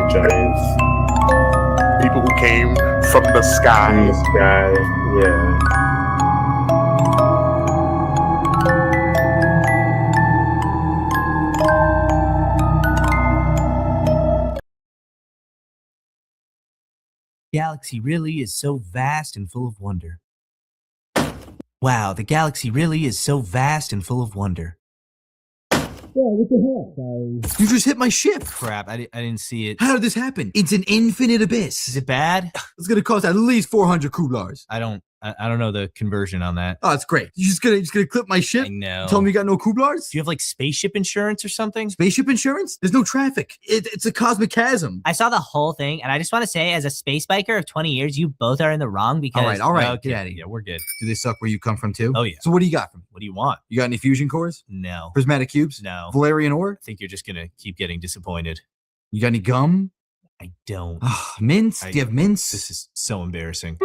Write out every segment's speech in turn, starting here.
white giants. People who came from the sky. In the sky, yeah. Galaxy really is so vast and full of wonder. Wow, the galaxy really is so vast and full of wonder. Yeah, what the heck, guys? You just hit my ship. Crap, I didn't see it. How did this happen? It's an infinite abyss. Is it bad? It's gonna cost at least 400 kublars. I don't know the conversion on that. Oh, it's great. You just gonna clip my ship? I know. Tell me you got no kublars? Do you have like spaceship insurance or something? Spaceship insurance? There's no traffic. It's a cosmic chasm. I saw the whole thing, and I just want to say, as a space biker of 20 years, you both are in the wrong because... All right. Okay. Get out of here. Yeah, we're good. Do they suck where you come from too? Oh, yeah. So what do you got from me? What do you want? You got any fusion cores? No. Prismatic cubes? No. Valerian ore? I think you're just gonna keep getting disappointed. You got any gum? I don't. Mints? Do you have mints? This is so embarrassing.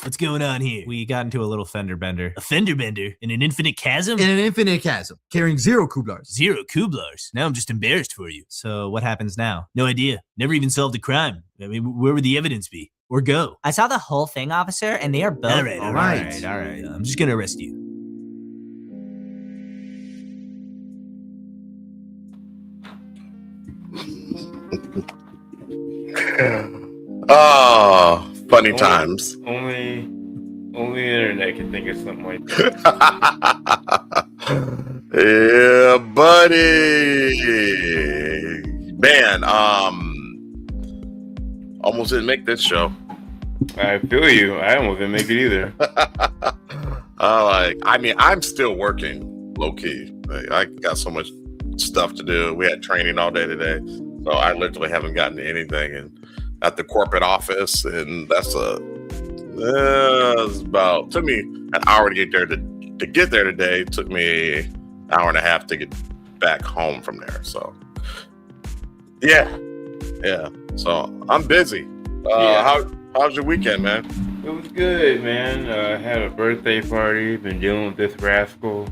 What's going on here? We got into a little fender bender. A fender bender? In an infinite chasm? In an infinite chasm, carrying 0 kublars. 0 kublars? Now I'm just embarrassed for you. So what happens now? No idea. Never even solved a crime. I mean, where would the evidence be? Or go? I saw the whole thing, officer, and they are both... All right. I'm just gonna arrest you. Oh, funny times. Only the internet can think of something like that. Yeah, buddy. Man, almost didn't make this show. I feel you. I almost didn't make it either. I'm still working low key. Like, I got so much stuff to do. We had training all day today, so I literally haven't gotten to anything. And at the corporate office, and that's took me an hour to get there. To get there today, it took me an hour and a half to get back home from there. So yeah. So I'm busy. How's your weekend, man? It was good, man. I had a birthday party. Been dealing with this rascal.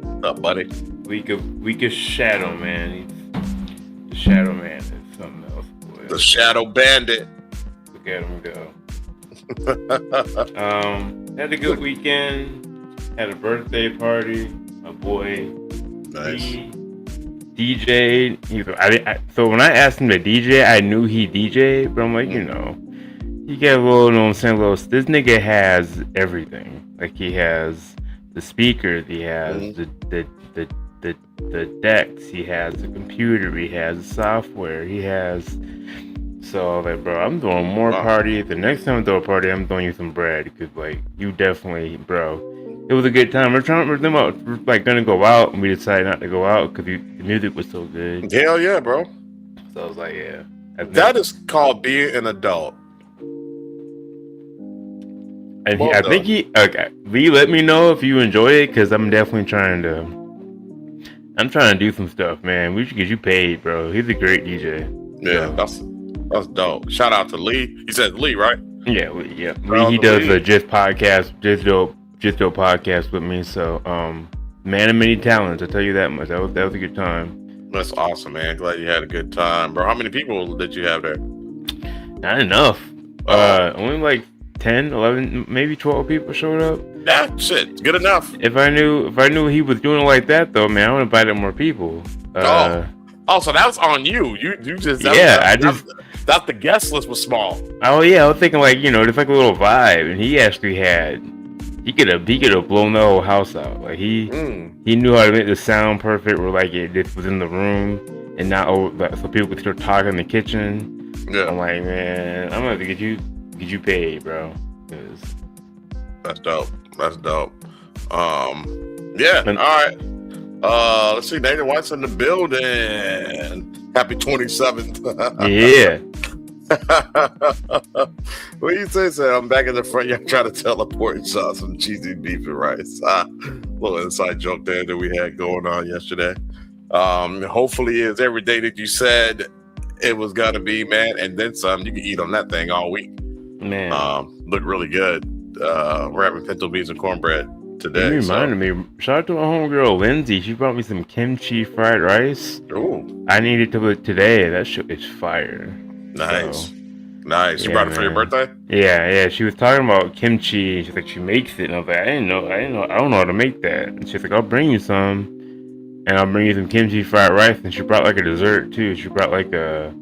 What's up, buddy? Week of Shadow Man. The Shadow Man is something else, boy. The Shadow Bandit. Look at him go. Had a good weekend. Had a birthday party. My boy. Nice. He DJ'd. So when I asked him to DJ, I knew he DJ'd, but I'm like, he got a little, this nigga has everything. Like, he has the speakers, he has the decks, he has the computer, he has the software, he has... So I was like, bro, I'm throwing more party. The next time I throw a party, I'm throwing you some bread. Because, like, you definitely, bro. It was a good time. We're gonna go out, and we decided not to go out because the music was so good. Hell yeah, bro. So I was like, yeah. That is called being an adult. And I think Lee, let me know if you enjoy it, because I'm definitely trying to do some stuff, man. We should get you paid, bro. He's a great DJ. Yeah, that's dope. Shout out to Lee. He said Lee, right? Yeah, Lee. Yeah, Lee. He does a Just Dope podcast with me. So, man of many talents. I tell you that much. That was a good time. That's awesome, man. Glad you had a good time, bro. How many people did you have there? Not enough. Only like 10, 11, maybe 12 people showed up. That shit, good enough. If I knew he was doing it like that, though, man, I would have invited more people. So that's on you. You just that's the guest list was small. Oh yeah, I was thinking like just like a little vibe, and he actually he could have blown the whole house out. Like he knew how to make the sound perfect, where like it just was in the room and not so people could start talking in the kitchen. Yeah, I'm like, man, I'm gonna have to get you paid, bro. That's dope. Yeah. All right. Let's see. Nathan White's in the building. Happy 27th. Yeah. What do you say, sir? I'm back in the front yard trying to teleport and saw some cheesy beef and rice. Little inside joke there that we had going on yesterday. Hopefully it's every day that you said it was gonna be, man, and then some. You can eat on that thing all week. Man. Look really good. We're having pinto beans and cornbread today. You reminded me. Shout out to my homegirl Lindsay. She brought me some kimchi fried rice. Ooh, I needed to it today. That shit is fire. nice. So, Nice. You yeah, brought it for your man. birthday? Yeah. She was talking about kimchi. She's like, she makes it, and I was like, I didn't know. I don't know how to make that. And she's like, I'll bring you some, and I'll bring you some kimchi fried rice. And she brought like a dessert too. She brought like a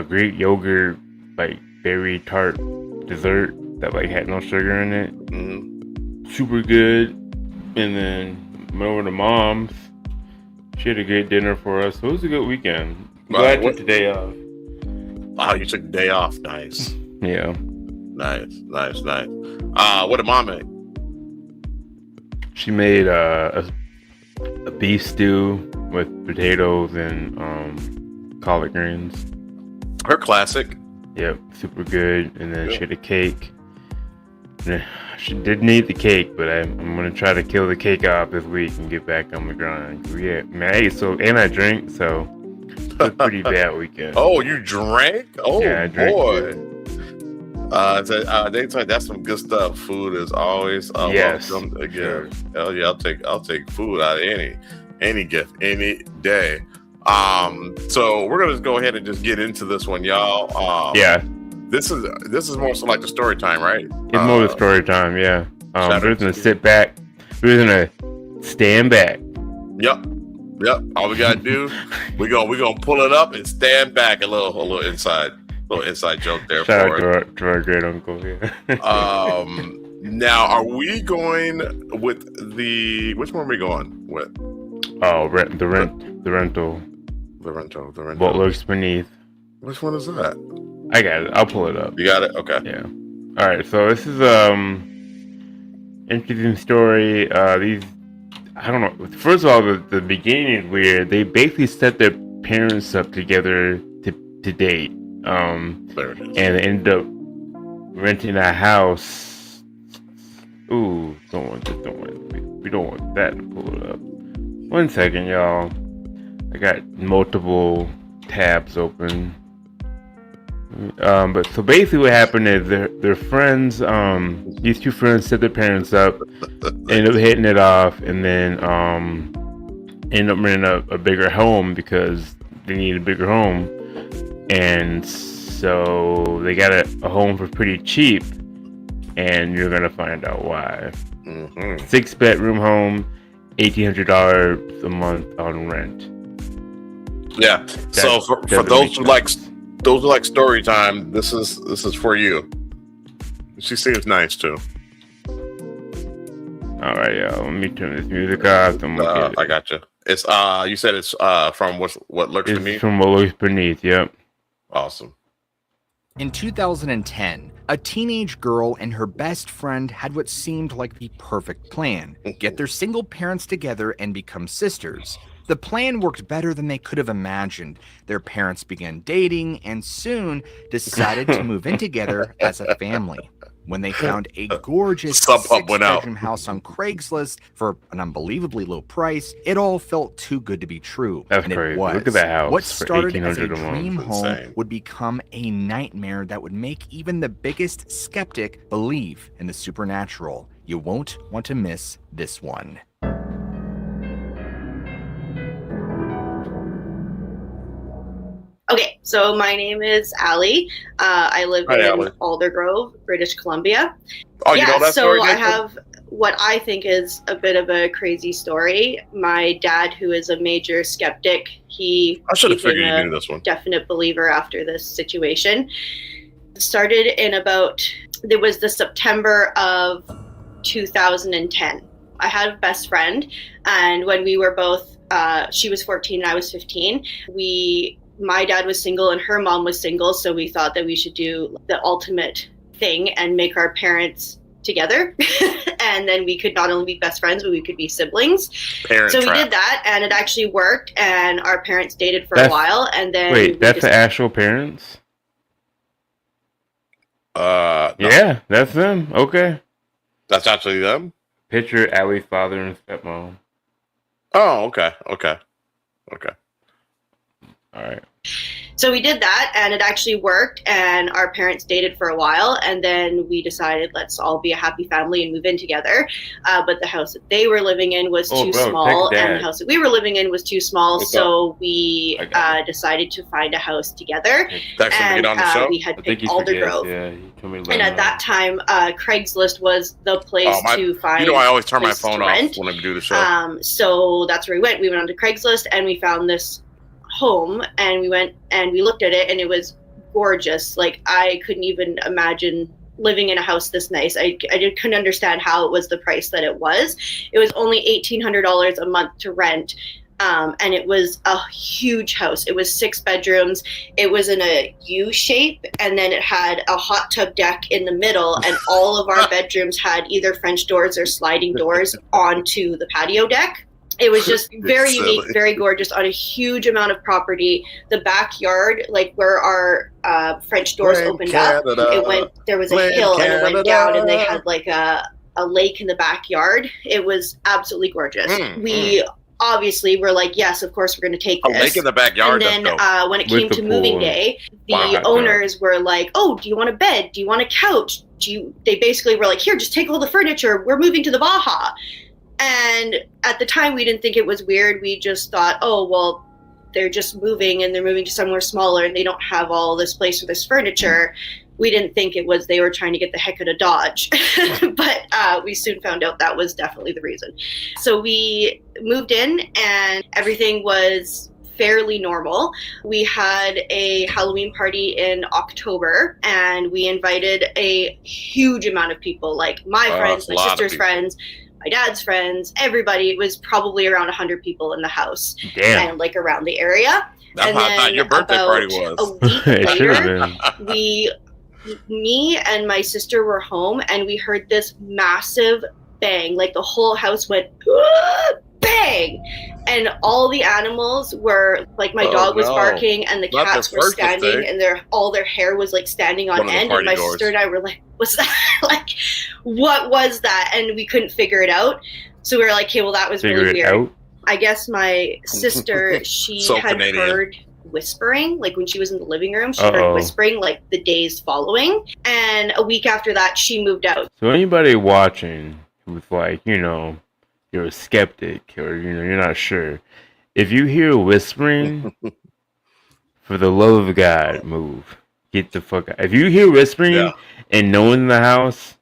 Greek yogurt, like berry tart dessert that like had no sugar in it. Mm-hmm. Super good. And then went over to mom's. She had a great dinner for us. So it was a good weekend. Glad I took the day off. Oh, you took the day off. Nice. Yeah. Nice. What did mom make? She made a beef stew with potatoes and collard greens. Her classic. Yep, super good. And then she had a cake. She didn't eat the cake, but I'm gonna try to kill the cake off this week and get back on the grind. Yeah, man, I ate and I drink, so it's a pretty bad weekend. Oh, you drank? Oh, Yeah, I drank boy. too. They tell you that's some good stuff. Food is always Yes, welcome again. sure. Hell yeah, I'll take food out of any gift any day. So we're gonna just go ahead and just get into this one, y'all. Yeah, this is more so like the story time, right? it's more of a story time. Yeah, shout we're out gonna to sit back. We're gonna stand back. Yep. All we gotta do, we're gonna pull it up and stand back a little inside joke there. Shout for out to our great uncle. Yeah. Now, are we going with which one are we going with? Oh, the rental. The rental. What Lurks Beneath. Which one is that? I got it. I'll pull it up. You got it? Okay. Yeah. All right. So this is interesting story. These, I don't know. First of all, the beginning is weird. They basically set their parents up together to date. There it is. And they ended up renting a house. Ooh, don't want this. We don't want that to pull it up. 1 second, y'all. I got multiple tabs open. But so basically what happened is their friends, these two friends set their parents up, ended up hitting it off, and then ended up renting a bigger home because they needed a bigger home. And so they got a home for pretty cheap, and you're gonna find out why. Mm-hmm. 6-bedroom home, $1,800 a month on rent. Yeah. So for those who like story time, this is for you. She seems nice too. All right, y'all. Let me turn this music off. I got you. It's you said it's from what Lurks It's Beneath? from What Lurks Beneath. Yep. Awesome. In 2010, a teenage girl and her best friend had what seemed like the perfect plan: get their single parents together and become sisters. The plan worked better than they could have imagined. Their parents began dating and soon decided to move in together as a family. When they found a gorgeous six-bedroom house on Craigslist for an unbelievably low price, it all felt too good to be true. That's and crazy. It was. Look at that house. What For started as a $1,800 a month. dream home Insane. would become a nightmare that would make even the biggest skeptic believe in the supernatural. You won't want to miss this one. Okay, so my name is Allie. I live Hi, in Allie. Aldergrove, British Columbia. Oh, you know that story? So I Nathan? have what I think is a bit of a crazy story. My dad, who is a major skeptic, he I should have became figured you a knew this one. definite believer after this situation. Started in it was the September of 2010. I had a best friend, and when we were both, she was 14 and I was 15, my dad was single and her mom was single, so we thought that we should do the ultimate thing and make our parents together. And then we could not only be best friends, but we could be siblings. Parent so trap. we did that, and it actually worked, and our parents dated for a while, and then Wait, that's the actual parents? No. Yeah, that's them. Okay. That's actually them? Picture Allie's father and stepmom. Oh, okay. All right. So we did that, and it actually worked, and our parents dated for a while, and then we decided let's all be a happy family and move in together. But the house that they were living in was too small, and the house that we were living in was too small, so we decided to find a house together. And we had picked Alder Grove. And at that time, Craigslist was the place to find. You know, I always turn my phone off when I do the show. So that's where we went. We went onto Craigslist, and we found this home, and we went and we looked at it, and it was gorgeous. Like, I couldn't even imagine living in a house this nice. I couldn't understand how it was the price that it was. It was only $1,800 a month to rent. And it was a huge house. It was 6 bedrooms. It was in a U shape, and then it had a hot tub deck in the middle, and all of our bedrooms had either French doors or sliding doors onto the patio deck. It was just very unique, very gorgeous, on a huge amount of property. The backyard, like where our French doors opened up, there was a hill, and it went down, and they had like a lake in the backyard. It was absolutely gorgeous. We obviously were like, yes, of course we're going to take this. A lake in the backyard. And then when it came to moving day, the owners were like, oh, do you want a bed? Do you want a couch? They basically were like, here, just take all the furniture. We're moving to the Baja. And at the time, we didn't think it was weird. We just thought, oh, well, they're just moving, and they're moving to somewhere smaller, and they don't have all this place for this furniture. We didn't think it was they were trying to get the heck out of Dodge. But we soon found out that was definitely the reason. So we moved in, and everything was fairly normal. We had a Halloween party in October, and we invited a huge amount of people, like my friends, my sister's friends, my dad's friends, everybody. It was probably around 100 people in the house. Damn. And like around the area. That's how I thought your birthday party was. A week later, me and my sister were home, and we heard this massive bang. Like the whole house went bang, and all the animals were like, my dog was barking, and the cats were standing, and all their hair was like standing on end. And my sister and I were like, what's that? Like, what was that? And we couldn't figure it out. So we were like, okay, well, that was really weird. I guess my sister, she had heard whispering, like when she was in the living room, she heard whispering like the days following. And a week after that, she moved out. So anybody watching who's like, you know, you're a skeptic, or you know, you're not sure, if you hear whispering, for the love of God, move. Get the fuck out. If you hear whispering and no one in the house,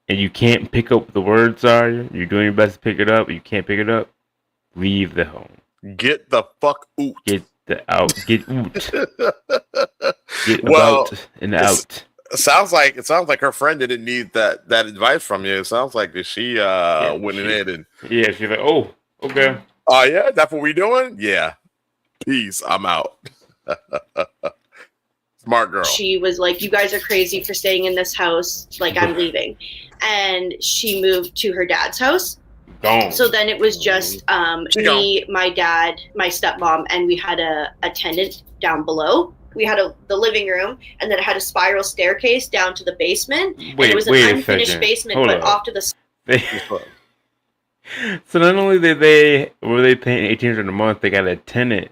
and you can't pick up what the words are, you're doing your best to pick it up, but you can't pick it up, leave the home. Get the fuck out. Get out. Get out. Get about and out. It sounds like her friend didn't need that advice from you. It sounds like that she went in and she's like, oh, okay. Oh yeah, that's what we doing? Yeah. Peace. I'm out. Smart girl. She was like, you guys are crazy for staying in this house. Like, I'm leaving. And she moved to her dad's house. Gone. So then it was just me, my dad, my stepmom, and we had a tenant down below. We had the living room, and then it had a spiral staircase down to the basement. It was an unfinished basement, off to the side. So not only did they paying $1,800 a month, they got a tenant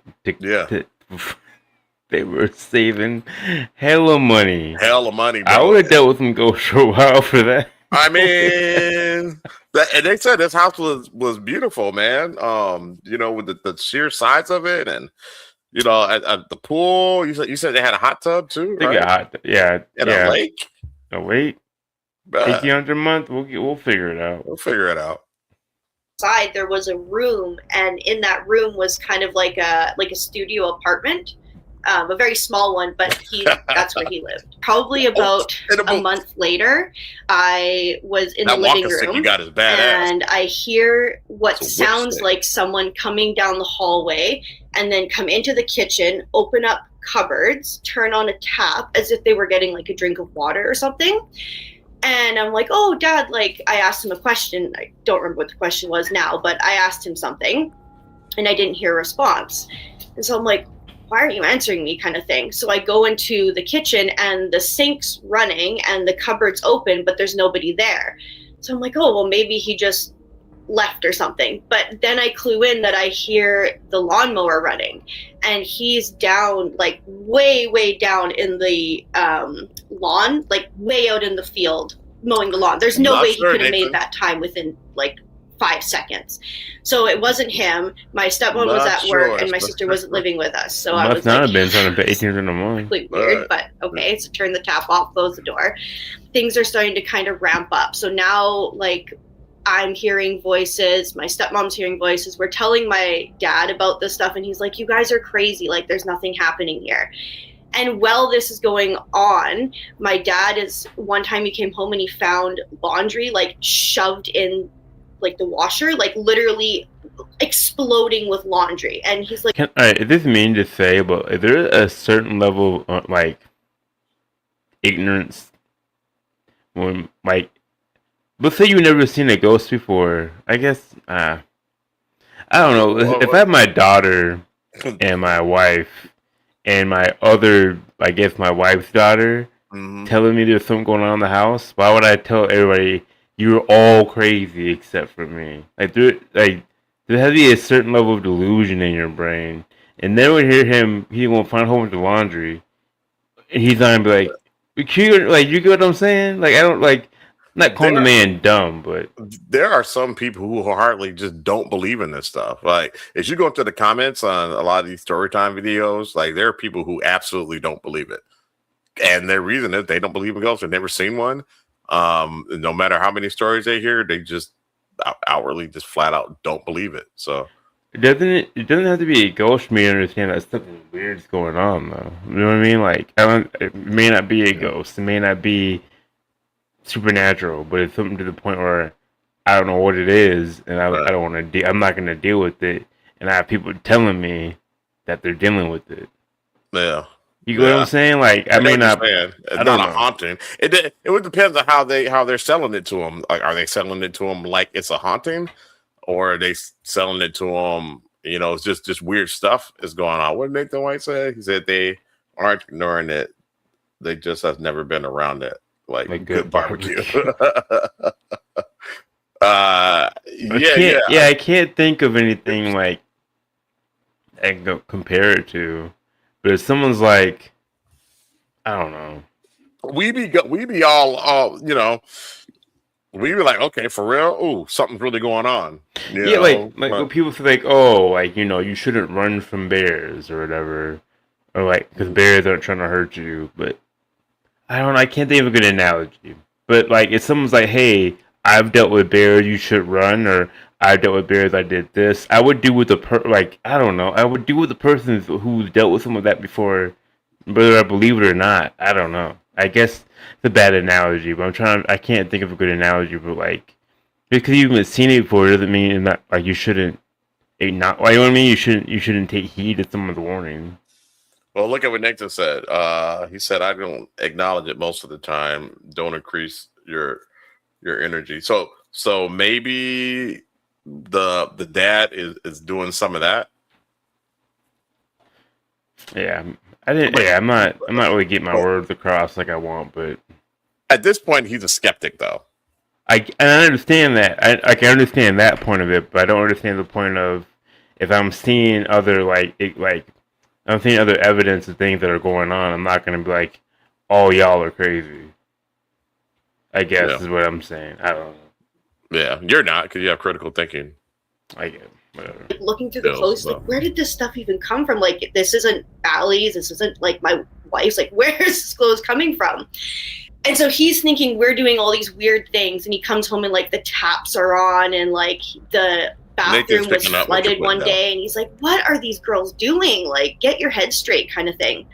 they were saving hella money. Hella money, bro. I would have dealt with some ghosts for a while for that. I mean, and they said this house was beautiful, man. You know, with the sheer size of it, and you know, at the pool. You said they had a hot tub too, right? A lake. Oh wait, $1,800 a month. We'll figure it out. We'll figure it out. Side there was a room, and in that room was kind of like a studio apartment. A very small one, but that's where he lived. Probably about a month later, I was in the living room, you got is badass. And I hear what sounds like someone coming down the hallway, and then come into the kitchen, open up cupboards, turn on a tap as if they were getting like a drink of water or something. And I'm like, oh, Dad, like, I asked him a question. I don't remember what the question was now, but I asked him something, and I didn't hear a response. And so I'm like, why aren't you answering me, kind of thing? So I go into the kitchen, and the sink's running and the cupboard's open, but there's nobody there. So I'm like, oh, well, maybe he just left or something. But then I clue in that I hear the lawnmower running, and he's down, like way down in the lawn, like way out in the field mowing the lawn. There's no way he could have made that time within like 5 seconds. So it wasn't him. My stepmom was at work, and my sister wasn't living with us. So I was not like, have been trying to pay 18 in the morning. Weird, but okay. So turn the tap off, close the door. Things are starting to kind of ramp up. So now, like, I'm hearing voices. My stepmom's hearing voices. We're telling my dad about this stuff, and he's like, "You guys are crazy. Like, there's nothing happening here." And while this is going on, my dad one time he came home and he found laundry like shoved in like the washer, like literally exploding with laundry. And he's like, is this mean to say, but is there a certain level of like ignorance when, like, let's say you've never seen a ghost before? I guess I don't know. If I have my daughter and my wife and my other, I guess my wife's daughter, telling me there's something going on in the house, why would I tell everybody you're all crazy except for me? Like, there has to be a certain level of delusion in your brain. And then we hear him, he's gonna find a whole bunch of laundry, and he's gonna be like, you get what I'm saying? Like, I don't like. Not calling the man dumb, but there are some people who hardly just don't believe in this stuff. Like, if you go into the comments on a lot of these storytime videos, like, there are people who absolutely don't believe it, and their reason is they don't believe in ghosts. They've never seen one. No matter how many stories they hear, they just outwardly just flat out don't believe it. So it doesn't have to be a ghost for me to understand that something weird's going on, though. You know what I mean? Like, it may not be a ghost. It may not be supernatural, but it's something to the point where I don't know what it is, and I don't want to. I'm not going to deal with it, and I have people telling me that they're dealing with it. Yeah, you get what I'm saying? Like, I may not. It's not a haunting. It would depend on how they're selling it to them. Like, are they selling it to them like it's a haunting, or are they selling it to them? You know, it's just weird stuff is going on. What did Nathan White say? He said they aren't ignoring it. They just have never been around it. Like good barbecue. I can't think of anything like I can compare it to. But if someone's like, I don't know, we be all you know, we be like, okay, for real, ooh, something's really going on. You know? like when people feel like, oh, like, you know, you shouldn't run from bears or whatever, or like because bears aren't trying to hurt you, but. I don't know. I can't think of a good analogy. But, like, if someone's like, hey, I've dealt with bears, you should run, or I've dealt with bears, I did this, I would do with I don't know. I would do with the person who's dealt with some of that before, whether I believe it or not. I don't know. I guess it's a bad analogy, but I can't think of a good analogy. But, like, because you haven't seen it before doesn't mean that, like, you shouldn't, you know what I mean? You shouldn't take heed to someone's warning. Well, look at what Nathan said. He said, I don't acknowledge it most of the time. Don't increase your energy. So maybe the dad is doing some of that. Yeah. I'm not really getting my words across like I want, but at this point he's a skeptic though. I understand that. I can understand that point of it, but I don't understand the point of if I'm seeing other I'm seeing other evidence of things that are going on. I'm not going to be like, oh, y'all are crazy. I guess is what I'm saying. I don't know. Yeah, you're not because you have critical thinking. I get it. Whatever. Looking through the clothes, like, where did this stuff even come from? Like, this isn't Allie's. This isn't, like, my wife's. Like, where is this clothes coming from? And so he's thinking we're doing all these weird things, and he comes home and, like, the taps are on, and, like, the bathroom was flooded one day, and he's like, what are these girls doing? Like, get your head straight kind of thing.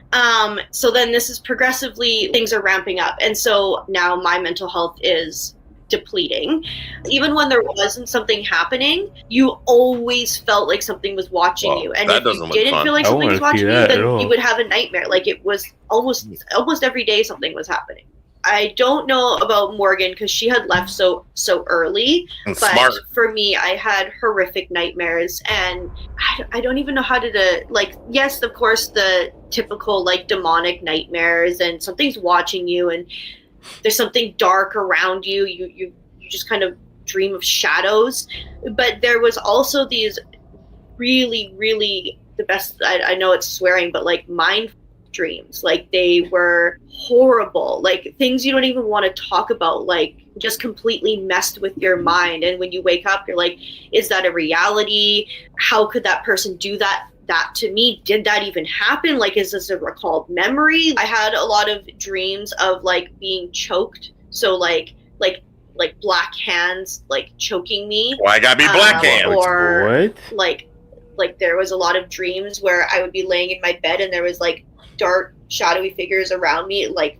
So then this is progressively, things are ramping up. And so now my mental health is depleting. Even when there wasn't something happening, you always felt like something was watching you. And if you didn't feel like something was watching you, then you would have a nightmare. Like, it was almost every day something was happening. I don't know about Morgan because she had left so early, but for me, I had horrific nightmares, and I don't even know how to like. Yes, of course, the typical like demonic nightmares, and something's watching you, and there's something dark around you. You just kind of dream of shadows. But there was also these really, really, the best, I know it's swearing, but like mind dreams. Like they were horrible, like things you don't even want to talk about, like just completely messed with your mind. And when you wake up, you're like, is that a reality? How could that person do that to me? Did that even happen? Like, is this a recalled memory? I had a lot of dreams of like being choked. So like black hands like choking me. Why gotta be black hands? Or What? like there was a lot of dreams where I would be laying in my bed and there was like dark shadowy figures around me, like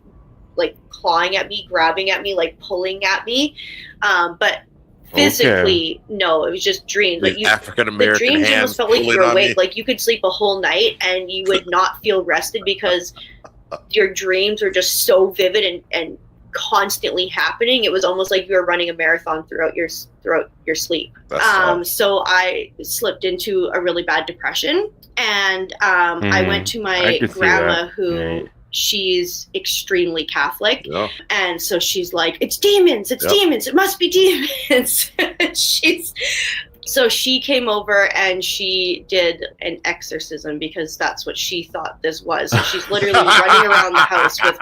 clawing at me, grabbing at me, like pulling at me. But physically, no, it was just dreams. Like African American dreams hands almost felt like you pulling were on awake. me. Like you could sleep a whole night and you would not feel rested because your dreams were just so vivid and constantly happening. It was almost like you were running a marathon throughout your sleep. So I slipped into a really bad depression, and I went to my grandma who she's extremely Catholic. Yeah. And so she's like, it's demons, demons, it must be demons. So she came over and she did an exorcism because that's what she thought this was. So she's literally running around the house with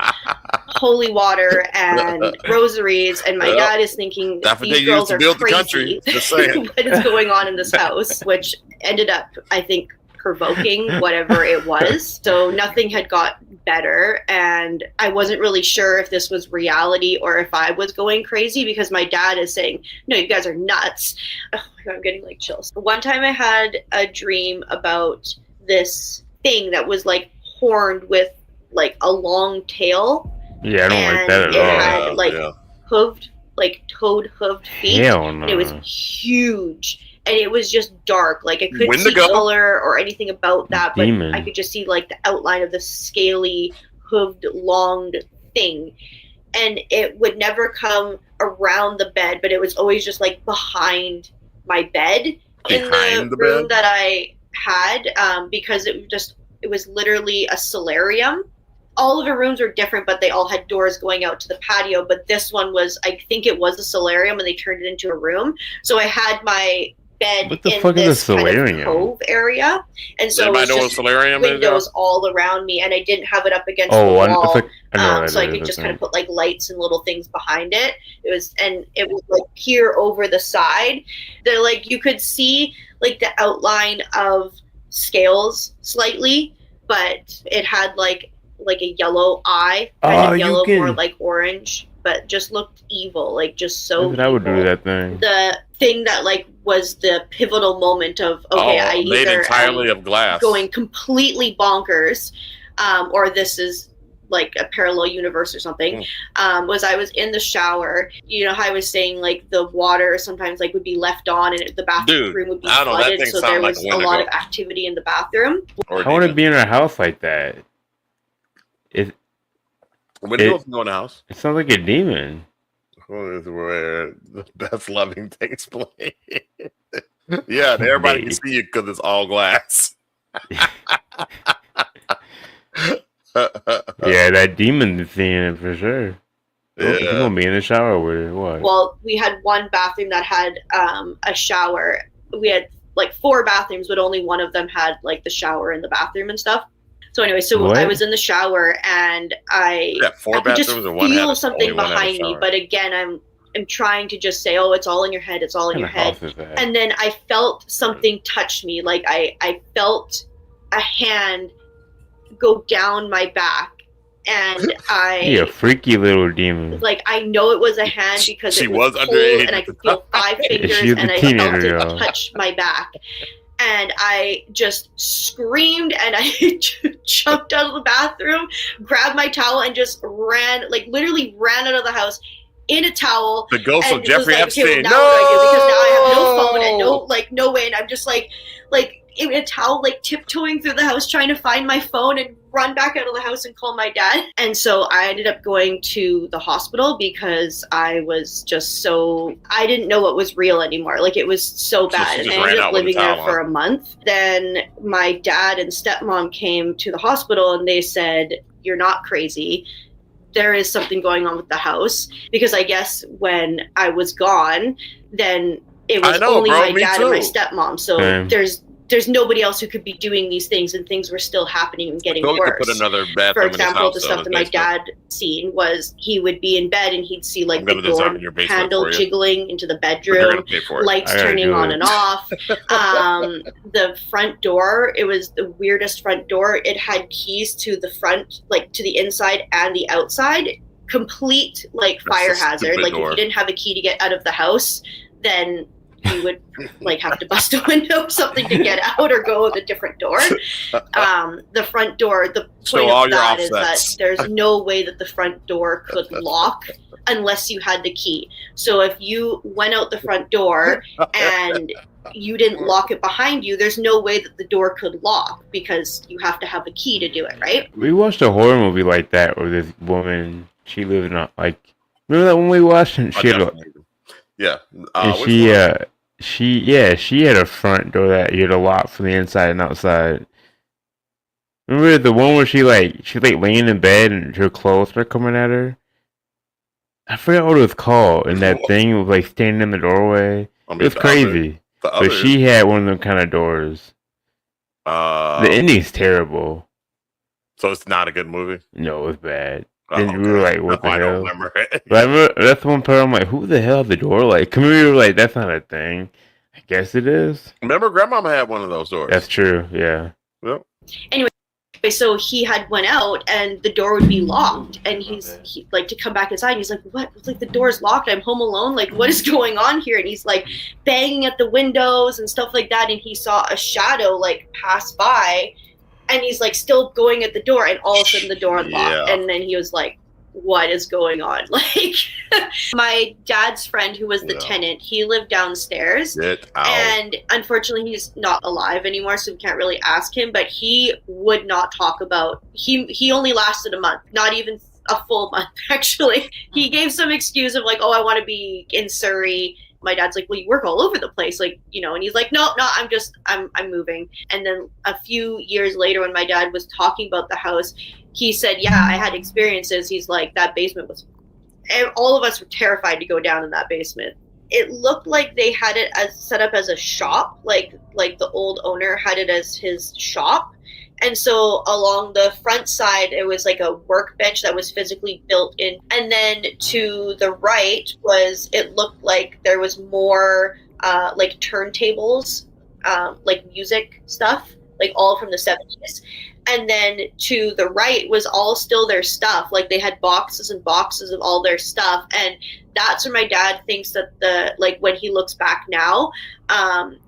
holy water and rosaries. And my dad is thinking these girls are crazy. What is going on in this house? Which ended up, I think, provoking whatever it was. So nothing had got better, and I wasn't really sure if this was reality or if I was going crazy, because my dad is saying, no, you guys are nuts. Oh my God, I'm getting like chills. One time I had a dream about this thing that was like horned with like a long tail. Yeah, I don't like that at all. It had like hooved, like toad hooved feet. Hell no. And it was huge. And it was just dark. Like I couldn't see color or anything about that, but I could just see like the outline of the scaly, hooved, longed thing. And it would never come around the bed, but it was always just like behind my bed. In the room that I had, because it was literally a solarium. All of the rooms were different, but they all had doors going out to the patio. But this one was, I think it was a solarium, and they turned it into a room. So I had my bed what the in fuck this is a solarium? kind of cove area, and so it was just windows all around me, and I didn't have it up against the wall, so I could just kind of put like lights and little things behind it. It was like here over the side. Like you could see like the outline of scales slightly, but it had like a yellow eye, kind of yellow, more like orange, but just looked evil, like just so evil. I would do that thing. The thing that like was the pivotal moment of I made entirely of glass, going completely bonkers, or this is like a parallel universe or something. Was I was in the shower. You know how I was saying like the water sometimes like would be left on and the bathroom would be flooded, so there was a lot of activity in the bathroom. I want to be in a house like that. Wendigo can go in the house. It sounds like a demon. Is where the best loving takes place. Yeah, and everybody can see you because it's all glass. Yeah, that demon thing for sure. Yeah. You're gonna be in the shower with it. What? Well, we had one bathroom that had a shower. We had like 4 bathrooms, but only one of them had like the shower in the bathroom and stuff. So anyway, I was in the shower and I could just feel something behind me. But again, I'm trying to just say, oh, it's all in your head. It's all in your head. And then I felt something touch me. Like I felt a hand go down my back. And You're a freaky little demon. Like I know it was a hand because she it was cold underage. And I could feel 5 fingers and I felt it touch my back. And I just screamed and I jumped out of the bathroom, grabbed my towel and just literally ran out of the house in a towel. The ghost of Jeffrey Epstein. Okay, well, now what do I do? Because now I have no phone and no way. And I'm just like in a towel, like tiptoeing through the house, trying to find my phone and run back out of the house and call my dad. And so I ended up going to the hospital because I was just I didn't know what was real anymore. Like it was so bad. And I ended up living there for a month. Then my dad and stepmom came to the hospital and they said, you're not crazy. there is something going on with the house, because I guess when I was gone, then it was only my dad and my stepmom. So there's nobody else who could be doing these things, and things were still happening and getting worse. Put another bathroom For example, in his house, the stuff that my dad seen was he would be in bed and he'd see like the door handle jiggling into the bedroom, lights turning on and off. The front door, it was the weirdest front door. It had keys to the front, like to the inside and the outside. Complete like fire hazard. Like if you didn't have a key to get out of the house, then you would like have to bust a window or something to get out, or go with a different door. The front door, the point of that is that there's no way that the front door could lock unless you had the key. So if you went out the front door and you didn't lock it behind you, there's no way that the door could lock, because you have to have a key to do it, right? We watched a horror movie like that where this woman, she lived in remember that one we watched? And she had she had a front door that you had to lock from the inside and outside. Remember the one where she laying in bed and her clothes were coming at her? I forgot what it was called, and that thing was like standing in the doorway. It was crazy. But she had one of them kind of doors. The ending's terrible. So it's not a good movie? No, it was bad. And we were like, what the hell? I don't remember it. But I remember, that's the one part I'm like, who the hell had the door? Like, come here, we were like, that's not a thing. I guess it is. Remember, Grandmama had one of those doors. That's true, yeah. Yep. Anyway, so he had went out and the door would be locked, and he like to come back inside, and he's like, what? It's like the door's locked, I'm home alone, like what is going on here? And he's like banging at the windows and stuff like that, and he saw a shadow like pass by, and he's like still going at the door, and all of a sudden the door unlocked. And then he was like, what is going on? Like, my dad's friend, who was the tenant, he lived downstairs, and unfortunately he's not alive anymore, so we can't really ask him, but he would not talk about, he only lasted a month, not even a full month, actually. He gave some excuse of like, oh, I want to be in Surrey. My dad's like, well, you work all over the place, like, you know, and he's like, no, I'm moving. And then a few years later, when my dad was talking about the house, he said, yeah, I had experiences. He's like, that basement was, all of us were terrified to go down in that basement. It looked like they had it as set up as a shop, like the old owner had it as his shop. And so along the front side, it was like a workbench that was physically built in. And then to the right it looked like there was more like turntables, like music stuff, like all from the 70s. And then to the right was all still their stuff. Like they had boxes and boxes of all their stuff. And that's where my dad thinks that when he looks back now,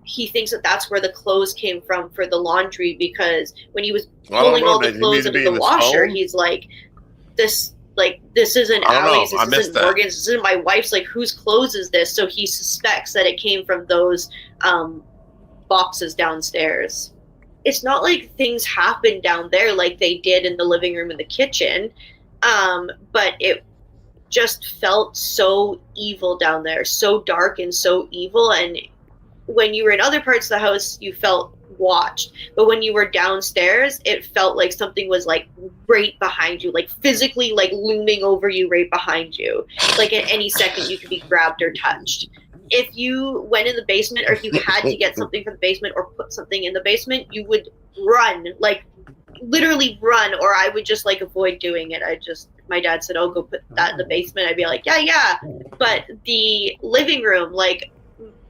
he thinks that that's where the clothes came from for the laundry, because when he was pulling all the clothes into the washer, he's like, this isn't Allie's, this isn't Morgan's, this isn't my wife's, like whose clothes is this? So he suspects that it came from those boxes downstairs. It's not like things happen down there like they did in the living room and the kitchen, but it just felt so evil down there, so dark and so evil. And when you were in other parts of the house, you felt watched, but when you were downstairs, it felt like something was like right behind you, like physically like looming over you right behind you, like at any second you could be grabbed or touched. If you went in the basement, or if you had to get something from the basement or put something in the basement, you would run, like literally run, or I would just like avoid doing it. My dad said, oh, go put that in the basement. I'd be like, yeah. But the living room, like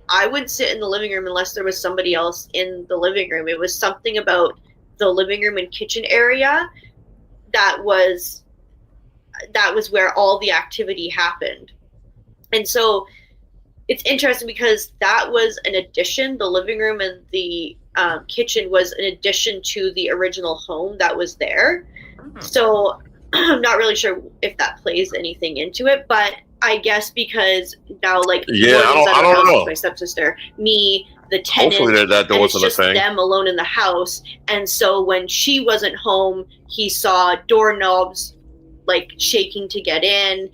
I wouldn't sit in the living room unless there was somebody else in the living room. It was something about the living room and kitchen area that was where all the activity happened. And so it's interesting because that was an addition. The living room and the kitchen was an addition to the original home that was there. So I'm not really sure if that plays anything into it, but I guess because now, like, I don't know. My stepsister, me, the tenant, hopefully that and it's wasn't just a thing. Them alone in the house. And so when she wasn't home, he saw doorknobs like shaking to get in.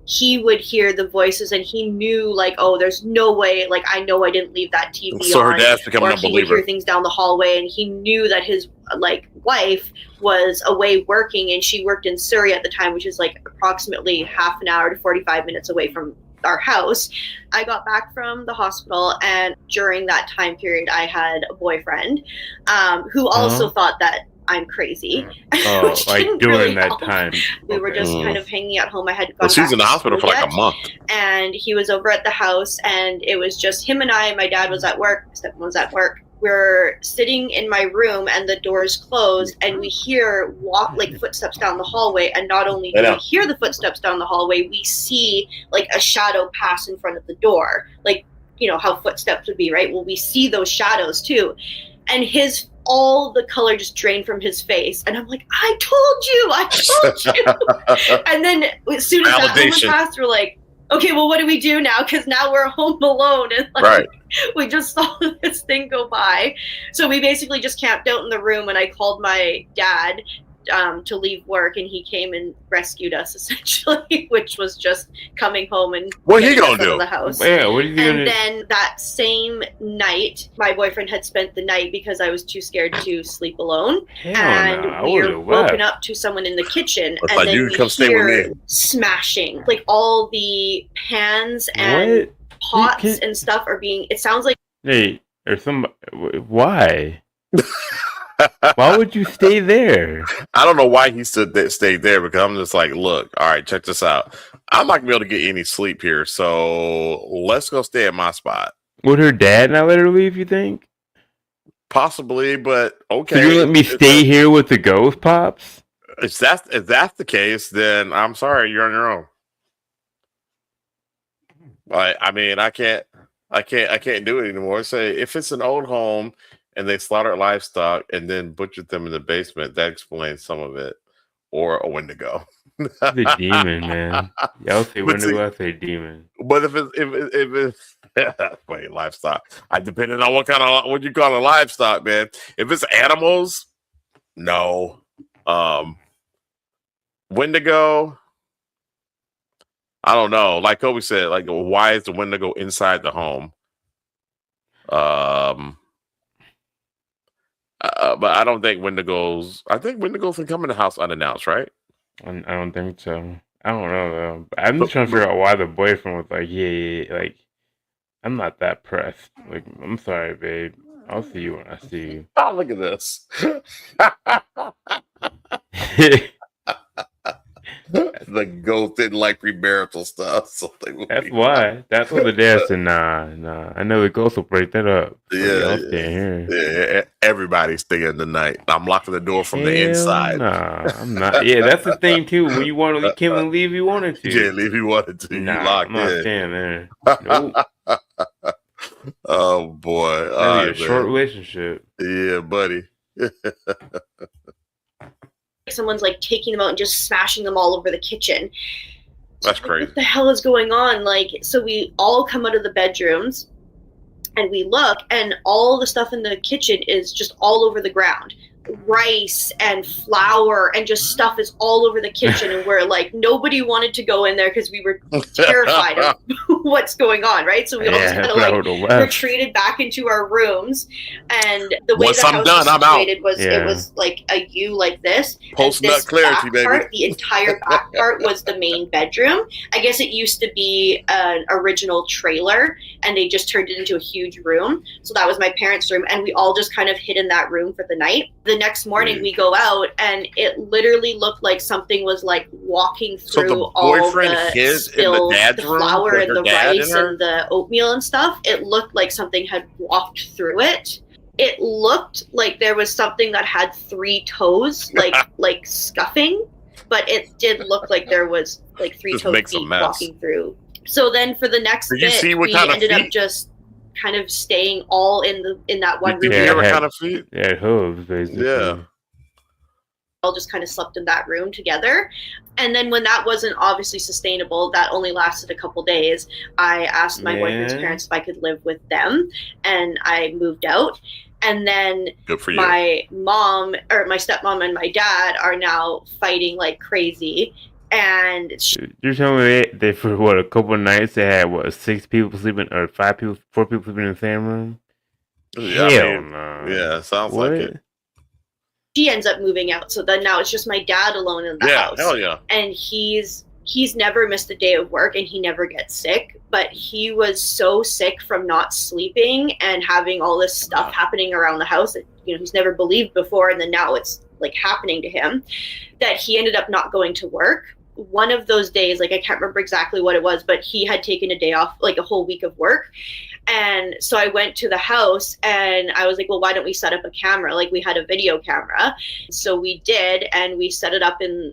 He would hear the voices, and he knew, like, oh, there's no way, like, I know I didn't leave that TV so on. her dad's becoming or a he believer. would hear things down the hallway, and he knew that his like wife was away working, and she worked in Surrey at the time, which is like approximately half an hour to 45 minutes away from our house. I got back from the hospital, and during that time period I had a boyfriend who also thought that I'm crazy. Oh, like during really that help. time. We were just kind of hanging at home. I had gone Well, she's back in the to hospital for school like yet, a month. and he was over at the house, and it was just him and I. My dad was at work, my stepmom was at work. We're sitting in my room, and the door's closed, and we hear footsteps down the hallway. And not only do we hear the footsteps down the hallway, we see like a shadow pass in front of the door, like, you know how footsteps would be, right? Well, we see those shadows too, and all the color just drained from his face, and I'm like, I told you. And then as soon as that moment passed, we're like, okay, well, what do we do now? Because now we're home alone, and like, we just saw this thing go by. So we basically just camped out in the room, and I called my dad to leave work, and he came and rescued us essentially, which was just coming home and what he gonna do? The house. Yeah, what are you and then that same night, my boyfriend had spent the night because I was too scared to sleep alone. We were woken up to someone in the kitchen, and then we hear smashing, like all the pans and pots and stuff are being. It sounds like why? Why would you stay there? I don't know why he stayed there, because I'm just like, look, all right, check this out. I'm not gonna be able to get any sleep here, so let's go stay at my spot. Would her dad not let her leave, you think? Possibly, but okay. So you let me stay here with the ghost, Pops? If that's the case, then I'm sorry, you're on your own. I mean, I can't do it anymore. Say if it's an old home and they slaughtered livestock and then butchered them in the basement, that explains some of it. Or a Wendigo. The demon, man. Y'all say Wendigo, I say demon. But if it's wait, livestock. Depending on what you call a livestock, man. If it's animals, no. Wendigo, I don't know. Like Kobe said, like, why is the Wendigo inside the home? But I don't think Wendigos. I think Wendigos can come in the house unannounced, right? I don't think so. I don't know though. I'm just trying to figure out why the boyfriend was like, yeah, like, I'm not that pressed. Like, I'm sorry, babe. I'll see you when I see you. Oh, look at this. The ghost didn't like premarital stuff. So that's why. That's what the dad said. Nah. I know the ghost will break that up. So yeah. Everybody's staying the night. I'm locking the door from the inside. Nah, I'm not. Yeah, that's the thing too. When you want to leave, Kim leave, you wanted to. Yeah, leave if you wanted to. Nah, you locked I'm not in. staying there. Nope. Oh boy, that'd be a short relationship. Yeah, buddy. Someone's like taking them out and just smashing them all over the kitchen. That's crazy. What the hell is going on? Like, so we all come out of the bedrooms and we look, and all the stuff in the kitchen is just all over the ground. Rice and flour and just stuff is all over the kitchen, and we're like, nobody wanted to go in there because we were terrified of what's going on, right? So we all just kind of like retreated back into our rooms, and the way the house was situated was it was like a U like this. Post nut clarity, baby. The entire back part was the main bedroom. I guess it used to be an original trailer, and they just turned it into a huge room. So that was my parents' room, and we all just kind of hid in that room for the night. The next morning we go out, and it literally looked like something was like walking through all the spills, the flour and the rice and the oatmeal and stuff. It looked like something had walked through it. It looked like there was something that had 3 toes, like scuffing, but it did look like there was like 3 toes feet walking through. So then for the next bit, we ended up just kind of staying all in that one room. Yeah, hooves, basically. Yeah. All just kind of slept in that room together. And then when that wasn't obviously sustainable, that only lasted a couple days, I asked my boyfriend's parents if I could live with them, and I moved out. And then my mom, or my stepmom and my dad are now fighting like crazy. And you're telling me they for what, a couple of nights they had 6 people sleeping, or 4 people sleeping in the same room? Yeah, Hell no. Yeah, sounds like it. She ends up moving out. So then now it's just my dad alone in the house. Hell yeah. And he's never missed a day of work and he never gets sick, but he was so sick from not sleeping and having all this stuff happening around the house that, you know, he's never believed before. And then now it's like happening to him, that he ended up not going to work. One of those days, like I can't remember exactly what it was, but he had taken a day off, like a whole week of work. And so I went to the house and I was like, well, why don't we set up a camera? Like we had a video camera. So we did, and we set it up in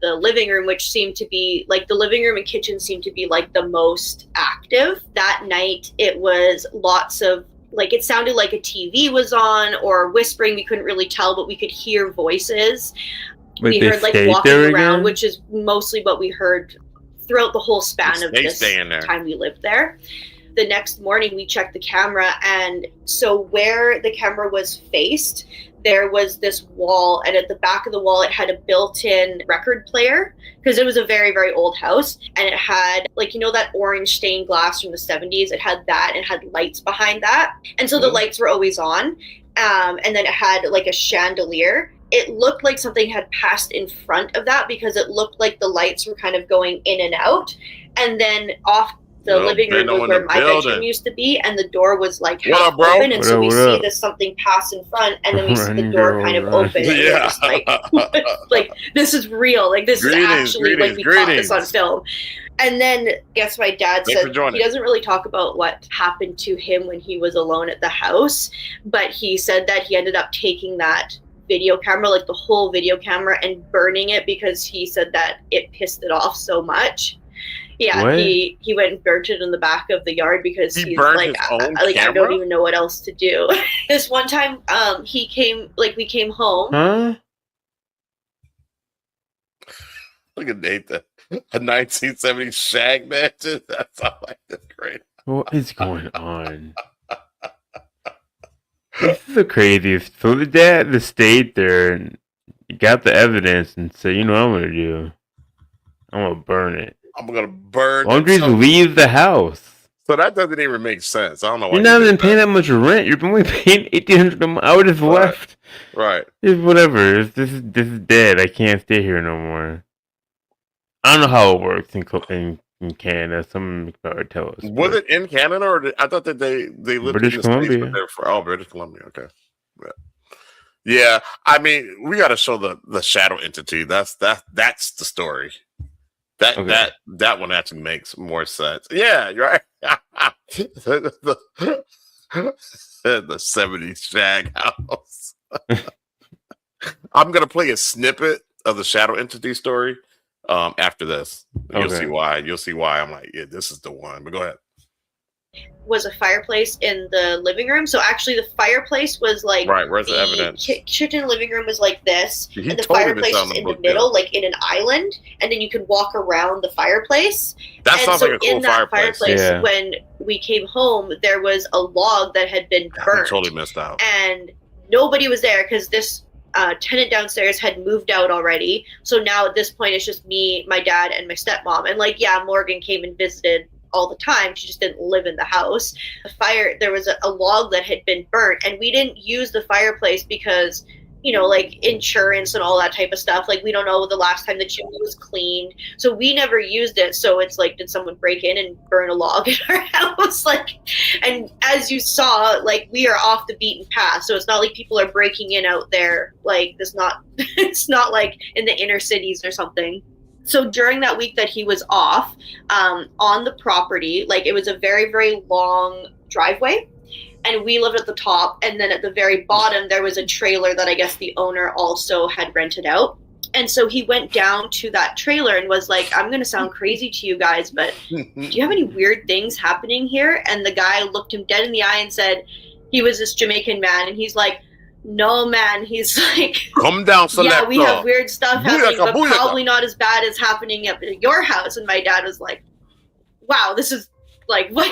the living room, which seemed to be like the living room and kitchen seemed to be like the most active. That night it was lots of like, it sounded like a TV was on or whispering. We couldn't really tell, but we could hear voices. We heard like walking around, which is mostly what we heard throughout the whole span of this time we lived there. The next morning we checked the camera, and so where the camera was faced, there was this wall, and at the back of the wall it had a built-in record player, because it was a very, very old house, and it had like, you know, that orange stained glass from the 70s. It had that and had lights behind that, and so the lights were always on, and then it had like a chandelier. It looked like something had passed in front of that because it looked like the lights were kind of going in and out, and then off the living room was where my bedroom used to be, and the door was like half open, and so we see this something pass in front, and then we see the door kind of open, and we're just like, like this is real, like this is actually like we caught this on film. And then guess my dad said he doesn't really talk about what happened to him when he was alone at the house, but he said that he ended up taking that video camera, like the whole video camera, and burning it because he said that it pissed it off so much. Yeah, what? He went and burnt it in the back of the yard because he's like, I don't even know what else to do. This one time, we came home. Huh? Look at Nathan. A 1970s shag mansion. That's all like that's great. What is going on? This is the craziest. So the dad stayed there and got the evidence and said, you know what I'm gonna do? I'm gonna burn it. I'm gonna burn. Why don't you just leave the house? So that doesn't even make sense. I don't know why. You're not even paying that much rent. You're only paying $1,800 a month. I would have left. Right. It's whatever. This is dead. I can't stay here no more. I don't know how it works in Canada. Someone could tell us. Was it in Canada, or I thought that they lived British in the Columbia. States, but British Columbia. Okay. Yeah. I mean, we got to show the shadow entity. That's the story. That one actually makes more sense. Yeah, you're right. the 70s shag house. I'm gonna play a snippet of the shadow entity story after this. You'll see why. You'll see why I'm like, yeah, this is the one. But go ahead. Was a fireplace in the living room. So actually the fireplace was like right. Where's the evidence? Kitchen living room was like this, and the fireplace was in the middle, like in an island, and then you could walk around the fireplace. That sounds like a cool fireplace. Yeah. When we came home, there was a log that had been burnt. I totally missed out. And nobody was there because this tenant downstairs had moved out already. So now at this point, it's just me, my dad, and my stepmom. And like, yeah, Morgan came and visited all the time. She just didn't live in the house. There was a log that had been burnt, and we didn't use the fireplace because, you know, like insurance and all that type of stuff. Like, we don't know the last time the chimney was cleaned. So we never used it. So it's like, did someone break in and burn a log in our house? Like, and as you saw, like, we are off the beaten path. So it's not like people are breaking in out there. Like, it's not like in the inner cities or something. So during that week that he was off, on the property, like, it was a very, very long driveway, and we lived at the top, and then at the very bottom there was a trailer that I guess the owner also had rented out. And so he went down to that trailer and was like, I'm going to sound crazy to you guys, but do you have any weird things happening here? And the guy looked him dead in the eye and said, he was this Jamaican man, and he's like, no, man. He's like, come down, yeah, we have weird stuff happening, but probably not as bad as happening at your house. And my dad was like, wow, this is like, what?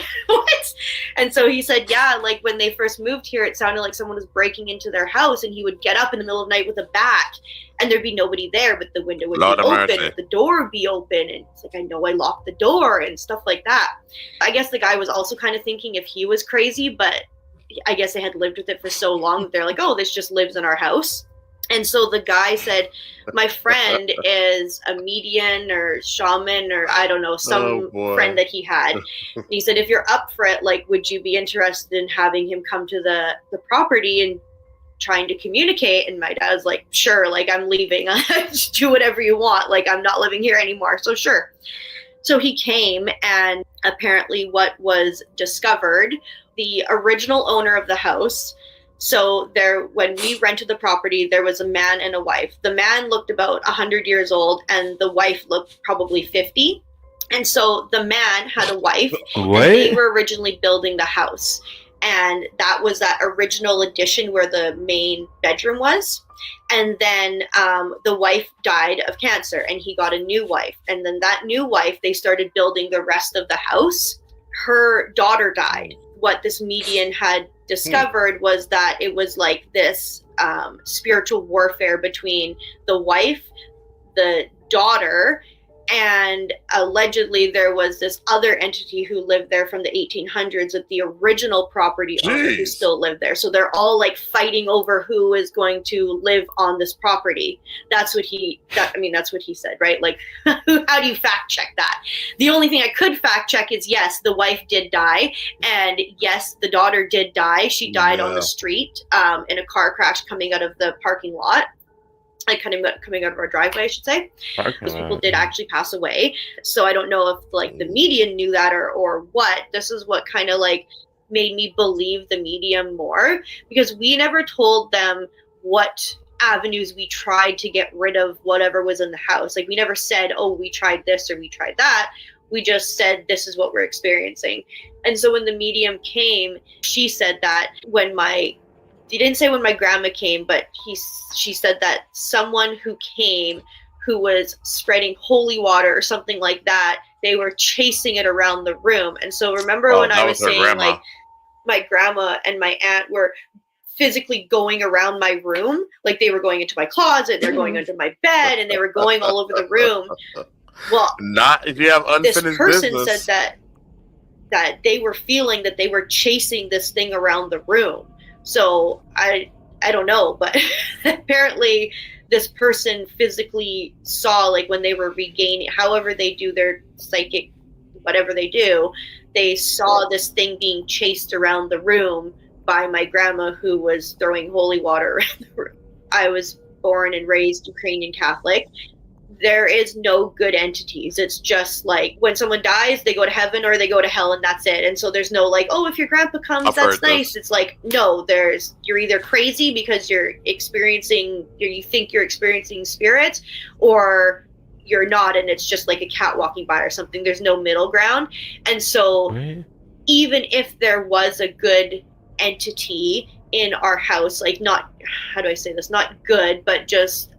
And so he said, yeah, like when they first moved here, it sounded like someone was breaking into their house, and he would get up in the middle of the night with a bat, and there'd be nobody there, but the window would be open, and the door would be open, and it's like, I know I locked the door and stuff like that. I guess the guy was also kind of thinking if he was crazy, but I guess they had lived with it for so long that they're like, oh, this just lives in our house. And so the guy said, my friend is a medium or shaman or I don't know, some friend that he had. And he said, if you're up for it, like, would you be interested in having him come to the property and trying to communicate? And my dad was like, sure, like, I'm leaving. Just do whatever you want. Like, I'm not living here anymore. So sure. So he came, and apparently what was discovered, the original owner of the house, so when we rented the property, there was a man and a wife. The man looked about 100 years old, and the wife looked probably 50. And so the man had a wife, and they were originally building the house. And that was that original addition where the main bedroom was. And then the wife died of cancer, and he got a new wife. And then that new wife, they started building the rest of the house. Her daughter died. What this medium had discovered was that it was like this spiritual warfare between the wife, the daughter, and allegedly there was this other entity who lived there from the 1800s at the original property owner who still lived there. So they're all like fighting over who is going to live on this property. That's what he said, right? Like, how do you fact check that? The only thing I could fact check is, yes, the wife did die, and yes, the daughter did die. She died on the street in a car crash coming out of the parking lot. Like coming out of our driveway, I should say. Those people did actually pass away. So I don't know if like the medium knew that or what. This is what kind of like made me believe the medium more, because we never told them what avenues we tried to get rid of whatever was in the house. Like, we never said, oh, we tried this or we tried that. We just said, this is what we're experiencing. And so when the medium came, she said that he didn't say when my grandma came, but she said that someone who came who was spreading holy water or something like that, they were chasing it around the room. And so remember when I was saying like my grandma and my aunt were physically going around my room, like they were going into my closet, they're going under my bed, and they were going all over the room. Well, not if you have unfinished this person business. said that they were feeling that they were chasing this thing around the room. So I don't know, but apparently this person physically saw, like, when they were regaining, however they do their psychic, whatever they do, they saw this thing being chased around the room by my grandma, who was throwing holy water around the room. I was born and raised Ukrainian Catholic. There is no good entities. It's just like when someone dies, they go to heaven or they go to hell, and that's it. And so there's no like, oh, if your grandpa comes, that's nice. It's like, no, you're either crazy because you think you're experiencing spirits, or you're not, and it's just like a cat walking by or something. There's no middle ground. And so even if there was a good entity in our house, like, not, how do I say this? Not good, but just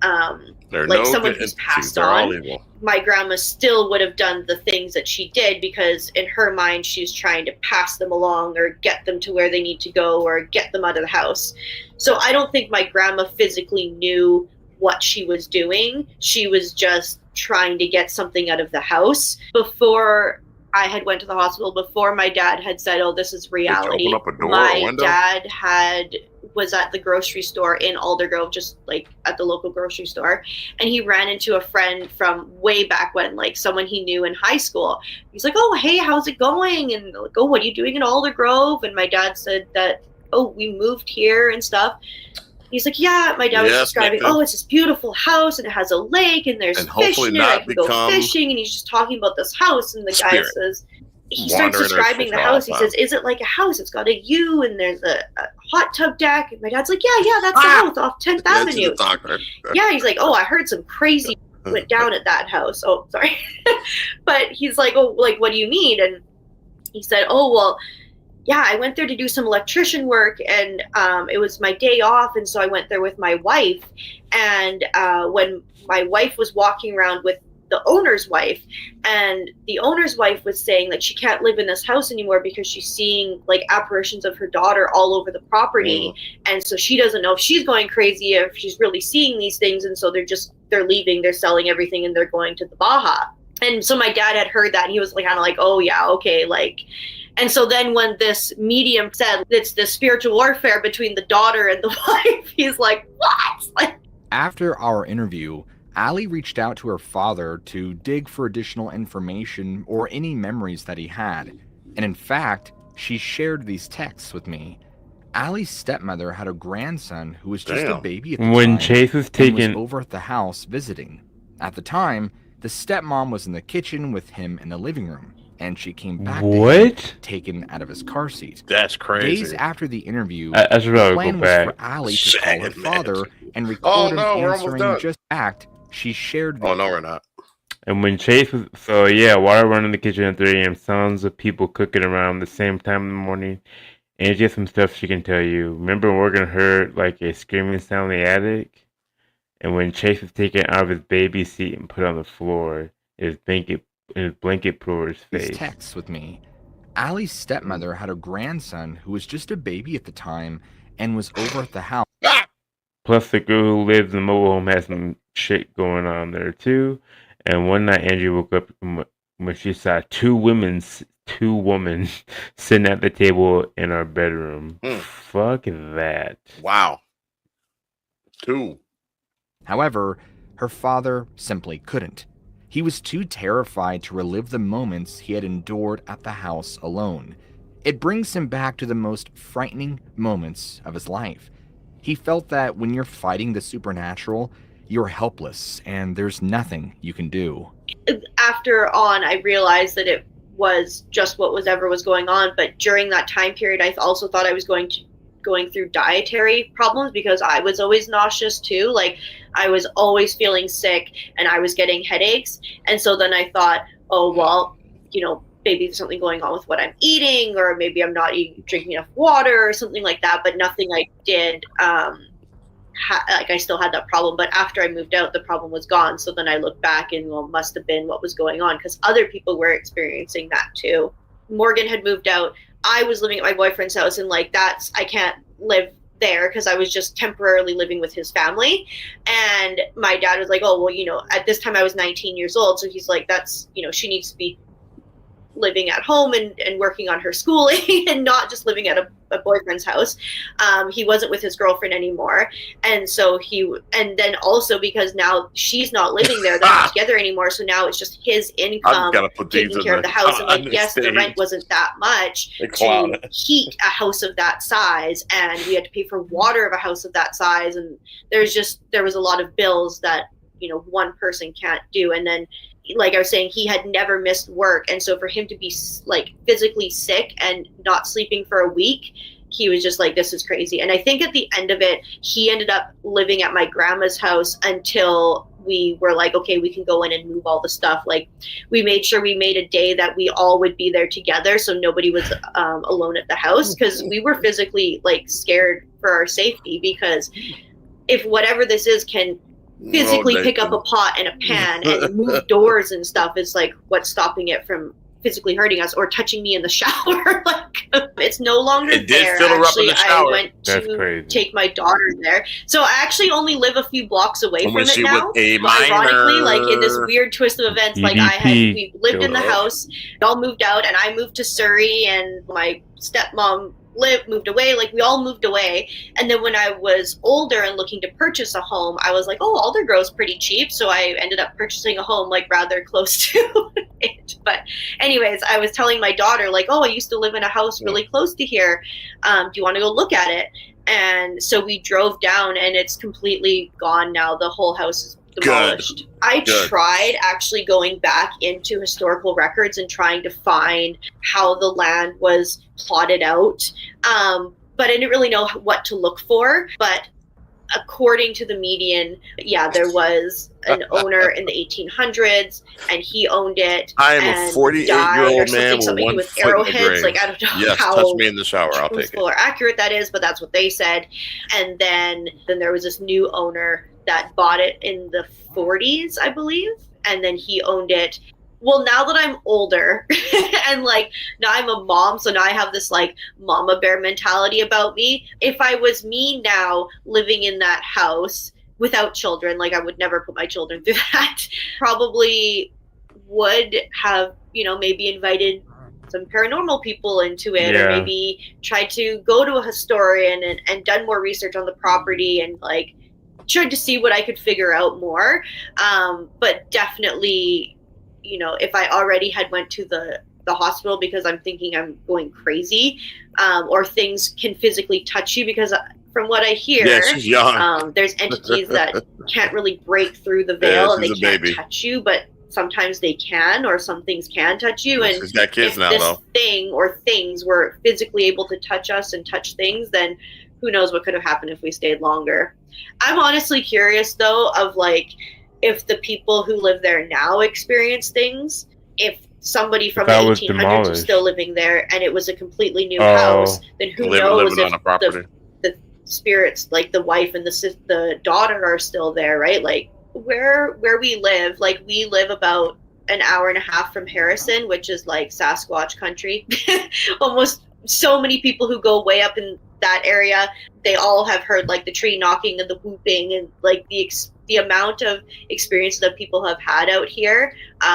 like someone who's passed on, my grandma still would have done the things that she did, because in her mind, she's trying to pass them along or get them to where they need to go or get them out of the house. So I don't think my grandma physically knew what she was doing. She was just trying to get something out of the house. Before I had went to the hospital, before my dad had said, oh, this is reality, my dad was at the grocery store in Aldergrove, just like at the local grocery store, and he ran into a friend from way back when, like someone he knew in high school. He's like, oh, hey, how's it going? And like, oh, what are you doing in Aldergrove? And my dad said that, oh, we moved here and stuff. He's like, yeah, my dad was describing, oh, it's this beautiful house, and it has a lake, and there's fish in it, I can go fishing, and he's just talking about this house, and the guy says, he starts describing the house. He says, is it like a house? It's got a U, and there's a hot tub deck. And my dad's like, yeah, that's the house off 10th Avenue. Yeah, he's like, oh, I heard some crazy went down at that house. Oh, sorry. But he's like, oh, like, what do you mean? And he said, oh, well, yeah, I went there to do some electrician work, and it was my day off, and so I went there with my wife. And when my wife was walking around with the owner's wife, and the owner's wife was saying that she can't live in this house anymore because she's seeing like apparitions of her daughter all over the property. And so she doesn't know if she's going crazy or if she's really seeing these things. And so they're leaving, they're selling everything, and they're going to the Baja. And so my dad had heard that, and he was like, kind of like, oh yeah, okay, like. And so then when this medium said it's the spiritual warfare between the daughter and the wife, he's like, what? Like, After our interview, Allie reached out to her father to dig for additional information or any memories that he had. And in fact, she shared these texts with me. Allie's stepmother had a grandson who was just a baby at the When time Chase was and taken, was over at the house visiting. At the time, the stepmom was in the kitchen with him in the living room, and she came back to him, taken out of his car seat. That's crazy. Days after the interview, I should the probably plan go was back. for Allie to call her father and Oh, record him no, we're almost answering done. just act. She shared the Oh, no, we're not. And when Chase was, so yeah, water running in the kitchen at 3 a.m., sounds of people cooking around the same time in the morning. Angie has some stuff she can tell you. Remember Morgan heard like a screaming sound in the attic? And when Chase was taken out of his baby seat and put on the floor, his blanket put over his face. these texts with me. Allie's stepmother had a grandson who was just a baby at the time and was over at the house. Plus, the girl who lives in the mobile home has some shit going on there too. And one night, Angie woke up when she saw two women sitting at the table in our bedroom. Fuck that. Wow. 2. However, her father simply couldn't. He was too terrified to relive the moments he had endured at the house alone. It brings him back to the most frightening moments of his life. He felt that when you're fighting the supernatural, you're helpless and there's nothing you can do. After on, I realized that it was just what was going on. But during that time period, I also thought I was going through dietary problems because I was always nauseous too. Like I was always feeling sick and I was getting headaches. And so then I thought, oh, well, maybe there's something going on with what I'm eating, or maybe I'm not drinking enough water or something like that. But nothing I did, I still had that problem. But after I moved out, the problem was gone. So then I looked back and, well, must have been what was going on because other people were experiencing that too. Morgan had moved out. I was living at my boyfriend's house, and I can't live there because I was just temporarily living with his family. And my dad was like, oh, well, at this time I was 19 years old. So he's like, that's, she needs to be living at home and working on her schooling and not just living at a boyfriend's house. He wasn't with his girlfriend anymore. And so and then also because now she's not living there, they're not together anymore. So now it's just his income taking care of the house. And yes, the rent wasn't that much to heat a house of that size. And we had to pay for water of a house of that size. And there was a lot of bills that, one person can't do. And then, like I was saying, he had never missed work. And so for him to be like physically sick and not sleeping for a week, he was just like, this is crazy. And I think at the end of it, he ended up living at my grandma's house until we were like, okay, we can go in and move all the stuff. Like we made sure we made a day that we all would be there together. So nobody was alone at the house because we were physically like scared for our safety, because if whatever this is can physically pick up a pot and a pan and move doors and stuff, is like what's stopping it from physically hurting us or touching me in the shower. Like it's no longer it there. Did fill her up in the shower. I went to take my daughter there, so I actually only live a few blocks away from it now. Ironically, like in this weird twist of events, like we lived in the house, we all moved out, and I moved to Surrey, and my stepmom moved away. Like we all moved away. And then when I was older and looking to purchase a home, I was like, oh, Aldergrove's pretty cheap. So I ended up purchasing a home like rather close to it. But anyways, I was telling my daughter like, oh, I used to live in a house really close to here. Do you want to go look at it? And so we drove down, and it's completely gone now. The whole house is demolished. Good. I tried actually going back into historical records and trying to find how the land was plotted out. But I didn't really know what to look for. But according to the median, there was an owner in the 1800s, and he owned it. I am a 48-year-old man with arrowheads. Like I don't know how touch me in the shower. I'll take it. Or accurate that is, but that's what they said. And then there was this new owner that bought it in the 40s, I believe, and then he owned it. Well, now that I'm older and like now I'm a mom, so now I have this like mama bear mentality about me. If I was me now living in that house without children, like I would never put my children through that, probably would have, maybe invited some paranormal people into it, or maybe tried to go to a historian and done more research on the property and like tried to see what I could figure out more. But definitely, if I already had went to the hospital because I'm thinking I'm going crazy, or things can physically touch you, because from what I hear, she's young. there's entities that can't really break through the veil, and they can't baby. touch you, but sometimes they can, or some things can touch you. And she's got kids if now, this though. thing or things were physically able to touch us and touch things, then who knows what could have happened if we stayed longer. I'm honestly curious, though, of like, if the people who live there now experience things, if somebody from the 1800s was still living there and it was a completely new house, then who knows if the spirits, like the wife and the daughter, are still there, right? Like where we live, like we live about an hour and a half from Harrison, which is like Sasquatch country. Almost so many people who go way up in that area, they all have heard like the tree knocking and the whooping, and like the amount of experience that people have had out here,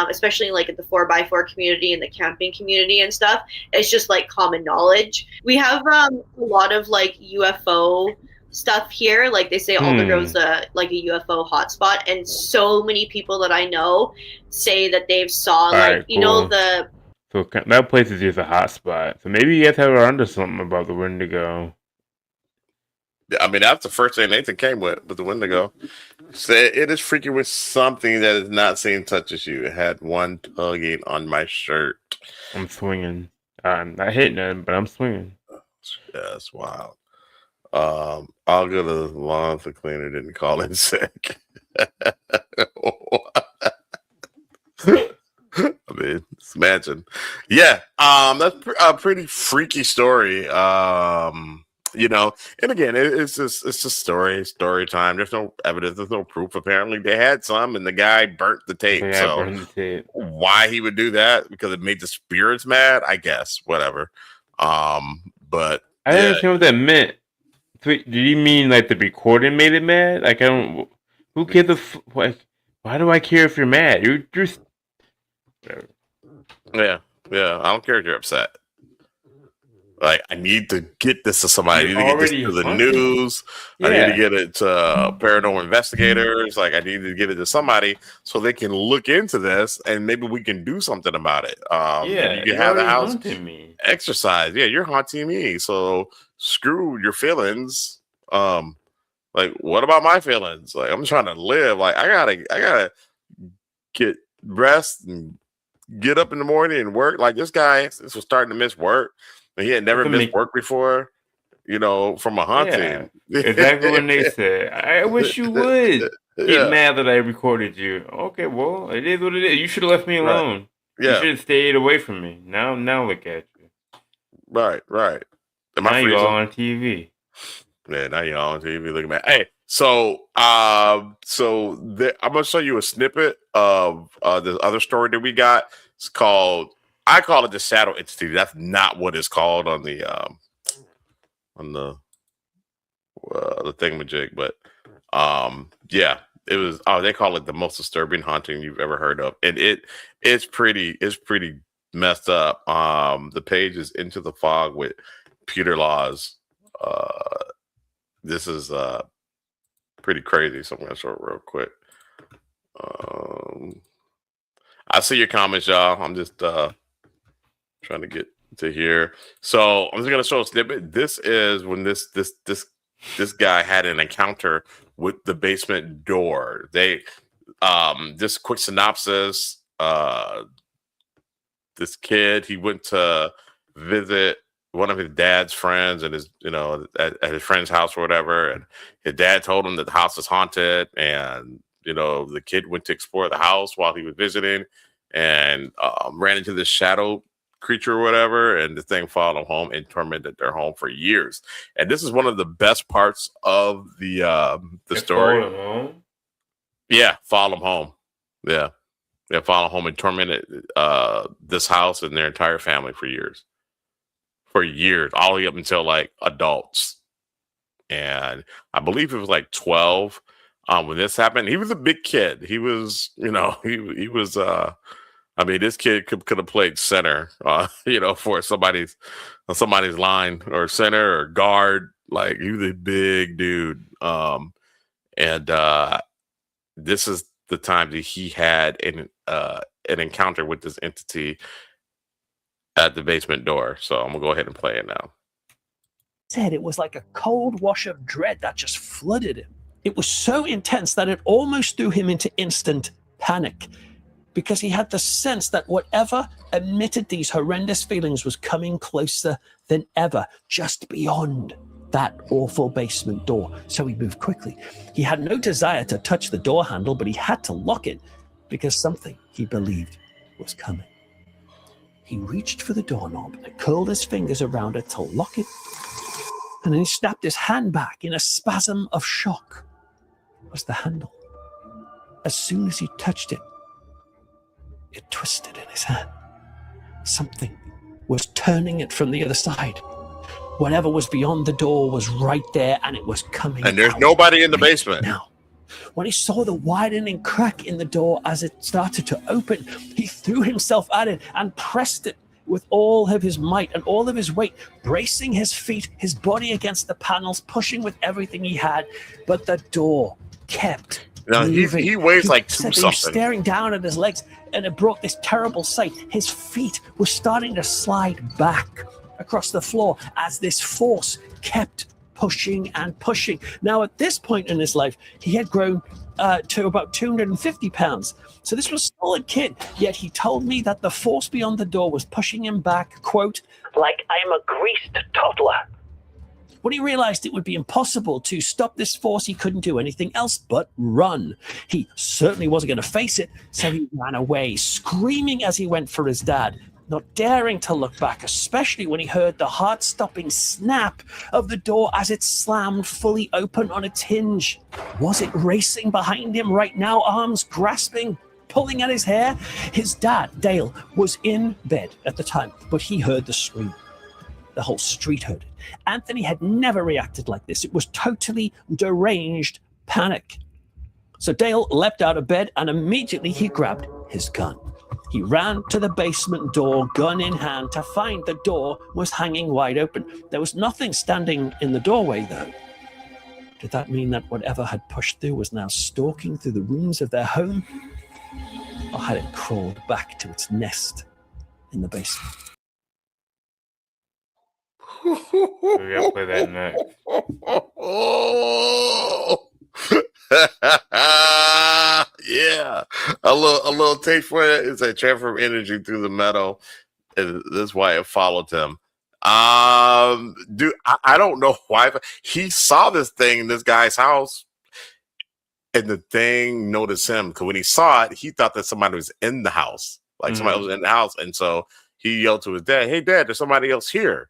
especially like at the 4x4 community and the camping community and stuff. It's just like common knowledge. We have a lot of like UFO stuff here. Like they say Aldergrove's like a UFO hotspot, and so many people that I know say that they've saw So that place is just a hot spot. So maybe you guys have her onto something about the Wendigo. I mean, that's the first thing Nathan came with the Wendigo. Said it is freaking with something that is not saying touches you. It had one tugging on my shirt. I'm swinging. I'm not hitting it, but I'm swinging. Yeah, that's wild. I'll go to the lawn. The cleaner didn't call in sick. I mean, just imagine. Yeah, that's a pretty freaky story. And again, it's just story time. There's no evidence, there's no proof. Apparently, they had some, and the guy burnt the tape. Why he would do that? Because it made the spirits mad, I guess. Whatever. But I didn't understand what that meant. Did you mean like the recording made it mad? Like I don't. Who cares? Why do I care if you're mad? You're just. Yeah. I don't care if you're upset. Like, I need to get this to somebody. I need to get this to the news. Yeah. I need to get it to paranormal investigators. Like, I need to get it to somebody so they can look into this and maybe we can do something about it. You can have the house exercise. Yeah, you're haunting me. So screw your feelings. Like, what about my feelings? Like, I'm trying to live. Like, I gotta get rest and get up in the morning and work. Like, this guy was starting to miss work. He had never missed work before, from a haunting. Yeah, exactly what they said. I wish you would get mad that I recorded you. Okay, well, it is what it is. You should have left me alone. Right. Yeah. You should have stayed away from me. Now look at you. Right. Now you're all on TV. Yeah, now you're all on TV. Look at me. Hey, so I'm gonna show you a snippet of the other story that we got. It's called. I call it the shadow entity. That's not what it's called on the thingamajig, but it was. Oh, they call it the most disturbing haunting you've ever heard of, and it's pretty messed up. The page is Into the Fog with Peter Laws. This is pretty crazy. So I'm gonna show it real quick. I see your comments, y'all. I'm just trying to get to here. So I'm just gonna show a snippet. This is when this guy had an encounter with the basement door. They just quick synopsis. This kid, he went to visit one of his dad's friends and his, at his friend's house or whatever, and his dad told him that the house was haunted, and the kid went to explore the house while he was visiting and ran into this shadow creature or whatever, and the thing followed him home and tormented their home for years. And this is one of the best parts of the story. Followed him home? Yeah, followed him home. Yeah, followed him home and tormented this house and their entire family for years. All the way up until like adults. And I believe it was like 12 when this happened. He was a big kid. He was, he was this kid could have played center, for somebody's line or center or guard. Like, he was a big dude. and this is the time that he had an encounter with this entity at the basement door. So I'm gonna go ahead and play it now. Said it was like a cold wash of dread that just flooded him. It was so intense that it almost threw him into instant panic, because he had the sense that whatever emitted these horrendous feelings was coming closer than ever, just beyond that awful basement door. So he moved quickly. He had no desire to touch the door handle, but he had to lock it because something he believed was coming. He reached for the doorknob and curled his fingers around it to lock it, and then he snapped his hand back in a spasm of shock. It was the handle. As soon as he touched it, it twisted in his hand. Something was turning it from the other side. Whatever was beyond the door was right there, and it was coming. And there's out nobody in the right basement now. When he saw the widening crack in the door as it started to open, he threw himself at it and pressed it with all of his might and all of his weight, bracing his feet, his body against the panels, pushing with everything he had. But the door kept Now moving. he weighs like two said that he was something. staring down at his legs, and it brought this terrible sight. His feet were starting to slide back across the floor as this force kept pushing and pushing. Now, at this point in his life, he had grown to about 250 pounds. So this was a solid kid, yet he told me that the force beyond the door was pushing him back, quote, like I am a greased toddler. When he realized it would be impossible to stop this force, he couldn't do anything else but run. He certainly wasn't going to face it, so he ran away, screaming as he went for his dad, not daring to look back, especially when he heard the heart-stopping snap of the door as it slammed fully open on its hinge. Was it racing behind him right now, arms grasping, pulling at his hair? His dad, Dale, was in bed at the time, but he heard the scream. The whole street heard it. Anthony had never reacted like this. It was totally deranged panic. So Dale leapt out of bed, and immediately he grabbed his gun. He ran to the basement door, gun in hand, to find the door was hanging wide open. There was nothing standing in the doorway, though. Did that mean that whatever had pushed through was now stalking through the rooms of their home? Or had it crawled back to its nest in the basement? We gotta play that next. Yeah, a little taste for it is a transfer of energy through the metal, and that's why it followed him. Dude, I don't know why he saw this thing in this guy's house, and the thing noticed him, because when he saw it, he thought that somebody was in the house, like somebody was in the house, and so he yelled to his dad, "Hey, Dad, there's somebody else here."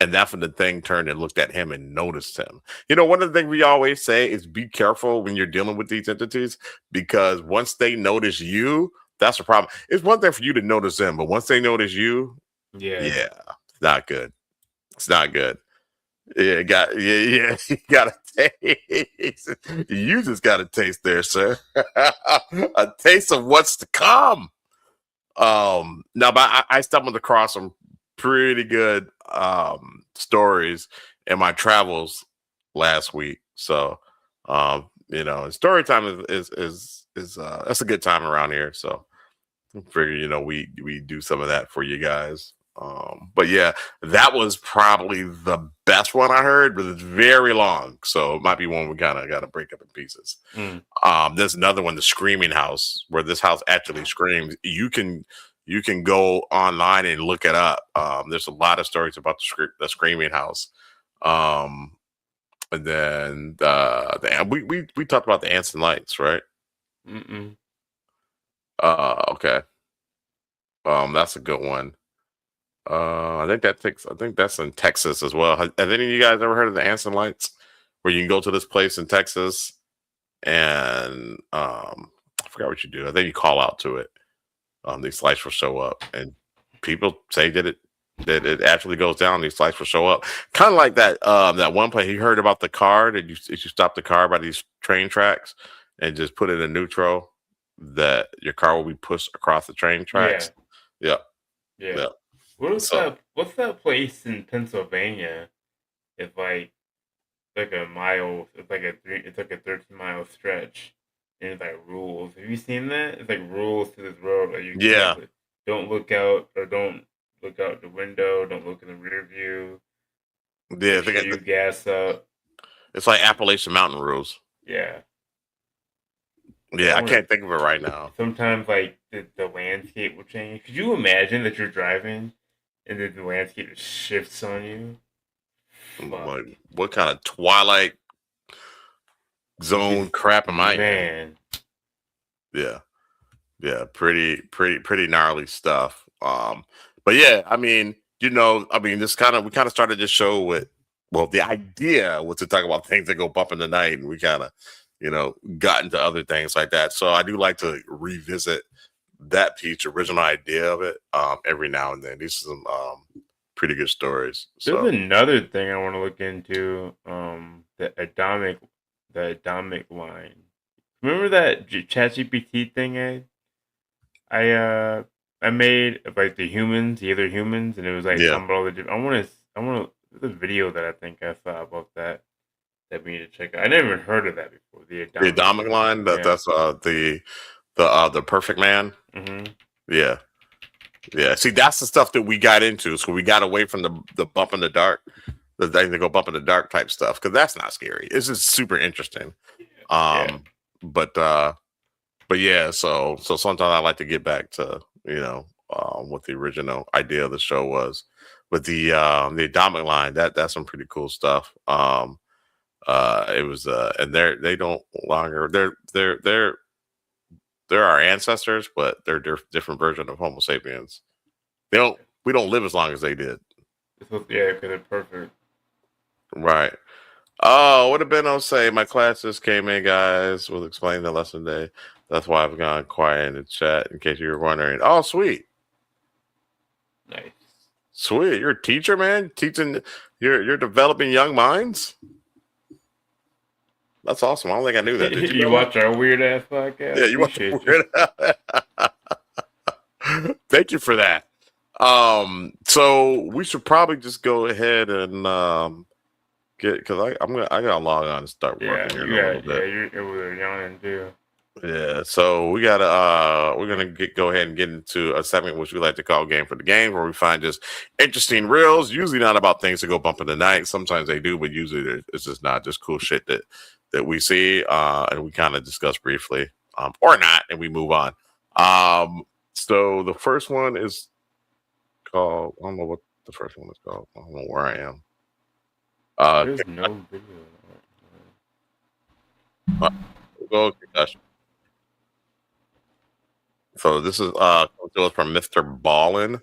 And that's when the thing turned and looked at him and noticed him. You know, one of the things we always say is be careful when you're dealing with these entities, because once they notice you, that's the problem. It's one thing for you to notice them, but once they notice you, yeah, it's not good. It's not good. Yeah, you got a taste. You just got a taste there, sir. A taste of what's to come. Now, but I stumbled across some pretty good stories in my travels last week. So you know, story time is that's a good time around here. So I figure, you know, we do some of that for you guys. But yeah, that was probably the best one I heard, but it's very long, so it might be one we kind of got to break up in pieces. There's another one, the Screaming House, where this house actually screams. You can go online and look it up. There's a lot of stories about the Screaming House. And then we talked about the Ants and Lights, right? Okay. That's a good one. I think that's in Texas as well. Have any of you guys ever heard of the Ants and Lights, where you can go to this place in Texas and I forgot what you do. I think you call out to it. These lights will show up, and people say that it actually goes down. These lights will show up, kind of like that one place you heard about the car that you stop the car by these train tracks and just put it in neutral, that your car will be pushed across the train tracks. Yeah. What's that place in Pennsylvania? It's like like a mile. It's like a 13-mile stretch, and it's like rules. Have you seen that? It's like rules to this road. Like you Yeah. don't look out, or don't look out the window. Don't look in the rear view. Yeah, Make sure you gas up. it's like Appalachian Mountain rules. Yeah. Yeah, I can't think of it right now. Sometimes, like, the landscape will change. Could you imagine that you're driving and then the landscape just shifts on you? Fuck. Like, what kind of Twilight Zone crap am I in? Man. Yeah, pretty gnarly stuff. But yeah, I mean, we kind of started this show with, well, the idea was to talk about things that go bump in the night, and we kind of, got into other things like that. So I do like to revisit that piece, original idea of it, every now and then. These are some pretty good stories. There's another thing I want to look into, the atomic line. Remember that ChatGPT thing, Ed? I made like the other humans, and it was like talking about all the different. I want to. There's a video that I think I saw about that we need to check out. I never even heard of that before. The atomic line. That's the perfect man. Mm-hmm. Yeah. See, that's the stuff that we got into. So we got away from the bump in the dark, the thing to go bump in the dark type stuff, because that's not scary. It's just super interesting. But yeah. So sometimes I like to get back to what the original idea of the show was. But the atomic line, that's some pretty cool stuff. It was and they don't longer they're our ancestors, but they're different version of Homo sapiens. We don't live as long as they did. Because they're perfect. Right. Oh, what did Benno say? My class just came in, guys. We'll explain the lesson today. That's why I've gone quiet in the chat, in case you were wondering. Oh, sweet. Nice. Sweet. You're a teacher, man? Teaching, you're developing young minds? That's awesome. I don't think I knew that. Did you watch our weird ass podcast? Yeah, you watch our weird ass. Thank you for that. So we should probably just go ahead and because I gotta log on and start working here in a little bit. You're yawning too. Yeah, so we're gonna go ahead and get into a segment which we like to call Game for the Game, where we find just interesting reels, usually not about things that go bump in the night. Sometimes they do, but usually it's just not, just cool shit that we see, and we kind of discuss briefly, or not, and we move on. So the first one is called, I don't know what the first one is called. I don't know where I am. There's no video. Go concussion. So this is from Mr. Ballin.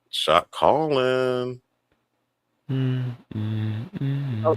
Shot calling.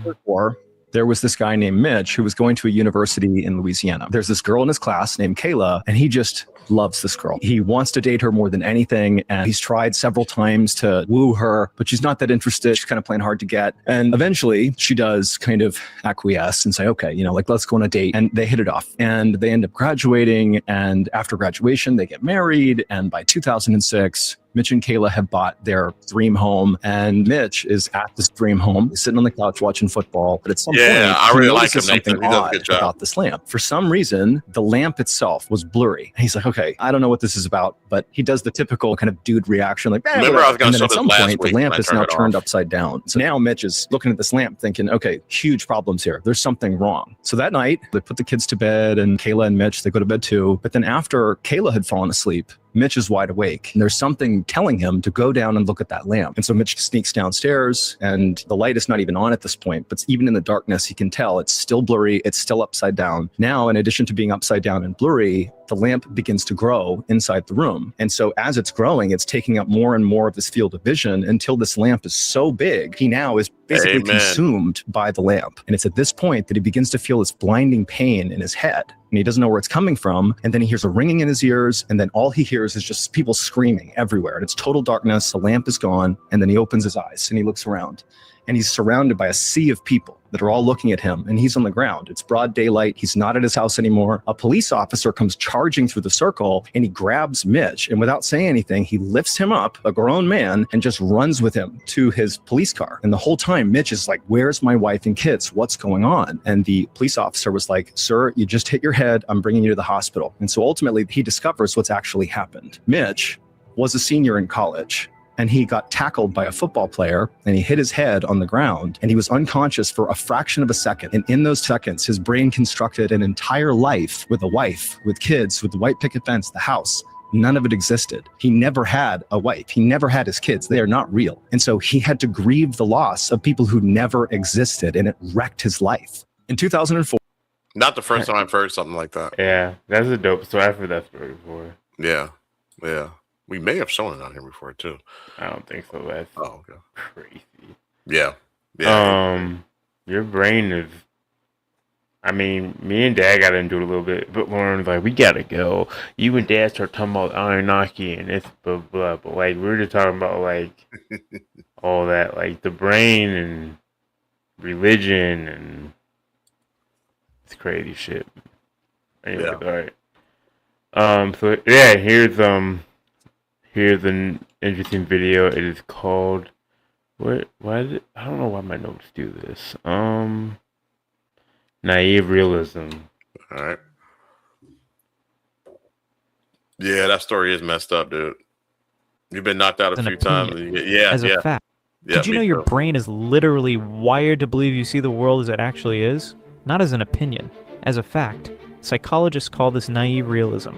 Before, there was this guy named Mitch who was going to a university in Louisiana. There's this girl in his class named Kayla, and he just loves this girl. He wants to date her more than anything, and he's tried several times to woo her, but she's not that interested. She's kind of playing hard to get. And eventually she does kind of acquiesce and say, okay, let's go on a date. And they hit it off, and they end up graduating. And after graduation, they get married. And by 2006, Mitch and Kayla have bought their dream home, and Mitch is at this dream home, sitting on the couch watching football. But at some point, I really like him, something odd about this lamp. For some reason, the lamp itself was blurry. And he's like, okay, I don't know what this is about, but he does the typical kind of dude reaction, like, remember, I was going to show at some point, the lamp is now turned off. upside down. So now Mitch is looking at this lamp thinking, okay, huge problems here. There's something wrong. So that night, they put the kids to bed, and Kayla and Mitch, they go to bed too. But then after Kayla had fallen asleep, Mitch is wide awake, and there's something telling him to go down and look at that lamp. And so Mitch sneaks downstairs, and the light is not even on at this point, but even in the darkness, he can tell it's still blurry, it's still upside down. Now, in addition to being upside down and blurry, the lamp begins to grow inside the room. And so as it's growing, it's taking up more and more of this field of vision until this lamp is so big, he now is basically consumed by the lamp. And it's at this point that he begins to feel this blinding pain in his head. And he doesn't know where it's coming from. And then he hears a ringing in his ears. And then all he hears is just people screaming everywhere. And it's total darkness. The lamp is gone. And then he opens his eyes and he looks around. And he's surrounded by a sea of people. that are all looking at him, and he's on the ground. It's broad daylight. He's not at his house anymore. A police officer comes charging through the circle, and he grabs Mitch, and without saying anything, he lifts him up, a grown man, and just runs with him to his police car. And the whole time, Mitch is like, where's my wife and kids? What's going on? And the police officer was like, sir, you just hit your head. I'm bringing you to the hospital. And so ultimately, he discovers what's actually happened. Mitch was a senior in college, and he got tackled by a football player, and he hit his head on the ground, and he was unconscious for a fraction of a second. And in those seconds, his brain constructed an entire life with a wife, with kids, with the white picket fence, the house. None of it existed. He never had a wife. He never had his kids. They are not real. And so he had to grieve the loss of people who never existed, and it wrecked his life. In 2004. Not the first time I've heard something like that. Yeah, that's a dope story. I've heard that story before. Yeah. We may have shown it on here before too. I don't think so. That's okay. Crazy. Yeah. Your brain is. I mean, me and Dad got into it a little bit, but Lauren's like, we gotta go. You and Dad start talking about Anunnaki and it's blah blah. But like, we were just talking about like all that, like the brain and religion and it's crazy shit. Anyway, all right. So yeah, here's an interesting video. It is called what? Why is it? I don't know why my notes do this. Naive realism. All right. Yeah, that story is messed up, dude. You've been knocked out a few times. Yeah, as a fact. Yeah, did you know your brain is literally wired to believe you see the world as it actually is? Not as an opinion, as a fact. Psychologists call this naive realism.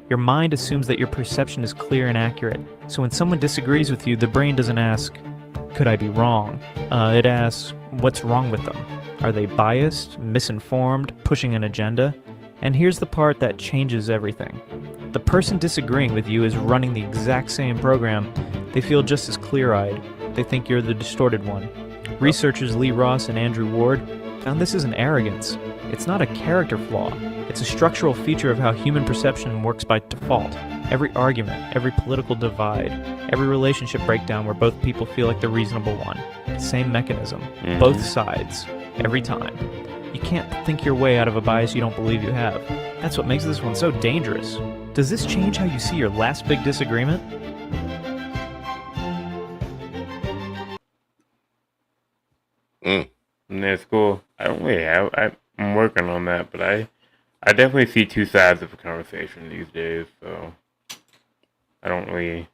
Your mind assumes that your perception is clear and accurate. So when someone disagrees with you, the brain doesn't ask, could I be wrong? It asks, what's wrong with them? Are they biased, misinformed, pushing an agenda? And here's the part that changes everything. The person disagreeing with you is running the exact same program. They feel just as clear-eyed. They think you're the distorted one. Researchers Lee Ross and Andrew Ward found this isn't arrogance. It's not a character flaw. It's a structural feature of how human perception works by default. Every argument, every political divide, every relationship breakdown where both people feel like the reasonable one. Same mechanism. Both sides. Every time. You can't think your way out of a bias you don't believe you have. That's what makes this one so dangerous. Does this change how you see your last big disagreement? That's cool. I don't really have. I'm working on that, but I definitely see two sides of a conversation these days. So I don't really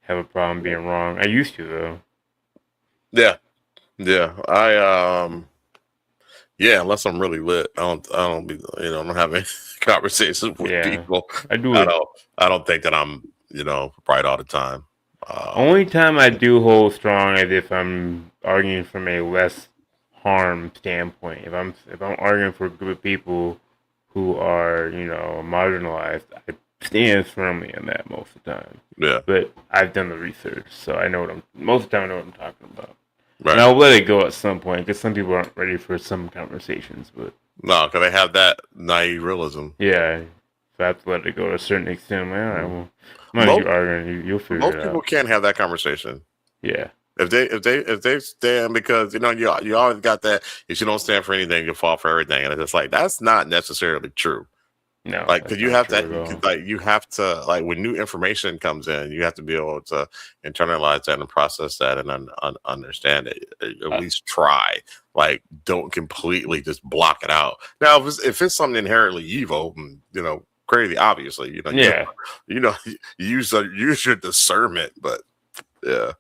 have a problem being wrong. I used to though. Yeah. Unless I'm really lit, I don't be, I don't have any conversations with people. I don't think that I'm, right all the time. Only time I do hold strong is if I'm arguing from a less harm standpoint. If I'm arguing for a group of people who are, marginalized, I stand firmly on that most of the time. Yeah. But I've done the research, so I know most of the time I know what I'm talking about. Right. And I'll let it go at some point because some people aren't ready for some conversations. But no, because they have that naive realism. Yeah, so I have to let it go to a certain extent. I'm like, all right, well, I'm not arguing. You'll figure it out. Most people can't have that conversation. Yeah. If they stand, because you always got that, if you don't stand for anything, you fall for everything, and it's just like that's not necessarily true. No, like because you have to when new information comes in, you have to be able to internalize that and process that and understand it. At least try. Like, don't completely just block it out. Now, if it's something inherently evil, crazy, obviously, use your discernment. But yeah,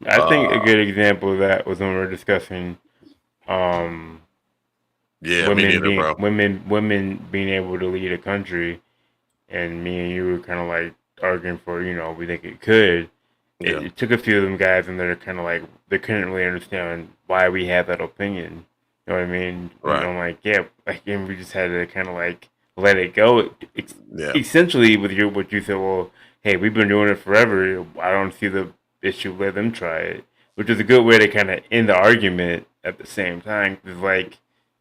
I think a good example of that was when we were discussing. Women being able to lead a country, and me and you were kind of like arguing for, we think it could. It took a few of them guys, and they're kind of like they couldn't really understand why we have that opinion. You know what I mean? Right. I'm like, and we just had to kind of like let it go. Essentially, with what you said, well, hey, we've been doing it forever. I don't see the issue. Let them try it, which is a good way to kind of end the argument at the same time. Because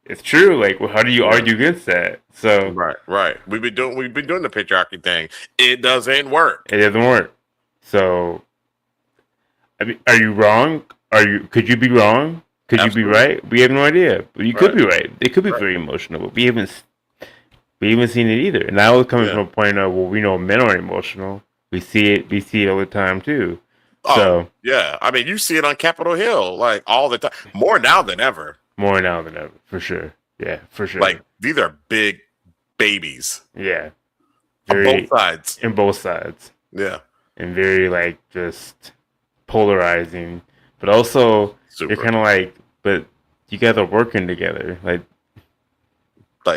it's true. Like, well, how do you argue against that? So right. We've been doing the patriarchy thing. It doesn't work. It doesn't work. So, I mean, are you wrong? Could you be wrong? Could you be right? We have no idea. But you could be right. It could be Right. very emotional, but we haven't seen it either. And that was coming from a point of, well, we know men are emotional. We see it all the time too. Oh, So yeah. I mean, you see it on Capitol Hill like all the time. More now than ever. For sure. Yeah, for sure. Like these are big babies. Yeah. On both sides. In both sides. Yeah. And very like just polarizing. But also Super. you're kinda like, but you guys are working together. Like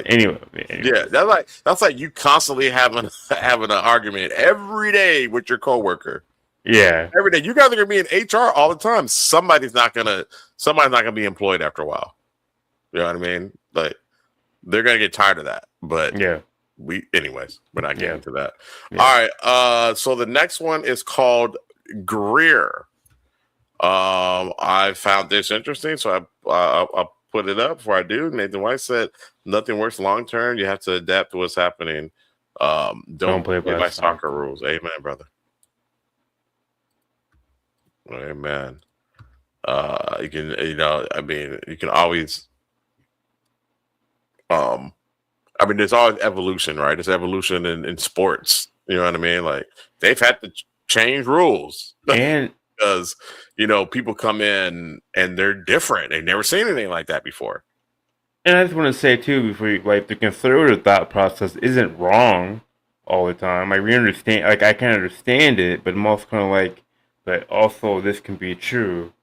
anyway. Yeah, that's like you constantly having an argument every day with your coworker. Yeah. Every day. You guys are gonna be in HR all the time. Somebody's not gonna be employed after a while. You know what I mean? Like they're gonna get tired of that. But yeah. We're not getting into that. Yeah. All right. So the next one is called Greer. I found this interesting, so I'll put it up before I do. Nathan White said, "Nothing works long term. You have to adapt to what's happening. Don't play by soccer rules." Amen, brother. Amen. You can always. There's always evolution, right? There's evolution in sports. You know what I mean? Like they've had to change rules, and because people come in and they're different. They've never seen anything like that before. And I just want to say too, before you, like, the conservative thought process isn't wrong all the time. Like we understand, like I can understand it, but I'm also kind of like, but also this can be true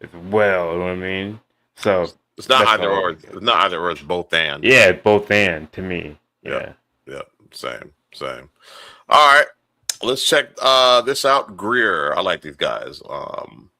as well. You know what I mean? So it's not either or. It's not either or. It's both and. Yeah, both and to me. Yeah. Same. All right, let's check this out. Greer. I like these guys.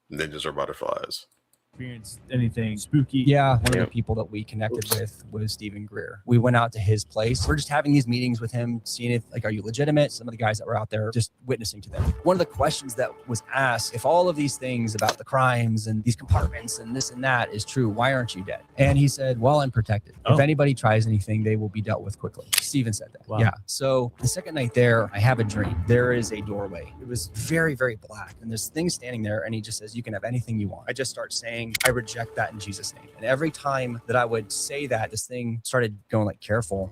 Ninjas or butterflies. Experienced anything spooky? Yeah, one of the people that we connected with was Stephen Greer. We went out to his place. We're just having these meetings with him, seeing if, like, are you legitimate? Some of the guys that were out there, just witnessing to them. One of the questions that was asked, if all of these things about the crimes and these compartments and this and that is true, why aren't you dead? And he said, well, I'm protected. If anybody tries anything, they will be dealt with quickly. Stephen said that. Wow. Yeah. So the second night there, I have a dream. There is a doorway. It was very, very black. And there's things standing there. And he just says, you can have anything you want. I just start saying, I reject that in Jesus' name. And every time that I would say that, this thing started going like, careful.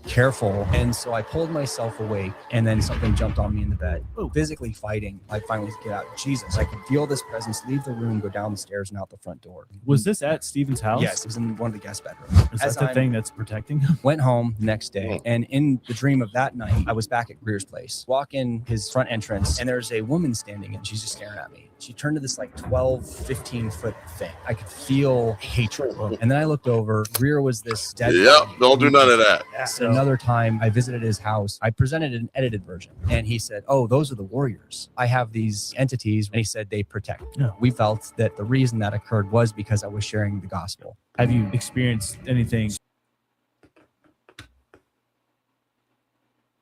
And so I pulled myself away, and then something jumped on me in the bed. Physically fighting. I finally get out. Jesus. I could feel this presence leave the room, go down the stairs and out the front door. Was this at Stephen's house? Yes, it was in one of the guest bedrooms. Is that the thing that's protecting him? Went home the next day, and in the dream of that night, I was back at Greer's place. Walk in his front entrance, and there's a woman standing, and she's just staring at me. She turned to this like 12, 15 foot thing. I could feel hatred. And then I looked over. Greer was this dead. Yep, don't do none of that. So another time I visited his house. I presented an edited version, and he said, oh, those are the warriors. I have these entities, and he said they protect. We felt that the reason that occurred was because I was sharing the gospel. Have you experienced anything?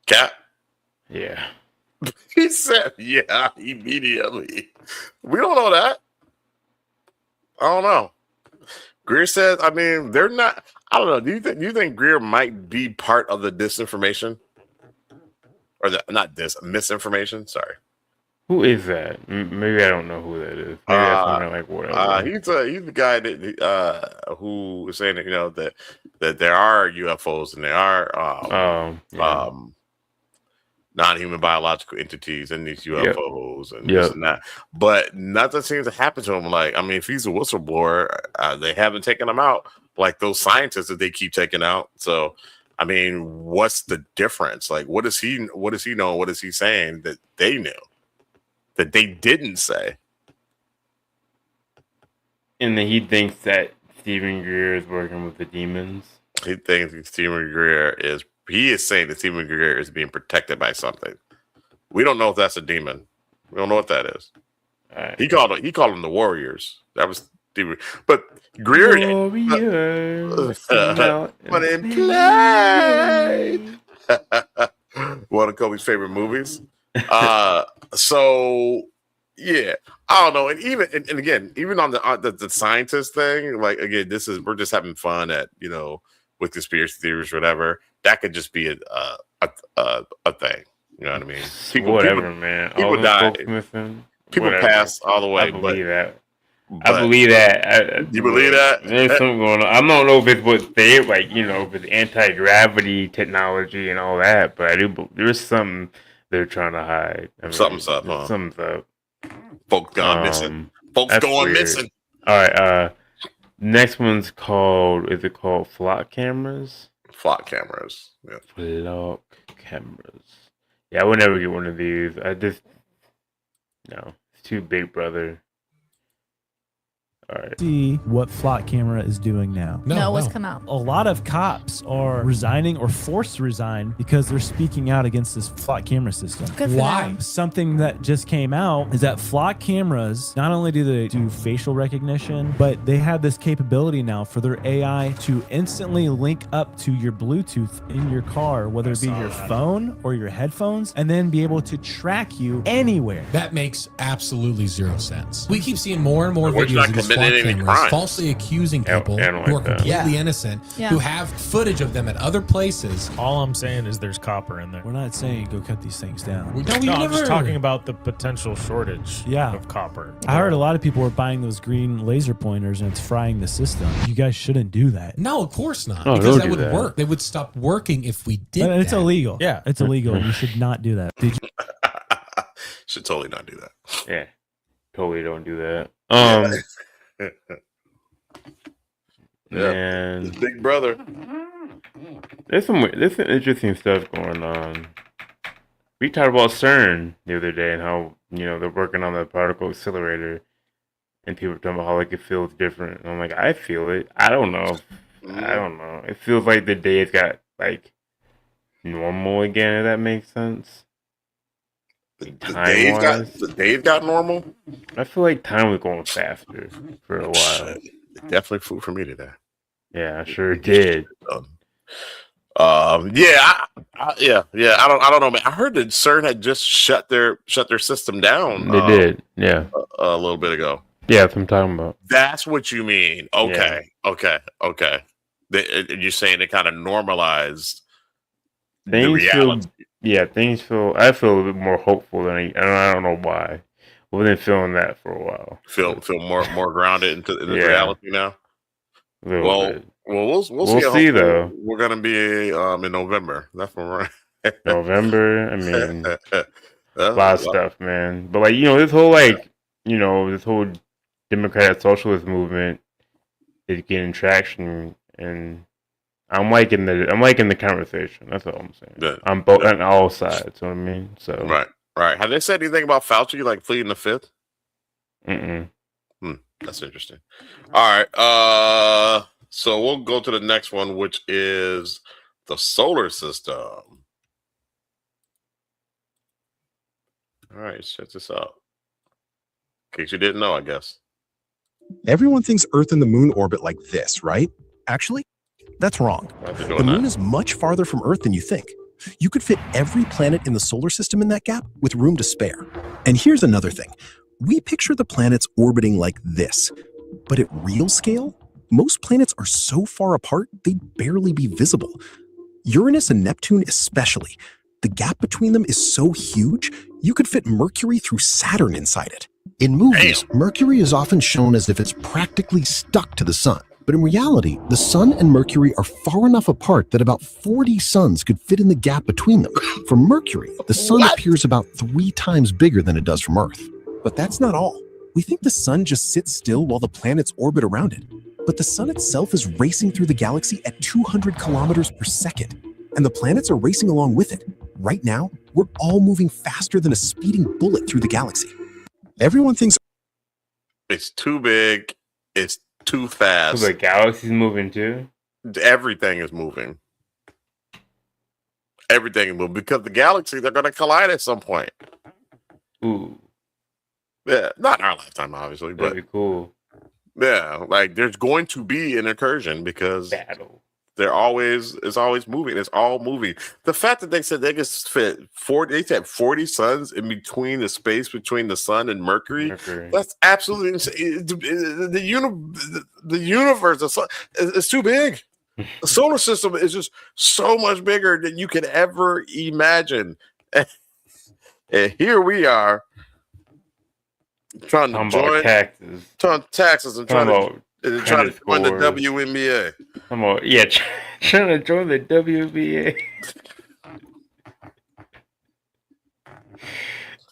Cat? Yeah. He said, yeah, immediately. We don't know that. I don't know. Greer says, they're not. I don't know. Do you think Greer might be part of the disinformation? Or misinformation? Sorry. Who is that? Maybe I don't know who that is. Maybe that's something like whatever. He's the guy that who is saying that that there are UFOs and there are non-human biological entities in these UFOs and this and that, but nothing seems to happen to him. Like, if he's a whistleblower, they haven't taken him out like those scientists that they keep taking out. So, what's the difference? Like, what does he know? What is he saying that they knew that they didn't say? And then he thinks that Stephen Greer is working with the demons. He thinks Stephen Greer is saying that Stephen Greer is being protected by something. We don't know if that's a demon. We don't know what that is. Right. He called them the Warriors. That was Stephen. But Greer but in play. One of Kobe's favorite movies. So yeah, I don't know. And even on the scientist thing, like, again, we're just having fun at with conspiracy theories or whatever. That could just be a thing. You know what I mean? Whatever, man. People die. Missing, people pass all the way. I believe that. I believe that. You believe that? There's something going on. I don't know if it's what they like, if it's anti-gravity technology and all that, but I do. There's something they're trying to hide. Something's up, huh? Something's up. Folks gone missing. Folks going missing. All right. Next one's called. Is it called flock cameras? Flock cameras. Yeah. Flock cameras. Yeah, I would never get one of these. No, it's too big, brother. All right. See what flock camera is doing now. No, what's come out? A lot of cops are resigning or forced to resign because they're speaking out against this flock camera system. Good for them. Something that just came out is that flock cameras, not only do they do facial recognition, but they have this capability now for their AI to instantly link up to your Bluetooth in your car, whether it be your phone or your headphones, and then be able to track you anywhere. That makes absolutely zero sense. We keep seeing more and more We're videos not of these flock committing any cameras crimes. falsely accusing people who are completely innocent, who have footage of them at other places. All I'm saying is there's copper in there. We're not saying go cut these things down. I'm just talking about the potential shortage of copper. I heard a lot of people were buying those green laser pointers and it's frying the system. You guys shouldn't do that. No, of course not. Oh, because don't that do would that. work. They would stop working if we did It's that. illegal. Yeah. It's illegal. You should not do that. Did you? Should totally not do that. Yeah, totally don't do that. And Big brother. There's some interesting stuff going on. We talked about CERN the other day and how they're working on the particle accelerator, and people are talking about how it feels different. And I'm like, I feel it. I don't know. It feels like the days got normal again. If that makes sense. The days got normal. I feel like time was going faster for a while. Definitely food for me today. Yeah, I sure did. I don't know, man. I heard that CERN had just shut their system down. They did, yeah, a little bit ago. Yeah, that's what I'm talking about. That's what you mean. Okay. You're saying they kind of normalized the reality. I feel a bit more hopeful than I don't know why. We've been feeling that for a while. Feel more grounded into reality now. We'll see though. We're gonna be in November. That's when we're November. I mean, a lot of stuff, man. But this whole this whole democratic socialist movement is getting traction, and I'm liking the conversation. That's all I'm saying. I'm both on all sides. You know what I mean? So right. Have they said anything about Fauci pleading the fifth? That's interesting. All right. So we'll go to the next one, which is the solar system. All right, check this out. In case you didn't know, I guess. Everyone thinks Earth and the moon orbit like this, right? Actually, that's wrong. The moon is much farther from Earth than you think. You could fit every planet in the solar system in that gap with room to spare. And here's another thing. We picture the planets orbiting like this, but at real scale, most planets are so far apart they'd barely be visible. Uranus and Neptune especially. The gap between them is so huge, you could fit Mercury through Saturn inside it. In movies, Mercury is often shown as if it's practically stuck to the sun. But in reality, the sun and Mercury are far enough apart that about 40 suns could fit in the gap between them. For Mercury, the sun appears about 3 times bigger than it does from Earth. But that's not all. We think the sun just sits still while the planets orbit around it. But the sun itself is racing through the galaxy at 200 kilometers per second. And the planets are racing along with it. Right now, we're all moving faster than a speeding bullet through the galaxy. Everyone thinks it's too big. It's too fast. So the galaxy's moving too? Everything is moving. Everything is moving because the galaxies are going to collide at some point. Ooh. Yeah, not in our lifetime, obviously, but that'd be cool. Yeah, there's going to be an incursion because it's always moving. It's all moving. The fact that they said they could fit 40 suns in between the space between the sun and Mercury. That's absolutely insane. The universe, the sun, is too big. The solar system is just so much bigger than you could ever imagine. And here we are. Trying to join taxes. Taxes and trying to join the WNBA. Trying to join the WNBA.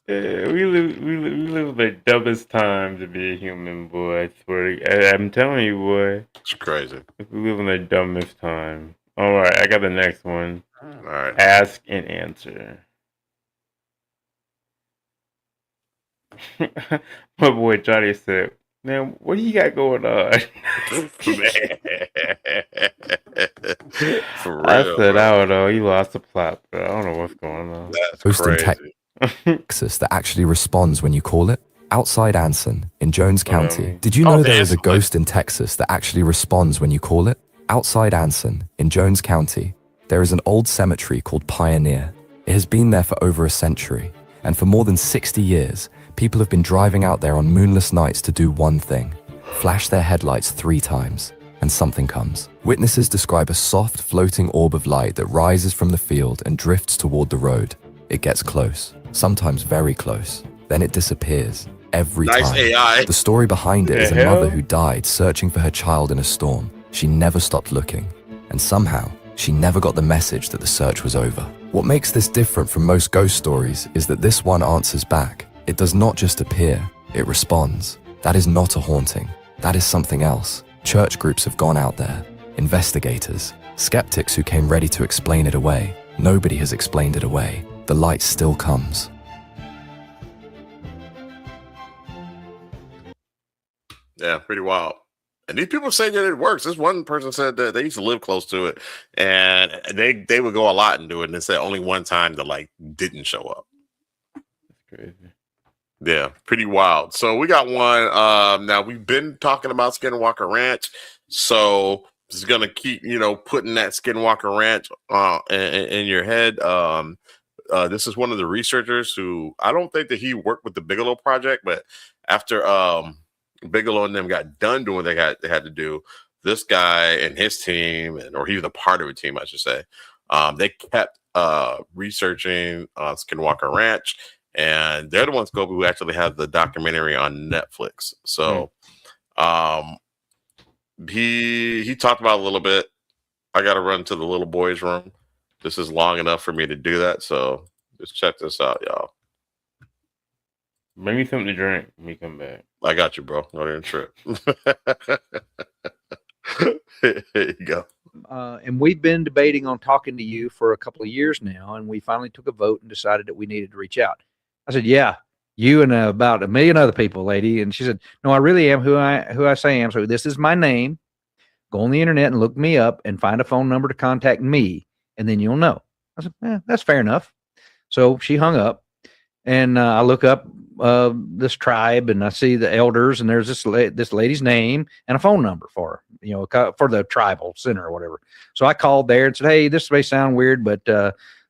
We live the dumbest time to be a human, boy. I swear. I'm telling you, boy. It's crazy. We live in the dumbest time. All right, I got the next one. All right. Ask and answer. My boy Johnny said, "Man, what do you got going on?" For real, I said, "I don't know. You lost the plot, bro. I don't know what's going on." That's crazy. Texas that actually responds when you call it. Outside Anson in Jones County. Did you know there is a ghost in Texas that actually responds when you call it? Outside Anson in Jones County, there is an old cemetery called Pioneer. It has been there for over a century, and for more than 60 years, people have been driving out there on moonless nights to do one thing: flash their headlights 3 times, and something comes. Witnesses describe a soft, floating orb of light that rises from the field and drifts toward the road. It gets close, sometimes very close. Then it disappears, every time. AI. The story behind it is a mother who died searching for her child in a storm. She never stopped looking, and somehow, she never got the message that the search was over. What makes this different from most ghost stories is that this one answers back. It does not just appear, it responds. That is not a haunting. That is something else. Church groups have gone out there. Investigators. Skeptics who came ready to explain it away. Nobody has explained it away. The light still comes. Yeah, pretty wild. And these people say that it works. This one person said that they used to live close to it, and they would go a lot and do it. And they said only one time the light didn't show up. That's crazy. Yeah, pretty wild. So we got one. Now we've been talking about Skinwalker Ranch, so this is gonna keep putting that Skinwalker Ranch in your head. This is one of the researchers who I don't think that he worked with the Bigelow Project, but after Bigelow and them got done doing what they had to do, this guy and his team, or he was a part of a team, I should say, they kept researching Skinwalker Ranch, and they're the ones who actually have the documentary on Netflix. So he talked about it a little bit. I got to run to the little boy's room. This is long enough for me to do that, so just check this out, y'all. Bring me something to drink when we come back. I got you, bro. Go ahead and trip. Here you go. And we've been debating on talking to you for a couple of years now, and we finally took a vote and decided that we needed to reach out. I said, "Yeah, you and about 1 million other people, lady." And she said, "No, I really am who I say I am. So this is my name. Go on the internet and look me up and find a phone number to contact me, and then you'll know." I said, "That's fair enough." So she hung up, and I look up this tribe, and I see the elders, and there's this lady's name and a phone number for her, for the tribal center or whatever. So I called there and said, "Hey, this may sound weird, but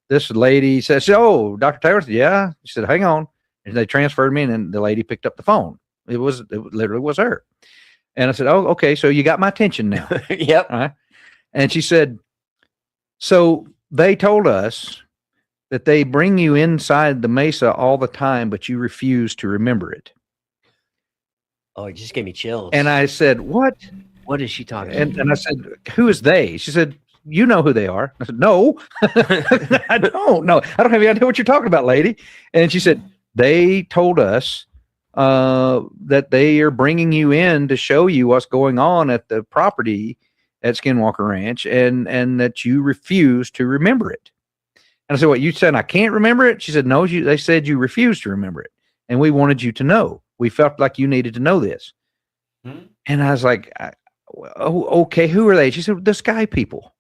this lady says, oh, Dr. Taylor said, yeah." She said, "Hang on." And they transferred me, and then the lady picked up the phone. It literally was her. And I said, "Oh, okay. So you got my attention now." Yep. All right. And she said, "So they told us that they bring you inside the mesa all the time, but you refuse to remember it." Oh, it just gave me chills. And I said, "What? What is she talking about?" And I said, "Who is they?" She said, "You know who they are." I said, "No, I don't know. I don't have any idea what you're talking about, lady." And she said, "They told us that they are bringing you in to show you what's going on at the property at Skinwalker Ranch, and that you refuse to remember it." And I said, "What, you said I can't remember it?" She said, "No, they said you refused to remember it, and we wanted you to know. We felt like you needed to know this." And I was like, "Oh, okay. Who are they?" She said, "The sky people."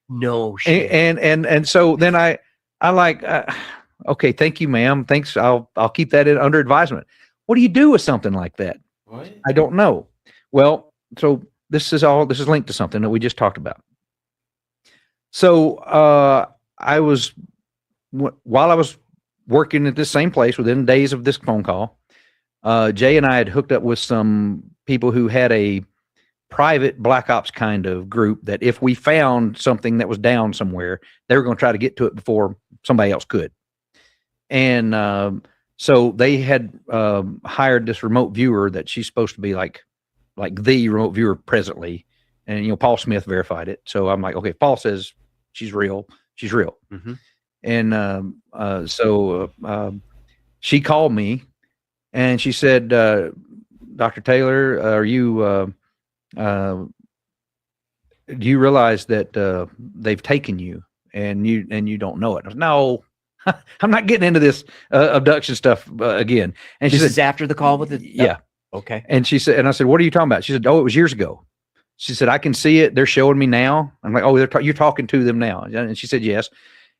No shit. And so then I like, "Okay, thank you, ma'am. Thanks. I'll keep that under advisement." What do you do with something like that? What? I don't know. Well, so this is linked to something that we just talked about. So while I was working at this same place within days of this phone call, Jay and I had hooked up with some people who had a private black ops kind of group that if we found something that was down somewhere, they were going to try to get to it before somebody else could. And So they had hired this remote viewer that she's supposed to be like the remote viewer presently. And, Paul Smith verified it. So I'm like, okay, Paul says she's real. She's real. Mm-hmm. And so she called me and she said, Dr. Taylor, are you, do you realize that they've taken you and you don't know it? I was, no, I'm not getting into this abduction stuff again. And she This said, is after the call with the. yeah. Okay. And she said, and I said, what are you talking about? She said, oh, it was years ago. She said, I can see it. They're showing me now. I'm like, oh, you're talking to them now. And she said, yes.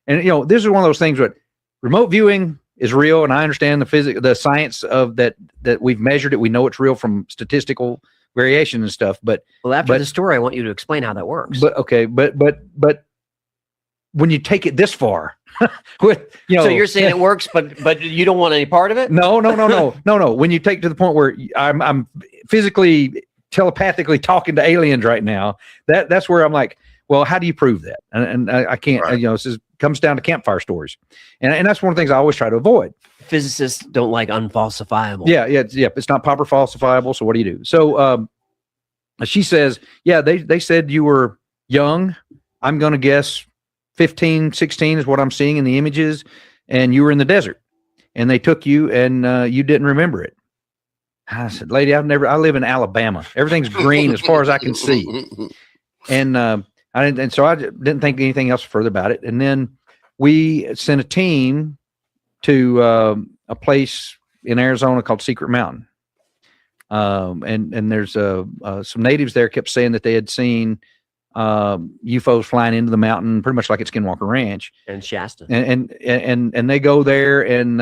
And, this is one of those things where remote viewing is real. And I understand the science of that we've measured it. We know it's real from statistical variation and stuff. But after the story, I want you to explain how that works. But okay. But when you take it this far, with, so you're saying it works, but you don't want any part of it? No. When you take to the point where I'm physically, telepathically talking to aliens right now, that's where I'm like, well, how do you prove that? And I can't. Right. This comes down to campfire stories, and that's one of the things I always try to avoid. Physicists don't like unfalsifiable. Yeah. It's not proper falsifiable. So what do you do? So she says, yeah, they said you were young. I'm going to guess 15, 16 is what I'm seeing in the images. And you were in the desert and they took you and you didn't remember it. I said, lady, I live in Alabama. Everything's green as far as I can see. And so I didn't think anything else further about it. And then we sent a team to a place in Arizona called Secret Mountain. And there's some natives there kept saying that they had seen UFOs flying into the mountain, pretty much like at Skinwalker Ranch and Shasta, and they go there and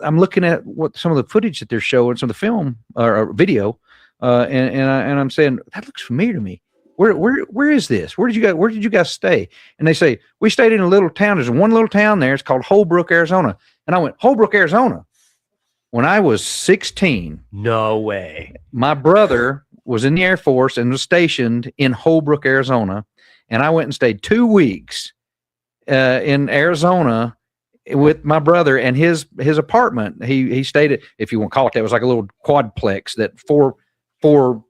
I'm looking at what some of the footage that they're showing, some of the film or video, and I'm saying that looks familiar to me. Where is this? Where did you guys stay? And they say we stayed in a little town. There's one little town there. It's called Holbrook, Arizona. And I went, Holbrook, Arizona. When I was 16. No way. My brother was in the Air Force and was stationed in Holbrook, Arizona. And I went and stayed 2 weeks in Arizona with my brother and his apartment. He stayed at, if you want to call it that, it was like a little quadplex that four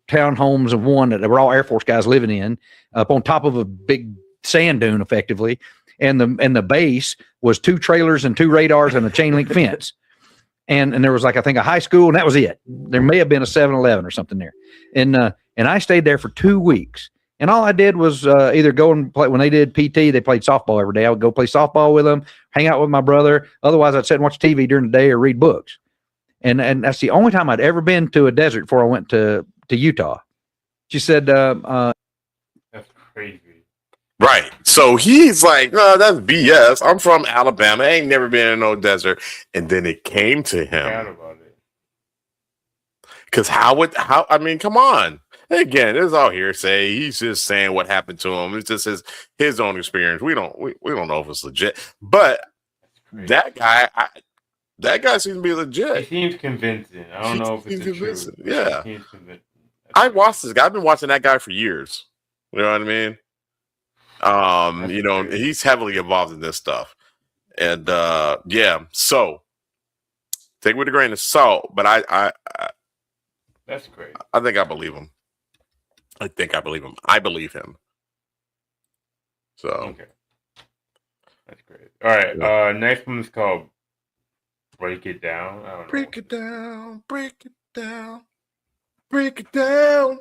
townhomes of one that were all Air Force guys living in, up on top of a big sand dune, effectively. And the base was 2 trailers and 2 radars and a chain link fence. And there was like, I think, a high school, and that was it. There may have been a 7-Eleven or something there. And I stayed there for 2 weeks. And all I did was either go and play. When they did PT, they played softball every day. I would go play softball with them, hang out with my brother. Otherwise, I'd sit and watch TV during the day or read books. And that's the only time I'd ever been to a desert before I went to Utah. She said, that's crazy. Right. So he's like, no, that's BS. I'm from Alabama. I ain't never been in no desert. And then it came to him. Because I mean, come on. Again, this is all hearsay. He's just saying what happened to him. It's just his own experience. We don't know if it's legit. But that guy seems to be legit. He seems convincing. I don't know if it's convincing. Yeah. I watched this guy. I've been watching that guy for years. You know what I mean? He's heavily involved in this stuff. And yeah, so take it with a grain of salt, but I that's great. I think I believe him. I believe him. So okay. That's great. All right. Next one is called Break It Down. Break it down, break it down, break it down.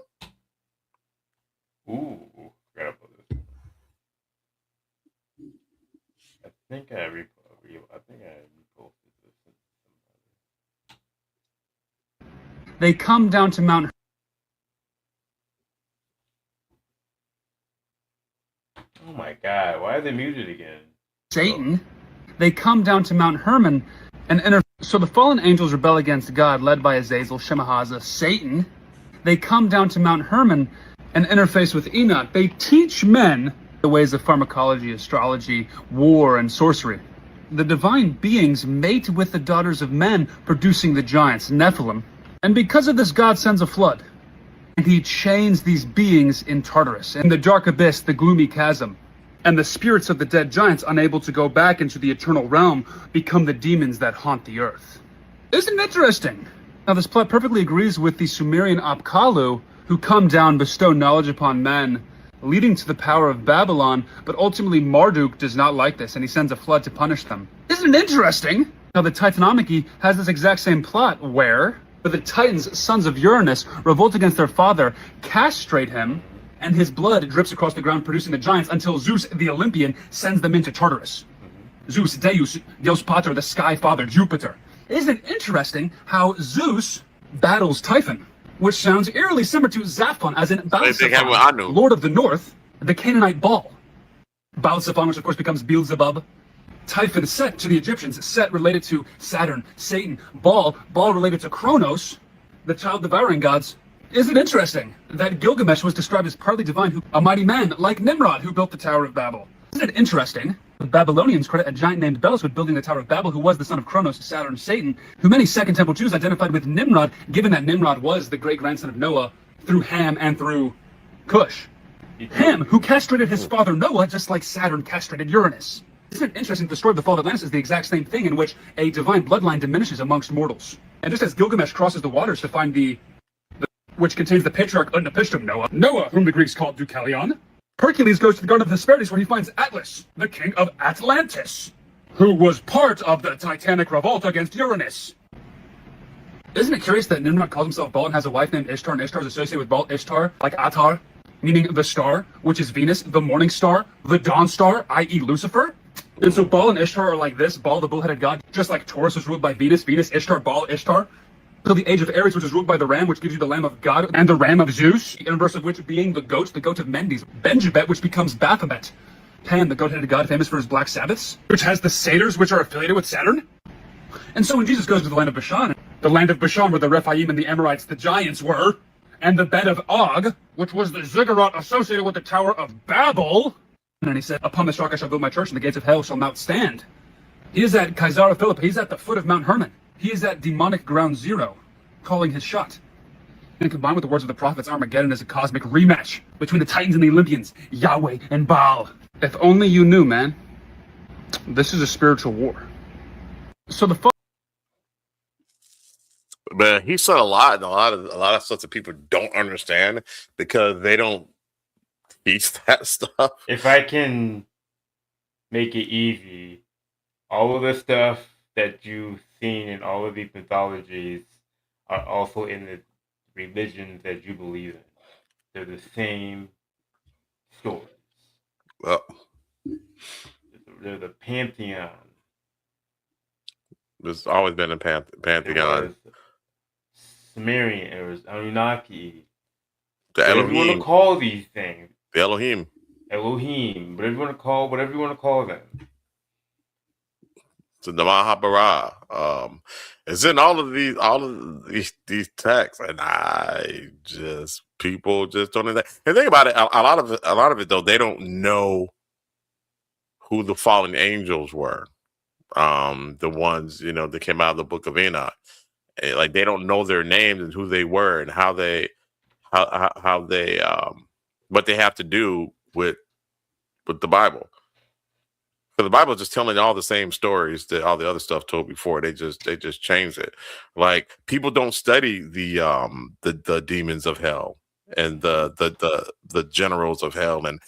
Ooh, forgot about this. I think I reposted this. They come down to Mount. Oh my God! Why are they muted again? Satan. They come down to Mount Hermon and so the fallen angels rebel against God, led by Azazel, Shemahaza, Satan. They come down to Mount Hermon and interface with Enoch. They teach men the ways of pharmacology, astrology, war, and sorcery. The divine beings mate with the daughters of men, producing the giants, Nephilim. And because of this, God sends a flood. And he chains these beings in Tartarus, in the dark abyss, the gloomy chasm. And the spirits of the dead giants, unable to go back into the eternal realm, become the demons that haunt the earth. Isn't it interesting? Now, this plot perfectly agrees with the Sumerian Apkallu, who come down, bestow knowledge upon men, leading to the power of Babylon, but ultimately Marduk does not like this, and he sends a flood to punish them. Isn't it interesting? Now, the Titanomachy has this exact same plot, where the Titans, sons of Uranus, revolt against their father, castrate him, and his blood drips across the ground, producing the giants, until Zeus, the Olympian, sends them into Tartarus. Zeus, Deus Pater, the sky father, Jupiter. Isn't it interesting how Zeus battles Typhon, which sounds eerily similar to Zaphon, as in Baal-Zephon, Lord of the North, the Canaanite Baal. Baal-Zephon, which of course becomes Beelzebub. Typhon, Set to the Egyptians, Set related to Saturn, Satan. Baal related to Kronos, the child-devouring gods. Isn't it interesting that Gilgamesh was described as partly divine, a mighty man like Nimrod, who built the Tower of Babel? Isn't it interesting? The Babylonians credit a giant named Belus with building the Tower of Babel, who was the son of Kronos, Saturn, Satan, who many Second Temple Jews identified with Nimrod, given that Nimrod was the great-grandson of Noah through Ham and through Cush. Ham, who castrated his father Noah, just like Saturn castrated Uranus. Isn't it interesting that the story of the fall of Atlantis is the exact same thing, in which a divine bloodline diminishes amongst mortals? And just as Gilgamesh crosses the waters to find which contains the patriarch Utnapishtim, Noah, whom the Greeks called Deucalion, Hercules goes to the Garden of the Hesperides, where he finds Atlas, the king of Atlantis, who was part of the Titanic revolt against Uranus. Isn't it curious that Nimrod calls himself Baal and has a wife named Ishtar, and Ishtar is associated with Baal, Ishtar, like Atar, meaning the star, which is Venus, the morning star, the dawn star, i.e. Lucifer? And so Baal and Ishtar are like this, Baal, the bull-headed god, just like Taurus was ruled by Venus, Ishtar, Baal, Ishtar, till the age of Aries, which is ruled by the ram, which gives you the lamb of God, and the ram of Zeus, the inverse of which being the goat of Mendes, Benjabet, which becomes Baphomet, Pan, the goat-headed god, famous for his black Sabbaths, which has the satyrs, which are affiliated with Saturn. And so when Jesus goes to the land of Bashan where the Rephaim and the Amorites, the giants, were, and the bed of Og, which was the ziggurat associated with the Tower of Babel, and he said, upon this rock I shall build my church, and the gates of hell shall not stand. He is at Caesarea Philippi, he's at the foot of Mount Hermon. He is at demonic ground zero, calling his shot. And combined with the words of the prophets, Armageddon is a cosmic rematch between the Titans and the Olympians, Yahweh and Baal. If only you knew, man. This is a spiritual war. So But he said a lot of stuff that people don't understand because they don't teach that stuff. If I can make it easy, all of the stuff that you've seen in all of these mythologies are also in the religions that you believe in. They're the same stories. Well, they're the pantheon. There's always been a pantheon. Sumerian, it was Anunnaki. The whatever Elohim. you want to call these things. The Elohim. Whatever you want to call them. To the Mahabharata. It's in all of these texts, and people just don't know that. And think about it, a lot of it though, they don't know who the fallen angels were. The ones, that came out of the book of Enoch. Like they don't know their names and who they were and how they what they have to do with the Bible. Because the Bible is just telling all the same stories that all the other stuff told before. They just changed it. Like people don't study the demons of hell and the generals of hell and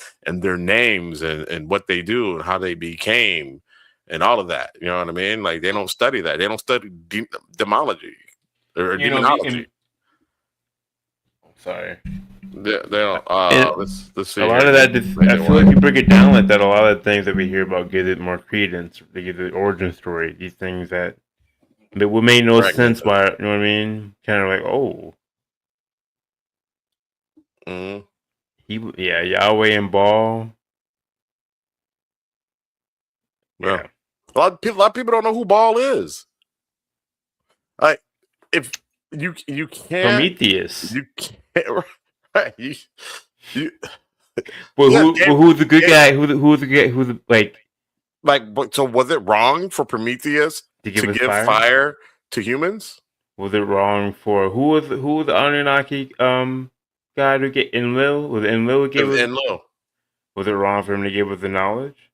their names and what they do and how they became and all of that. You know what I mean? Like they don't study that. They don't study demology or demonology. Sorry. They don't. Let's see. A lot of that, I feel like you break it down like that. A lot of the things that we hear about give it more credence. They give the origin story. These things that would make no sense. By you know what I mean? Kind of like, oh, Yahweh and Baal. Yeah, a lot of people don't know who Baal is. Like, if you can't Prometheus, you can't. Right. Who's the good guy? Who's the guy? Who's the so was it wrong for Prometheus to give fire to humans? Was it wrong for who was the Anunnaki guy to get Enlil? Was it Enlil? Enlil. Was it wrong for him to give us the knowledge?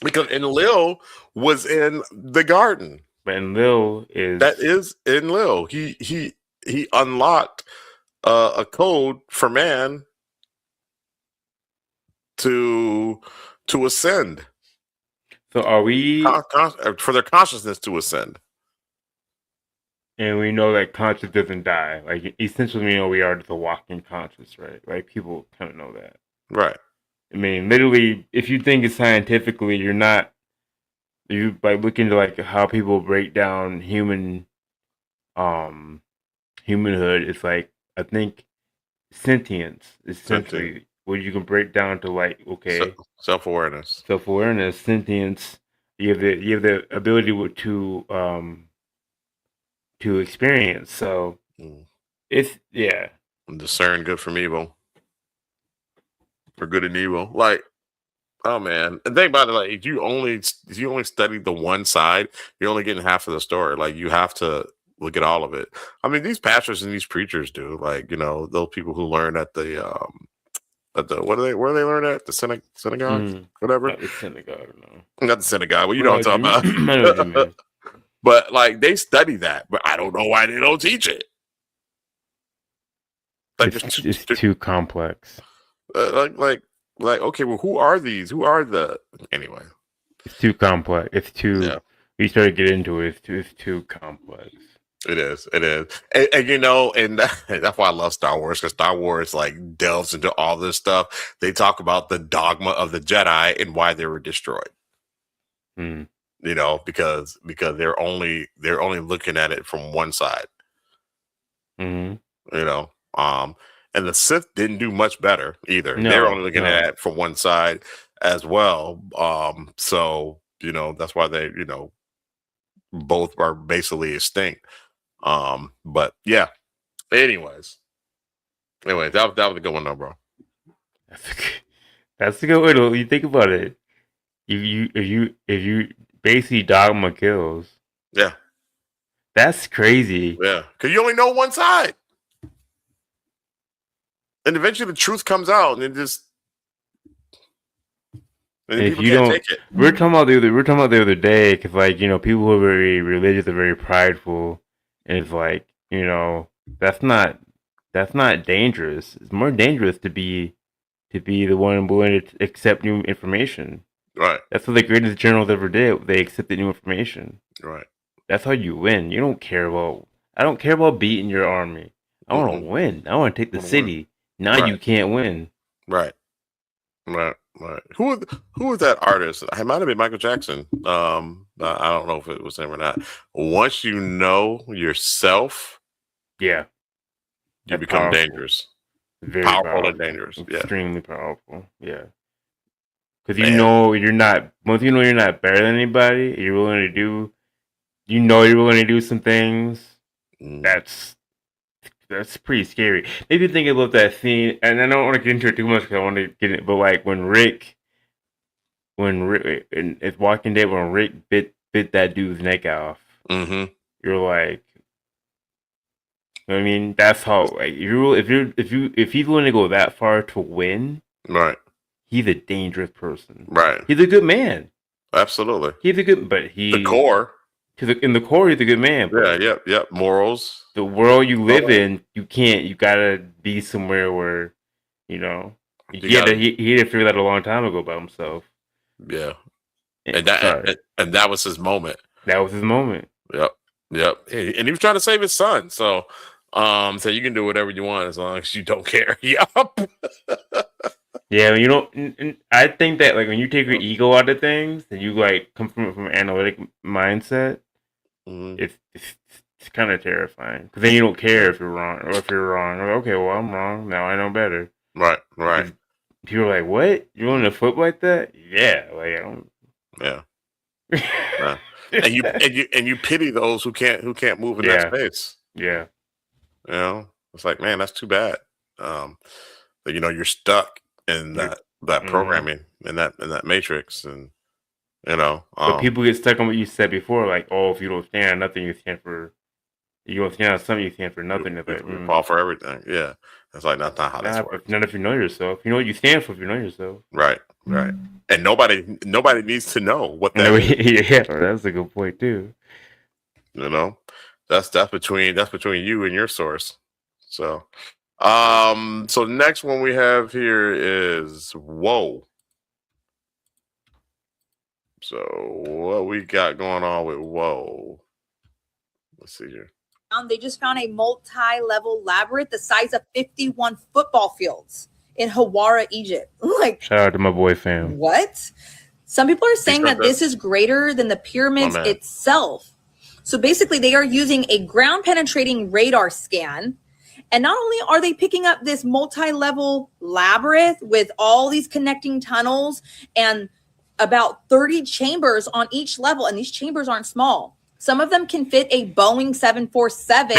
Because Enlil was in the garden. But Enlil is that is Enlil. He unlocked a code for man to ascend. So are we for their consciousness to ascend? And we know that conscious doesn't die. Like essentially, we know we are the walking conscious, right? Like people kind of know that, right? I mean, literally, if you think it scientifically, you're not. You by looking to like how people break down humanhood. It's like I think sentience is essentially what you can break down to like self-awareness, sentience. You have the ability to experience. So it's discern good from evil, or good and evil. Like, oh man, and think about it. Like, if you only study the one side, you're only getting half of the story. Like, you have to look at all of it. I mean, these pastors and these preachers do. Like, those people who learn at the where do they learn at the synagogue, whatever. Not the synagogue, no. Not the synagogue. Well, you know what I'm talking about. I know what you mean. But like they study that, but I don't know why they don't teach it. Like it's too complex. Like okay, well, who are these? Who are the anyway? It's too complex. It's too. Yeah. We started to get into it. It's too complex. It is, and that's why I love Star Wars, because Star Wars like delves into all this stuff. They talk about the dogma of the Jedi and why they were destroyed. Because they're only looking at it from one side. And the Sith didn't do much better either. No, they're only looking at it from one side as well. So that's why they both are basically extinct. But yeah. Anyways, that was a good one though, bro. That's a good way to you think about it. If you basically dogma kills. Yeah. That's crazy. Yeah. Because you only know one side. And eventually the truth comes out and it just if you don't take it. We were talking about the other day, because people who are very religious are very prideful, and it's like, that's not dangerous. It's more dangerous to be the one willing to accept new information. Right. That's what the greatest generals ever did. They accepted new information. Right. That's how you win. I don't care about beating your army. I want to win. I want to take the city. Now you can't win. Right. Who was that artist? It might have been Michael Jackson. I don't know if it was him or not. Once you know yourself, you become powerful. Dangerous. Very powerful and dangerous. Extremely powerful. Yeah. Because once you know you're not better than anybody, you're willing to do some things. That's pretty scary. Maybe thinking about that scene, and I don't want to get into it too much because I want to get it, but like when Rick in it's Walking Dead, when Rick bit that dude's neck off, you're like, I mean, that's how like if he's willing to go that far to win, right? He's a dangerous person, right? He's a good man, absolutely. He's a good, but the core. In the core, he's a good man. Yep. Morals. The world you live in, you gotta be somewhere where, he had to figure that a long time ago by himself. Yeah. And that was his moment. That was his moment. Yep. And he was trying to save his son. So so you can do whatever you want as long as you don't care. Yup. Yeah, I think that like when you take your ego out of things and you like come from an analytic mindset, it's kind of terrifying, because then you don't care if you're wrong or if you're wrong. Like, okay, well, I'm wrong now. I know better. Right. People are like, "What? You're willing to flip like that?" Yeah, like I don't. Yeah. and you pity those who can't move in that space. Yeah. It's like, man, that's too bad. That you're stuck in that programming in that matrix, and but people get stuck on what you said before, like, oh, if you don't stand nothing, you stand for You want something you stand for nothing. You fall for everything. Yeah, that's like that's not how this works. Not if you know yourself. You know what you stand for if you know yourself. Right. And nobody needs to know what that is. Yeah, that's a good point too. You know, that's between you and your source. So, so the next one we have here is whoa. So what we got going on with whoa? Let's see here. They just found a multi-level labyrinth the size of 51 football fields in Hawara, Egypt. Like, shout out to my boy fam. What? Some people are saying that this is greater than the pyramids itself. So basically, they are using a ground-penetrating radar scan. And not only are they picking up this multi-level labyrinth with all these connecting tunnels and about 30 chambers on each level, and these chambers aren't small. Some of them can fit a Boeing 747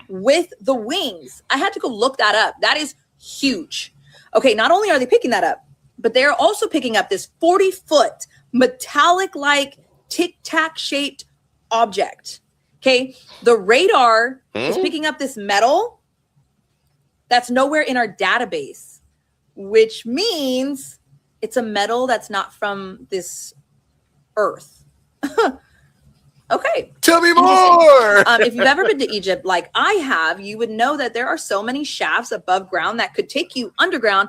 with the wings. I had to go look that up. That is huge. Okay, not only are they picking that up, but they're also picking up this 40-foot metallic-like tic-tac shaped object. Okay, the radar is picking up this metal that's nowhere in our database, which means it's a metal that's not from this earth. Okay. Tell me more. If you've ever been to Egypt, like I have, you would know that there are so many shafts above ground that could take you underground,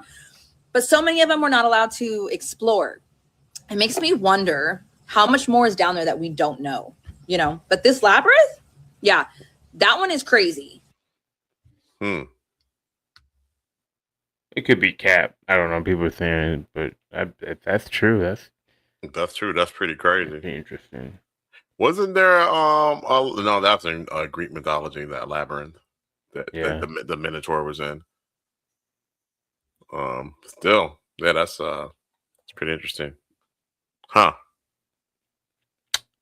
but so many of them we're not allowed to explore. It makes me wonder how much more is down there that we don't know, you know? But this labyrinth, yeah, that one is crazy. It could be cap. I don't know. People are saying, but if that's true. That's true. That's pretty crazy. Interesting. Wasn't there no, that's in Greek mythology, that labyrinth that the Minotaur was in. Still, yeah, it's pretty interesting. Huh.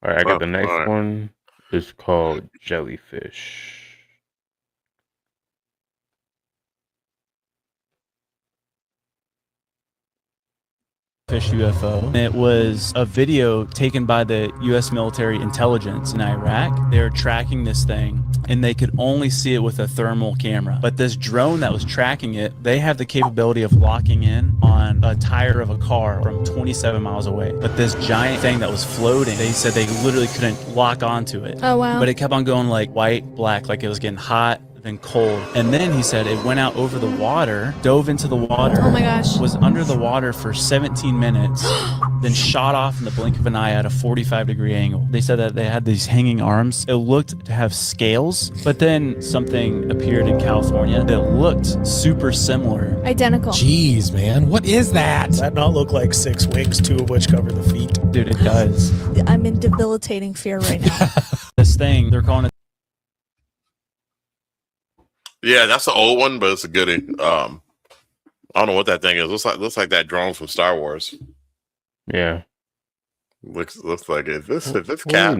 All right, I got the next one. It's called Jellyfish. Fish UFO. It was a video taken by the U.S. military intelligence in Iraq. They were tracking this thing, and they could only see it with a thermal camera. But this drone that was tracking it, they have the capability of locking in on a tire of a car from 27 miles away. But this giant thing that was floating, they said they literally couldn't lock onto it. Oh, wow. But it kept on going like white, black, like it was getting hot, then cold. And then he said it went out over the water, dove into the water. Oh my gosh. Was under the water for 17 minutes, then shot off in the blink of an eye at a 45-degree angle. They said that they had these hanging arms. It looked to have scales, but then something appeared in California that looked super similar. Identical. Jeez, man. What is that? Does that not look like 6 wings, 2 of which cover the feet? Dude, it does. I'm in debilitating fear right now. This thing, they're calling it. Yeah, that's an old one, but it's a goodie. I don't know what that thing is. Looks like that drone from Star Wars. Yeah. Looks like it. If it's cap.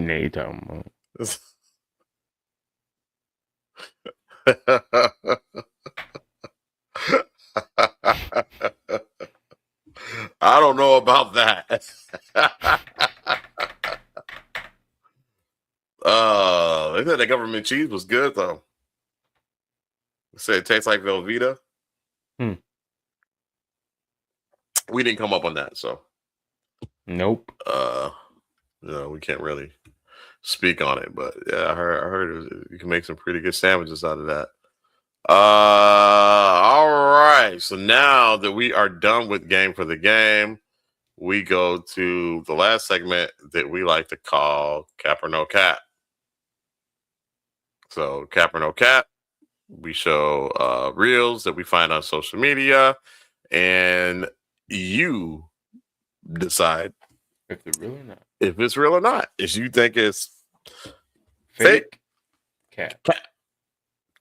I don't know about that. They said the government cheese was good though. They said it tastes like Velveeta. We didn't come up on that, so nope. No, we can't really speak on it, but yeah, I heard you can make some pretty good sandwiches out of that. All right. So now that we are done with Game for the Game, we go to the last segment that we like to call Cap or No Cap. So Cap or No Cap, we show reels that we find on social media, and you decide if it's real or not. If it's real or not. If you think it's fake, cap.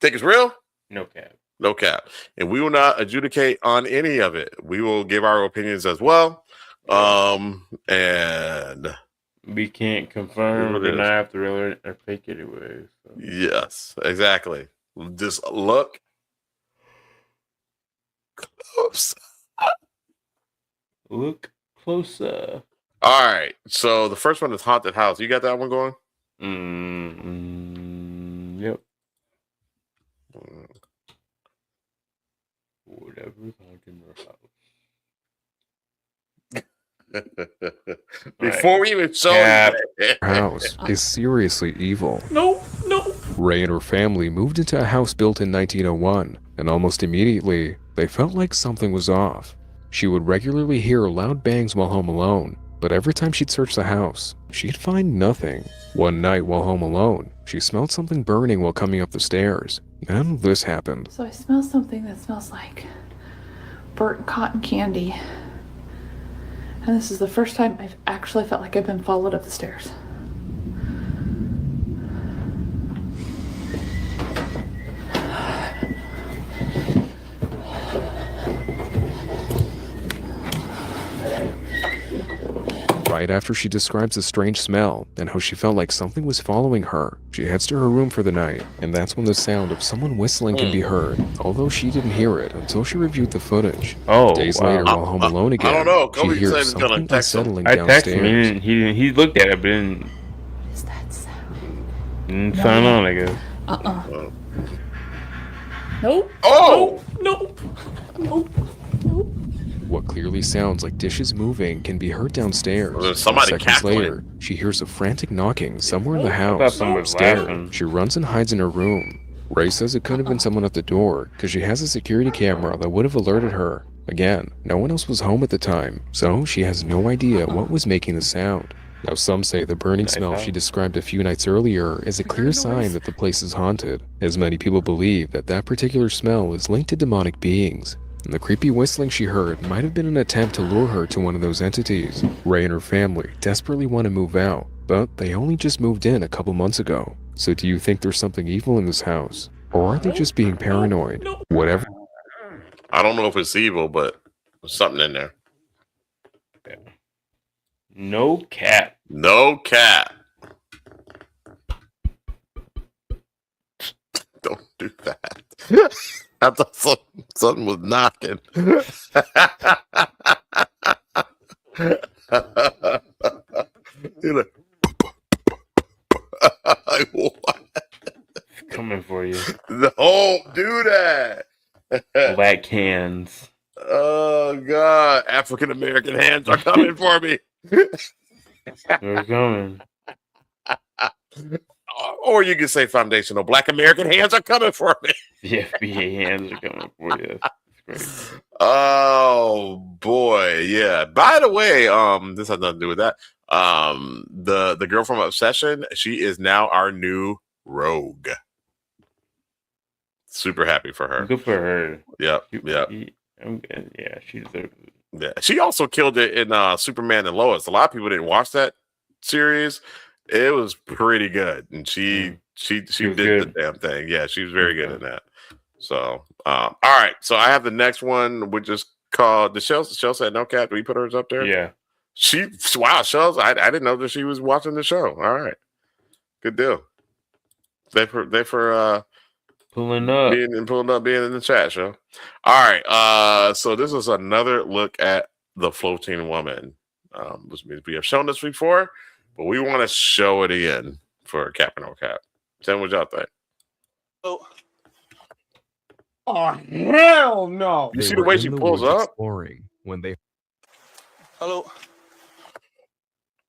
Think it's real? No cap. No cap. And we will not adjudicate on any of it. We will give our opinions as well. And we can't confirm or deny if the real or fake anyway. So. Yes, exactly. Just look close. Look closer. All right. So the first one is Haunted House. You got that one going? Yep. Before we even saw it. House is seriously evil. No. Ray and her family moved into a house built in 1901, and almost immediately, they felt like something was off. She would regularly hear loud bangs while home alone, but every time she'd search the house, she'd find nothing. One night while home alone, she smelled something burning while coming up the stairs. Then this happened. So I smell something that smells like burnt cotton candy. And this is the first time I've actually felt like I've been followed up the stairs. Right after she describes the strange smell and how she felt like something was following her, she heads to her room for the night, and that's when the sound of someone whistling can be heard, although she didn't hear it until she reviewed the footage. Days later, while home alone again, I don't know. she Kobe hears said he's gonna something text him. unsettling I texted downstairs. him. He looked at it, but didn't. What's that sound? Didn't sign on, I guess. Nope. Oh! Nope. What clearly sounds like dishes moving can be heard downstairs. Well, there's somebody Seconds cackling. later, she hears a frantic knocking somewhere in the thought house. someone was Scared, laughing. she runs and hides in her room. Ray says it could have been someone at the door because she has a security camera that would have alerted her. Again, no one else was home at the time, so she has no idea what was making the sound. Now, some say the burning smell she described a few nights earlier is a clear sign that the place is haunted, as many people believe that that particular smell is linked to demonic beings. And the creepy whistling she heard might have been an attempt to lure her to one of those entities. Ray and her family desperately want to move out, but they only just moved in a couple months ago. So do you think there's something evil in this house? Or are they just being paranoid? Whatever. I don't know if it's evil, but there's something in there. No cap. No cap. Don't do that. I thought something was knocking. You're like, what? Coming for you. Don't do that. Black hands. Oh God! African American hands are coming for me. They're coming. Or you can say foundational Black American hands are coming for me. The FBA hands are coming for you. That's great. Oh boy, yeah. By the way, this has nothing to do with that. The girl from Obsession, she is now our new rogue. Super happy for her. Good for her. Yep. Yeah, she deserves it. Yeah. She also killed it in Superman and Lois. A lot of people didn't watch that series. It was pretty good, and she did the damn thing. Yeah, she was very good in that. So, all right. So I have the next one, which is called the Shell said no cap. Do we put hers up there? Yeah. Shells. I didn't know that she was watching the show. All right, good deal. They for pulling up, being in the chat show. All right. So this is another look at the floating woman. Which means we have shown this before, but we want to show it again for Cap and No Cap. Tell me what y'all think. Oh hell no! You see the way she pulls up? Exploring when they Hello.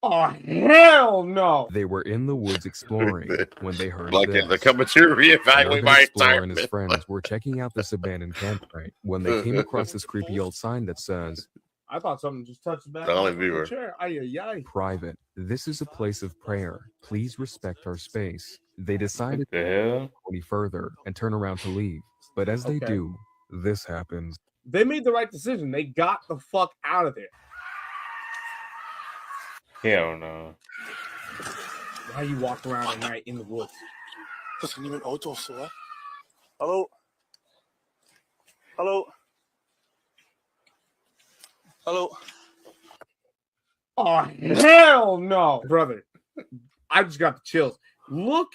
Oh hell no! They were in the woods exploring when they heard Like this. they're coming to reevaluate my Explorer and his retirement. friends were checking out this abandoned campsite when they came across this creepy old sign that says I thought something just touched the back The only of the viewer. chair. Ay. private. This is a place of prayer. Please respect our space. They decided the to hell? go any further and turn around to leave. But as they Okay. do, this happens. They made the right decision. They got the fuck out of there. Hell no. Why you walk around at night in the woods? Hello. Hello. Hello. Oh hell no, brother! I just got the chills. Look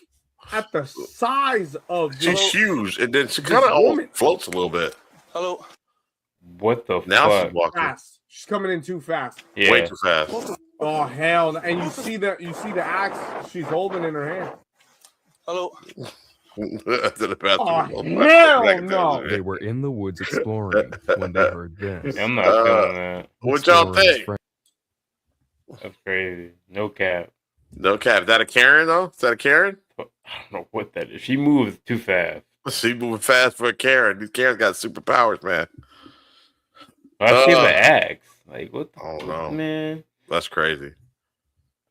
at the size of this. She's huge, and then she This kind of woman. floats a little bit. Hello. What the Now fuck? she's walking Fast. She's coming in too fast. Yeah. way too fast. Oh hell! No. And you see the axe she's holding in her hand. Hello. To the bathroom. Hell no. They were in the woods exploring when they heard this. I'm not feeling that. What y'all think? That's crazy. No cap. No cap. Is that a Karen though? Is that a Karen? I don't know what that is. She moves too fast. She moving fast for a Karen. These Karens got superpowers, man. I see the axe. Like what? Oh no, man. That's crazy.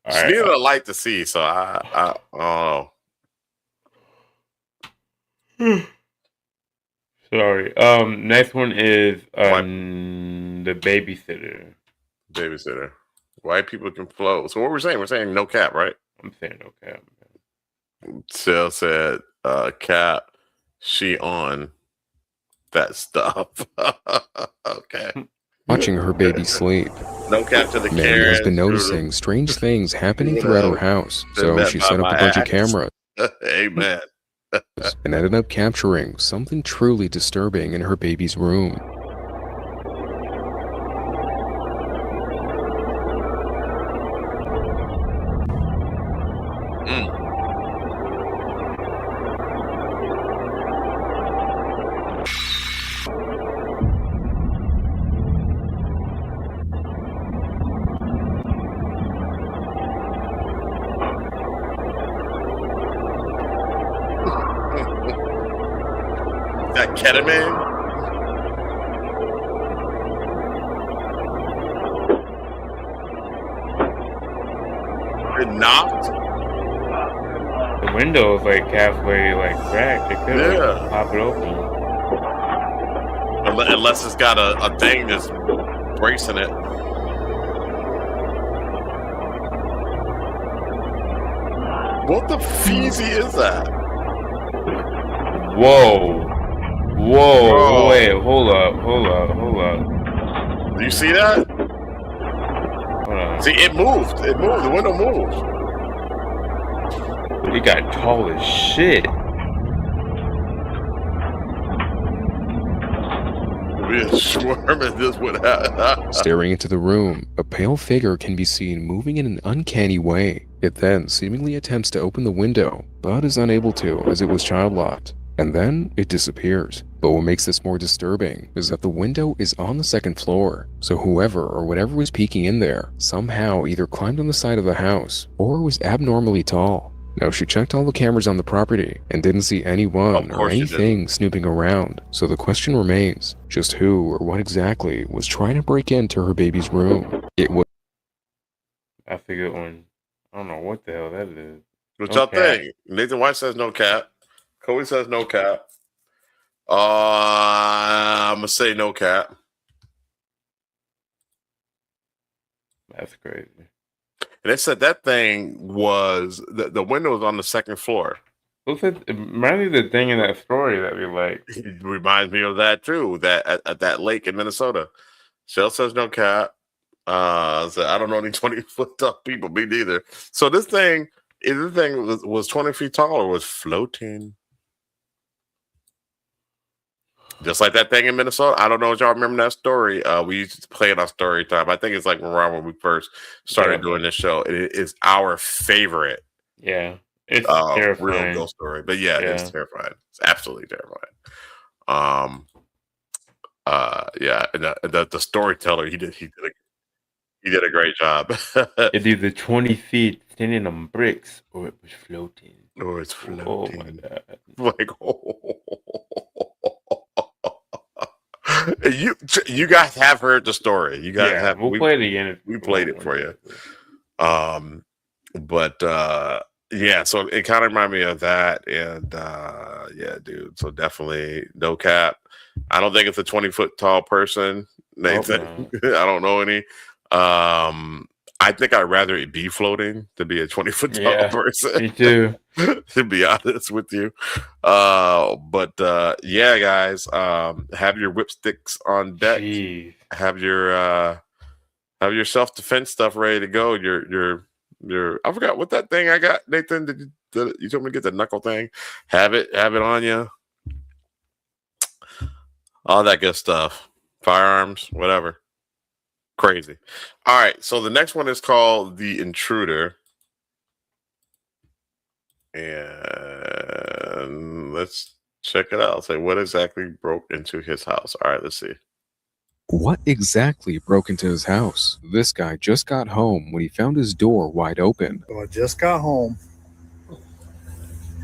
All She right. needed a light to see, so I don't know. Sorry. Next one is the babysitter. Babysitter. White people can float. So what we're saying? We're saying no cap, right? I'm saying no cap. Sel said cap. She on that stuff. Okay. Watching her baby sleep. No cap to the Mary Karen. has been noticing strange things happening throughout her house, so she set up a bunch of cameras. Amen. And ended up capturing something truly disturbing in her baby's room. That ketamine. It knocked. The window is like halfway like cracked. They could like, pop it open. Unless it's got a thing that's bracing it. What the feezy is that? Whoa. Whoa. Bro. Wait, hold up. Do you see that? Hold on. See, it moved. It moved. The window moved. It got tall as shit. We're swarming this would happen. Staring into the room, a pale figure can be seen moving in an uncanny way. It then seemingly attempts to open the window, but is unable to as it was child-locked. And then it disappears. But what makes this more disturbing is that the window is on the second floor, so whoever or whatever was peeking in there somehow either climbed on the side of the house or was abnormally tall. Now, she checked all the cameras on the property and didn't see anyone or anything snooping around, so the question remains, just who or what exactly was trying to break into her baby's room? It was... I figured one. I don't know what the hell that is. What No y'all cap. think? Nathan White says no cap. Cody says no cap. I'm gonna say no cap. That's crazy. And they said that thing was the window was on the second floor. Looks like it reminds me of the thing in that story that we like. It reminds me of that too. That at that lake in Minnesota. Shell says no cap. So I don't know any 20-foot tall people. Me neither. So this thing was 20 feet tall or was floating. Just like that thing in Minnesota. I don't know if y'all remember that story. We used to play it on story time. I think it's like around when we first started doing this show. It is our favorite. Yeah. It's real terrifying. ghost story. But yeah, it's terrifying. It's absolutely terrifying. Yeah, and the storyteller, he did a great job. It's either 20 feet standing on bricks or it was floating. Or it's floating. Oh my god. Like, you guys have heard the story. You guys have. We'll play it again. We played it for you. But yeah, so it kind of reminded me of that, and yeah, dude. So definitely no cap. I don't think it's a 20-foot tall person, Nathan. no. I don't know any. I think I'd rather it be floating to be a 20-foot tall person. Me too. To be honest with you. But yeah, guys, have your whipsticks on deck. Jeez. Have your self-defense stuff ready to go. Your I forgot what that thing I got, Nathan. You told me to get the knuckle thing. Have it on you. All that good stuff. Firearms, whatever. Crazy. All right, so the next one is called The Intruder. And let's check it out. Say, what exactly broke into his house? All right, let's see. What exactly broke into his house? This guy just got home when he found his door wide open. So I just got home,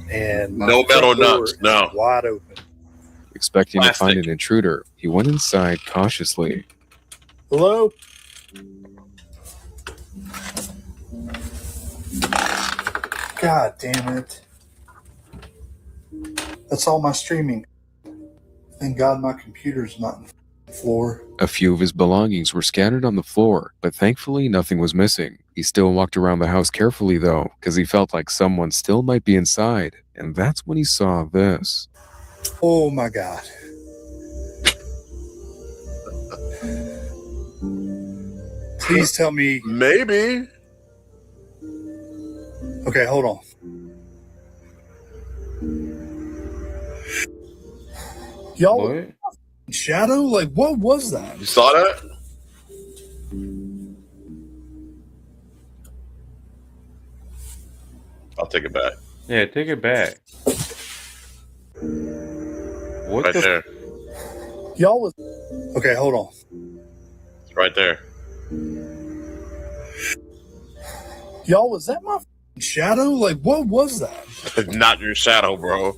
and my No metal front door nuts, is no. wide open. Expecting to find an intruder, he went inside cautiously. Hello? God damn it. That's all my streaming. Thank God my computer's not on the floor. A few of his belongings were scattered on the floor, but thankfully nothing was missing. He still walked around the house carefully though, because he felt like someone still might be inside, and that's when he saw this. Oh my God. Please tell me. Maybe. Okay, hold on. Y'all, What? shadow? Like, what was that? You saw that? I'll take it back. Yeah, take it back. What Right the there. Y'all was. Okay, hold on. It's right there. Y'all, was that my shadow? Like, what was that? It's not your shadow, bro.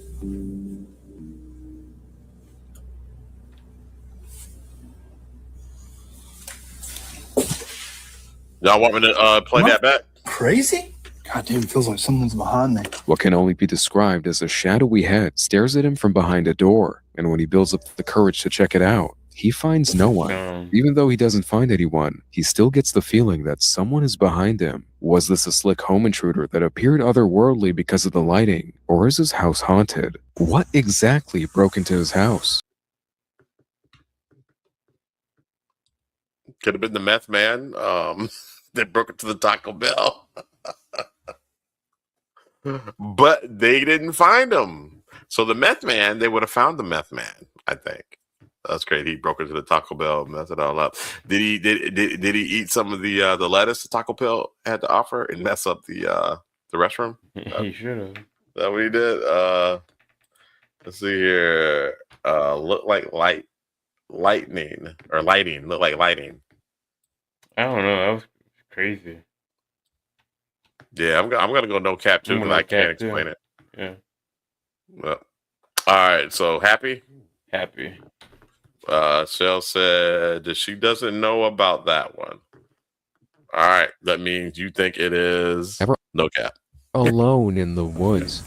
Y'all want me to play that back? Crazy? God damn, it feels like someone's behind me. What can only be described as a shadowy head stares at him from behind a door, and when he builds up the courage to check it out, he finds no one. Even though he doesn't find anyone, he still gets the feeling that someone is behind him. Was this a slick home intruder that appeared otherworldly because of the lighting, or is his house haunted? What exactly broke into his house? Could have been the meth man that broke into the Taco Bell. But they didn't find him. So the meth man, they would have found the meth man, I think. That's great. He broke into the Taco Bell, messed it all up. Did he eat some of the lettuce the Taco Bell had to offer and mess up the restroom? He should have. That what he did? Let's see here. Look like lightning. Look like lighting. I don't know. That was crazy. Yeah, I'm gonna go no cap too because I can't explain it. Yeah. Well, all right. So happy. Happy. Shell said that she doesn't know about that one. All right, that means you think it is no cap. Alone in the woods.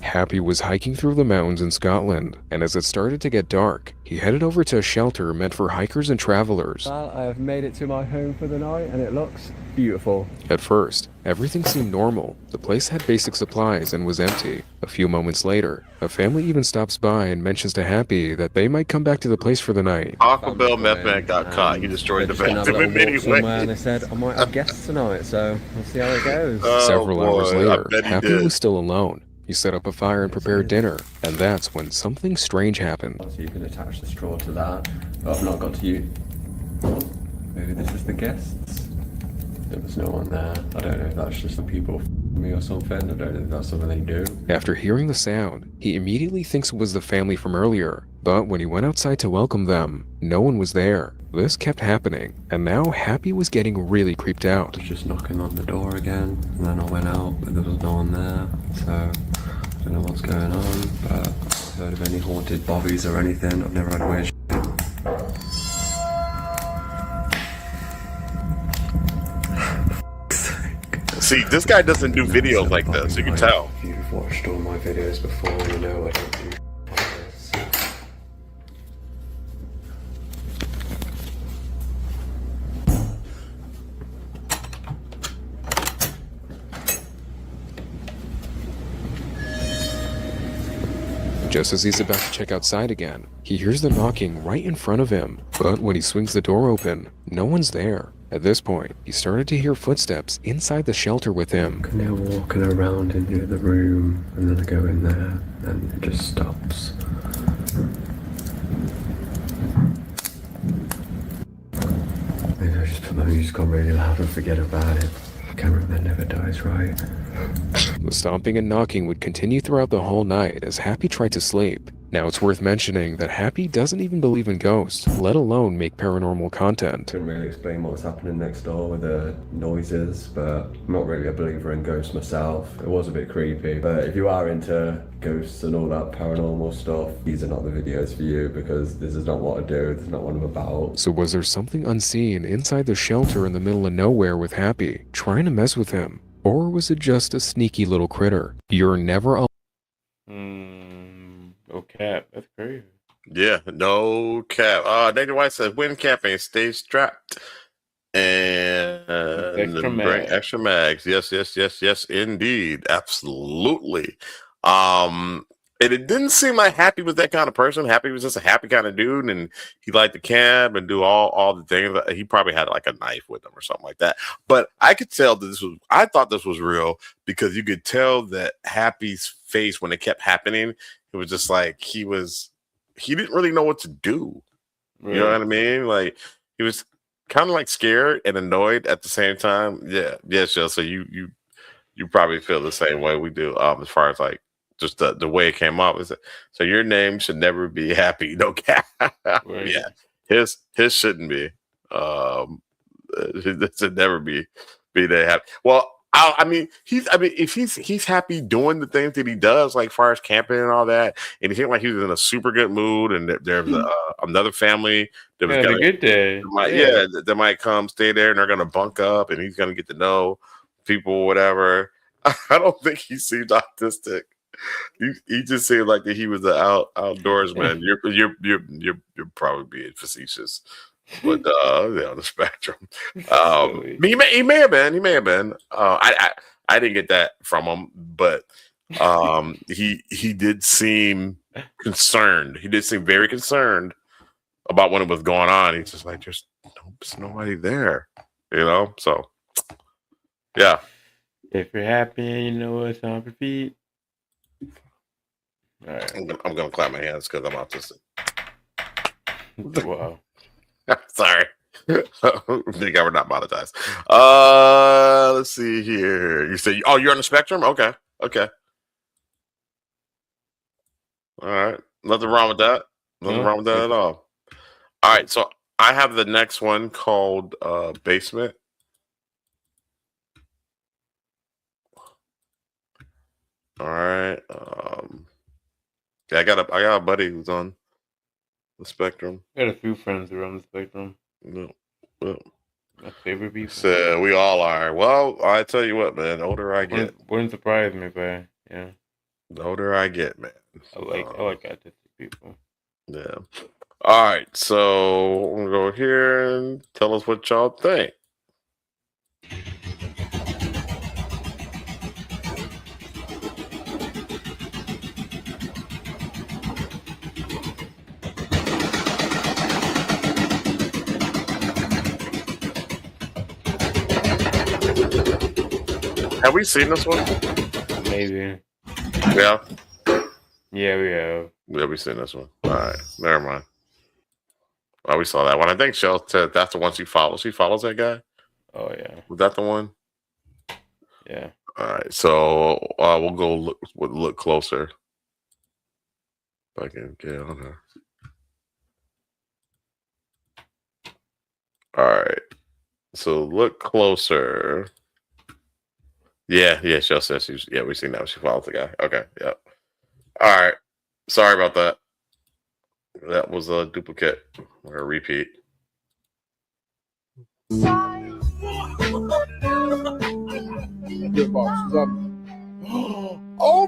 Happy was hiking through the mountains in Scotland, and as it started to get dark, he headed over to a shelter meant for hikers and travelers. Well, I have made it to my home for the night, and it looks beautiful. At first, everything seemed normal. The place had basic supplies and was empty. A few moments later, a family even stops by and mentions to Happy that they might come back to the place for the night. Taco Bell meth man got caught. He destroyed the bathroom in many ways. And they said I might have guests tonight, so we'll see how it goes. Several hours later, Happy was still alone. He set up a fire and prepared dinner, and that's when something strange happened. So you can attach the straw to that, but I've not got to you. Maybe this is the guests. There was no one there. I don't know if that's just the people me or something. I don't know if that's something they do. After hearing the sound, he immediately thinks it was the family from earlier, but when he went outside to welcome them, no one was there. This kept happening, and now Happy was getting really creeped out. I was just knocking on the door again, and then I went out, but there was no one there, so I don't know what's going on, but I've heard of any haunted bobbies or anything. I've never had weird shit. See, this guy doesn't do videos like this. You can tell. If you've watched all my videos before, you know I don't do this. Just as he's about to check outside again, he hears the knocking right in front of him. But when he swings the door open, no one's there. At this point, he started to hear footsteps inside the shelter with him. And they're walking around into the room, and then I go in there, and it just stops. Maybe I just put my music on really loud and forget about it. cameraman never dies, right? The stomping and knocking would continue throughout the whole night as Happy tried to sleep. Now it's worth mentioning that Happy doesn't even believe in ghosts, let alone make paranormal content. Couldn't really explain what was happening next door with the noises, but I'm not really a believer in ghosts myself. It was a bit creepy, but if you are into ghosts and all that paranormal stuff, these are not the videos for you, because this is not what I do, this is not what I'm about. So was there something unseen inside the shelter in the middle of nowhere with Happy, trying to mess with him? Or was it just a sneaky little critter? You're never alone. No cap. That's crazy. Yeah, no cap. Nathan White says, when camping, stay strapped. And Extra bring mag. extra mags. Yes, indeed. Absolutely. And it didn't seem like Happy was that kind of person. Happy was just a happy kind of dude, and he liked to camp and do all the things. He probably had like a knife with him or something like that. But I could tell that I thought this was real, because you could tell that Happy's face when it kept happening, it was just like he didn't really know what to do. You know what I mean? Like, he was kind of like scared and annoyed at the same time. Yeah, sure. So you probably feel the same way we do, as far as like just the way it came up. So your name should never be Happy, no cap. Yeah, his shouldn't be. It should never be that happy. Well, if he's happy doing the things that he does, like far as camping and all that, and he seemed like he was in a super good mood, and there's another family that was a good day. That might come stay there, and they're gonna bunk up, and he's gonna get to know people, whatever. I don't think he seemed autistic. He just seemed like that he was an outdoorsman. You're probably being facetious, but on the spectrum, he may have been. I didn't get that from him, but he did seem concerned. He did seem very concerned about what was going on. He's just like, there's nobody there, So yeah. If you're happy and you know what's on repeat. All right. I'm gonna clap my hands because I'm autistic. Wow. Sorry. Think I were not monetized. Let's see here. You say, you're on the spectrum? Okay. All right. Nothing wrong with that. Nothing wrong with that at all. All right. So I have the next one called Basement. All right. I got a buddy who's on the spectrum. I got a few friends who are on the spectrum. No. My favorite people. So we all are. Well, I tell you what, man. The older I get, wouldn't surprise me, but yeah. The older I get, man. I like autistic people. Yeah. All right. So I'm gonna go here and tell us what y'all think. Have we seen this one? Maybe. Yeah. Yeah, we have. Yeah, we seen this one. All right. Never mind. Oh, we saw that one. I think Shell said that's the one she follows. She follows that guy? Oh, yeah. Was that the one? Yeah. All right. So we'll go look closer. If I can get on her. All right. So look closer. Yeah, Shell says we've seen that. She follows the guy. Okay, yep. All right. Sorry about that. That was a duplicate or a repeat. Oh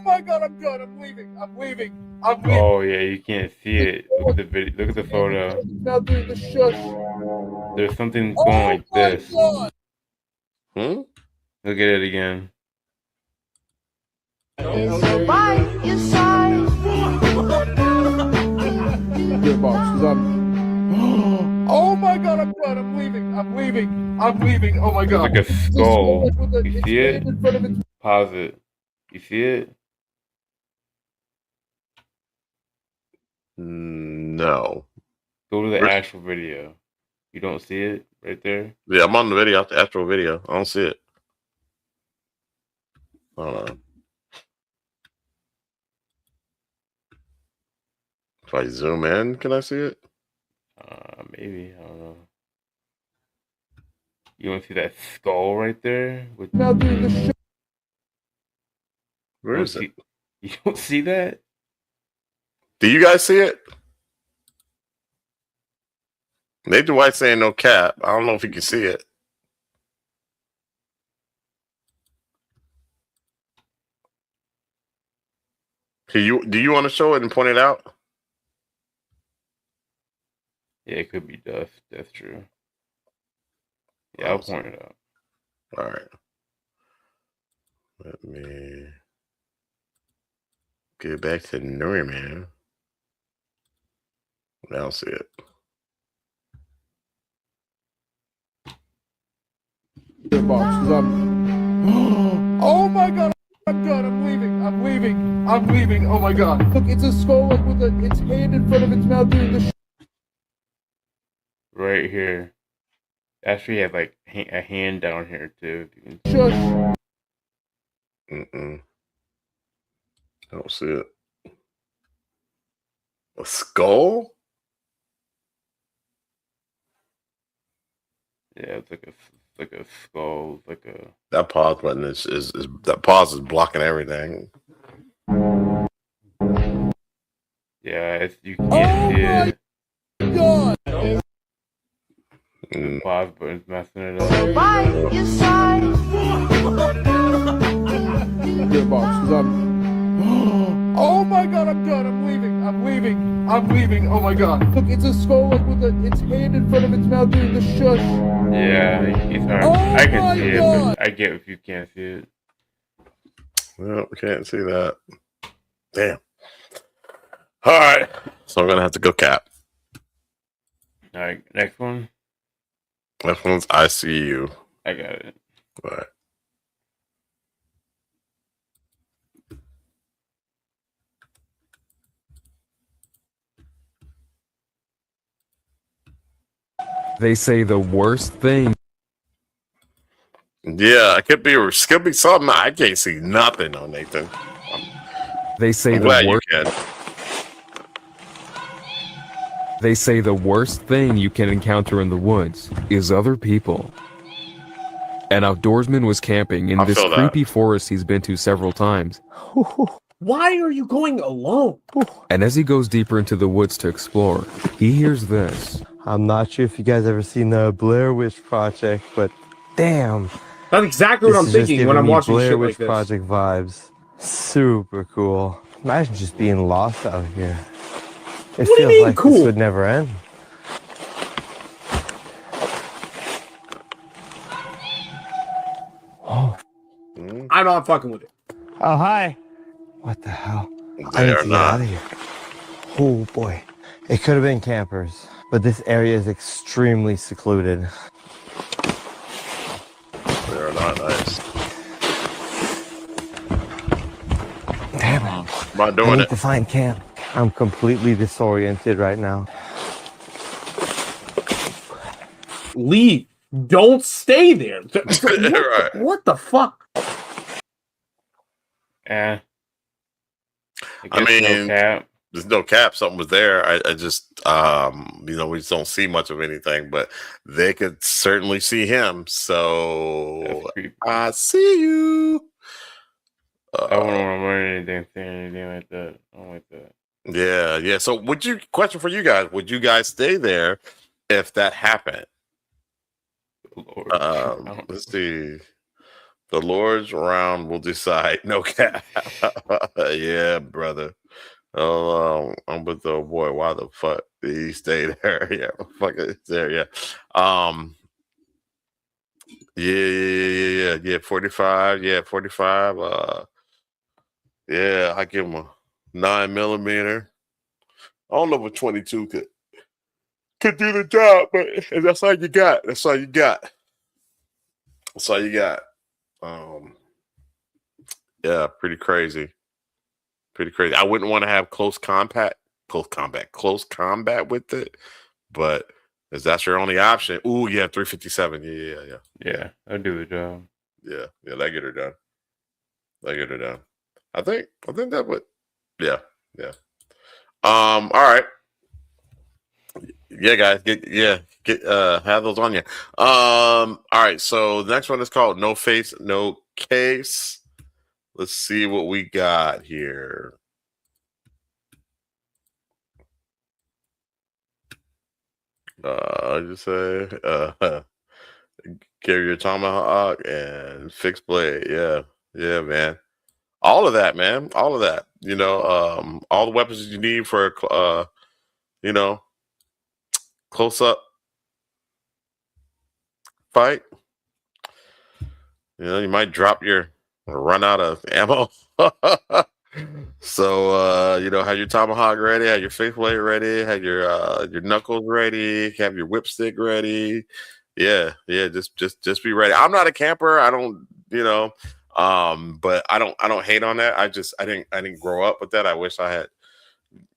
my God, I'm done. I'm leaving. Oh yeah, you can't see it. Look at the video. Look at the photo. Now doing the shush. There's something going like this. God. Look at it again. Oh my God, I'm done. I'm leaving. Oh my God. It's like a skull. You see it? Pause it. You see it? No. Go to the actual video. You don't see it right there? Yeah, I'm on the video, the actual video. I don't see it. Hold on. If I zoom in, can I see it? Maybe. I don't know. You want to see that skull right there? With Where is it? You don't see that? Do you guys see it? Nathan White saying no cap. I don't know if you can see it. Do you want to show it and point it out? Yeah, it could be dust. That's true. Yeah, I'll point it out. All right. Let me get back to Norman. I don't see it. Oh my god! I'm done. I'm leaving. I'm leaving. I'm leaving. Oh my god! Look, it's a skull like with its hand in front of its mouth doing the. Right here. Actually, have like a hand down here too. Shush. I don't see it. A skull? Yeah, it's like a skull, like a. That pause button is that pause is blocking everything. Yeah, you can't see it. God. The pause button's messing it up. Bye. Inside. Oh my god! I'm done. I'm leaving. I'm leaving. I'm leaving. Oh my god! Look, it's a skull like with its hand in front of its mouth doing the shush. Yeah, he's hard. I can see it, but I get if you can't see it. Well, we can't see that. Damn. All right. So I'm gonna have to go cap. All right, next one. Next one's I See You. I got it. All right. They say the worst thing. Yeah, it could be something. I can't see nothing on Nathan. They say I'm the glad worst. you can. They say the worst thing you can encounter in the woods is other people. An outdoorsman was camping in this creepy forest he's been to several times. Why are you going alone? And as he goes deeper into the woods to explore, he hears this. I'm not sure if you guys ever seen the Blair Witch Project, but damn. That's exactly what I'm thinking when I'm watching Blair shit Witch like this. Project vibes. Super cool. Imagine just being lost out here. It What do you feels mean like cool? this would never end. I'm not fucking with it. Oh, hi. What the hell? I They need are to get not. out of here. Oh, boy. It could have been campers, but this area is extremely secluded. They are not nice. Damn it. I'm not doing I need it. to find camp. I'm completely disoriented right now. Leave. Don't stay there. Right. What the fuck? I I guess no mean, cap. there's no cap. Something was there. I just, we just don't see much of anything, but they could certainly see him. So I see you. I wouldn't want to learn anything, say anything like that. I don't like that. Yeah. So question for you guys, would you guys stay there if that happened? Let's see. The Lord's round will decide. No cap. Yeah, brother. Oh, I'm with the boy. Why the fuck did he stay there? Yeah, fuck it, there. Yeah. Yeah. 45. Yeah, 45. Yeah, I give him a 9mm. I don't know if a 22 could do the job, but that's all you got. That's all you got. Yeah, pretty crazy. I wouldn't want to have close combat with it, but if that's your only option, 357. Yeah. Yeah, I'll do the job. Yeah, that get her done. I get it down. I think that would. Yeah. All right. Yeah, guys. Get have those on you. All right. So the next one is called No Face, No Case. Let's see what we got here. I just say carry your tomahawk and fixed blade. Yeah, man. All of that, man. All of that. All the weapons you need for close up fight. You might run out of ammo. So have your tomahawk ready, have your fixed blade ready, have your knuckles ready, have your whipstick ready. Yeah, just be ready. I'm not a camper. I don't, but I don't hate on that. I didn't grow up with that. I wish I had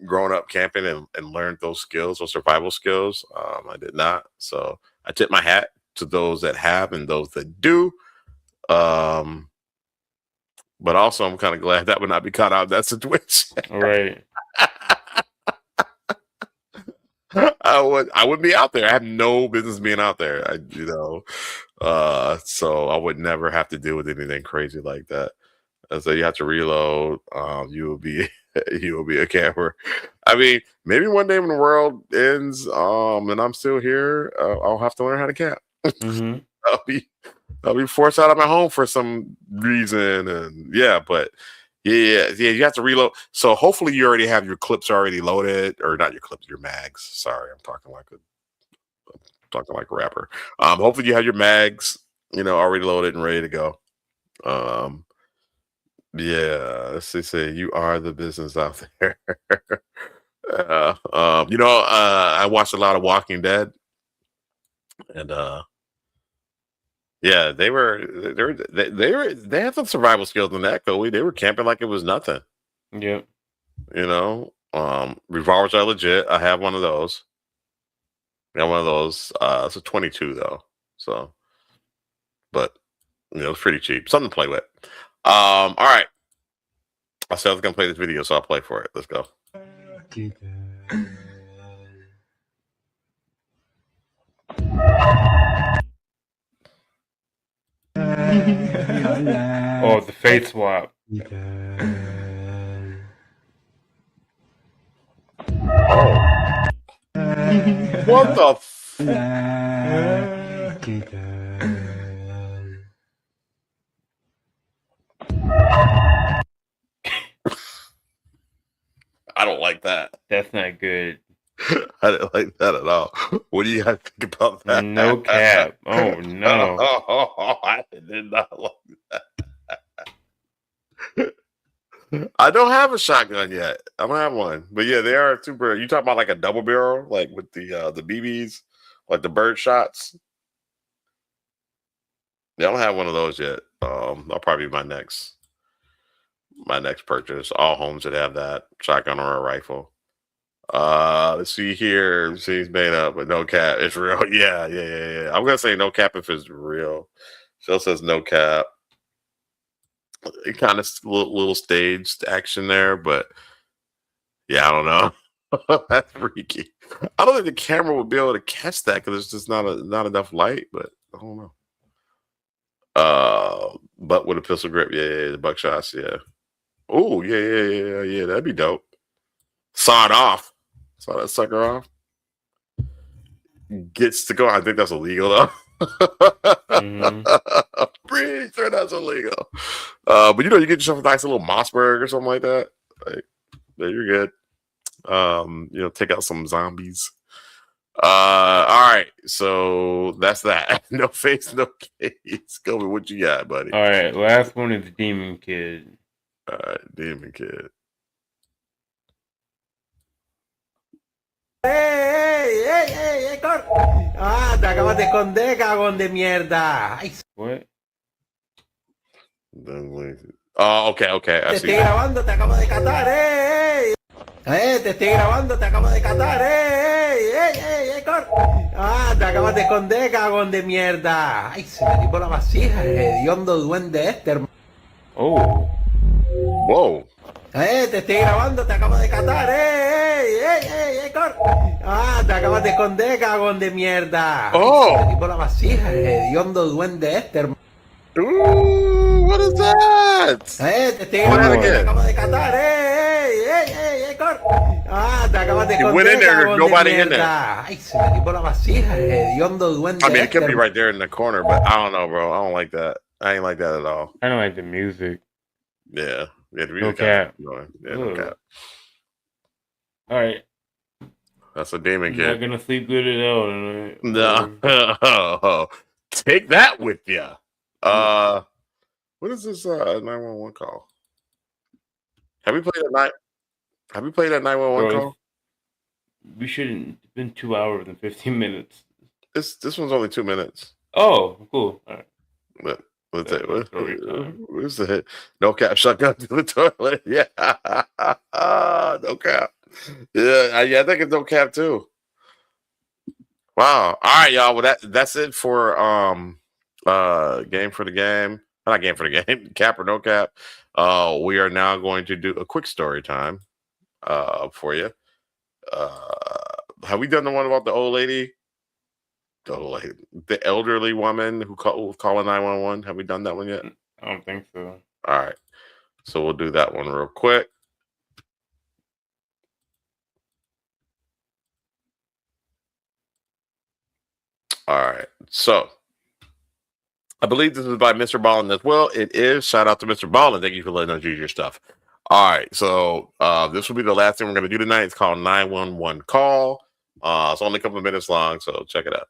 grown up camping and learned those skills, those survival skills. I did not. So I tip my hat to those that have and those that do. But also I'm kind of glad that would not be caught out of that situation. All right. I wouldn't be out there. I have no business being out there. So I would never have to deal with anything crazy like that. And so you have to reload. You will be a camper. I mean, maybe one day when the world ends, and I'm still here, I'll have to learn how to camp. Mm-hmm. I'll be forced out of my home for some reason, and you have to reload. So hopefully you already have your clips already loaded, or not your clips, your mags. Sorry, I'm talking like a rapper. Hopefully you have your mags, already loaded and ready to go. Let's say you are the business out there. I watched a lot of Walking Dead, and yeah, they had some survival skills in that, Cody. They were camping like it was nothing. Yep. Revolvers are legit. I have one of those. I got one of those. It's a 22 though. So, but it's pretty cheap. Something to play with. All right. I said I was gonna play this video, so I'll play for it. Let's go. Oh, the fate swap. Oh. What the I don't like that. That's not good. I didn't like that at all. What do you guys think about that? No cap. Oh no. I did not like that. I don't have a shotgun yet. I don't have one. But yeah, they are super. You talking about like a double barrel, like with the BBs, like the bird shots? Yeah, I don't have one of those yet. That'll probably be my next purchase. All homes that have that shotgun or a rifle. Let's see here. See, he's made up, but no cap. It's real. Yeah. I'm gonna say no cap if it's real. Phil says no cap. It kind of little staged action there, but yeah, I don't know. That's freaky. I don't think the camera would be able to catch that because there's just not enough light. But I don't know. But with a pistol grip, yeah, the buckshots, yeah. Oh, yeah. That'd be dope. Saw it off. Saw that sucker off. Gets to go. I think that's illegal though. Pretty sure that's illegal. But you get yourself a nice little Mossberg or something like that. Like, there you're good. Take out some zombies. All right. So that's that. No face, no case. Kobe, what you got, buddy? All right. Last one is Demon Kid. All right, Demon Kid. ¡Ey! Ah, te acabas de esconder, cagón de mierda. Ay. What? Oh, okay. Te estoy grabando, te acabo de catar, te estoy grabando, te acabo de catar, Ah, te acabas de esconder, cagón de mierda. Ay, se me dio por la vasija, el hediondo duende este, hermano. Oh. Whoa. Te estoy grabando, te acabo de catar, te acabas de esconder, cagón de mierda. Oh. Tipo la vasija, hediondo duende este, hermano. What is that? Te estoy grabando, te acabo de catar, te acabas de It esconder, went in there, there's cagón nobody de in there. mierda. Ay, se me tipo la vasija, hediondo duende I mean, it could be este. right there in the corner, but I don't know, bro. I don't like that. I ain't like that at all. I don't like the music. Yeah. Yeah, the No music cap. yeah, no cap. All right. That's a demon I'm kid. not gonna sleep good at all tonight. No. Take that with you. What is this 911 call? Have we played that 911 call? We shouldn't have been 2 hours and 15 minutes. This one's only 2 minutes. Oh, cool. All right. But what's the hit? No cap, shotgun to the toilet. Yeah. No cap. Yeah, I think it's no cap too. Wow. All right, y'all. Well, that's it for game for the game. Not game for the game. Cap or no cap. We are now going to do a quick story time for you. Have we done the one about the old lady? The elderly woman who was calling 911? Have we done that one yet? I don't think so. All right. So we'll do that one real quick. All right. So I believe this is by Mr. Ballin as well. It is. Shout out to Mr. Ballin. Thank you for letting us use your stuff. All right. So this will be the last thing we're going to do tonight. It's called 911 Call. It's only a couple of minutes long, so check it out.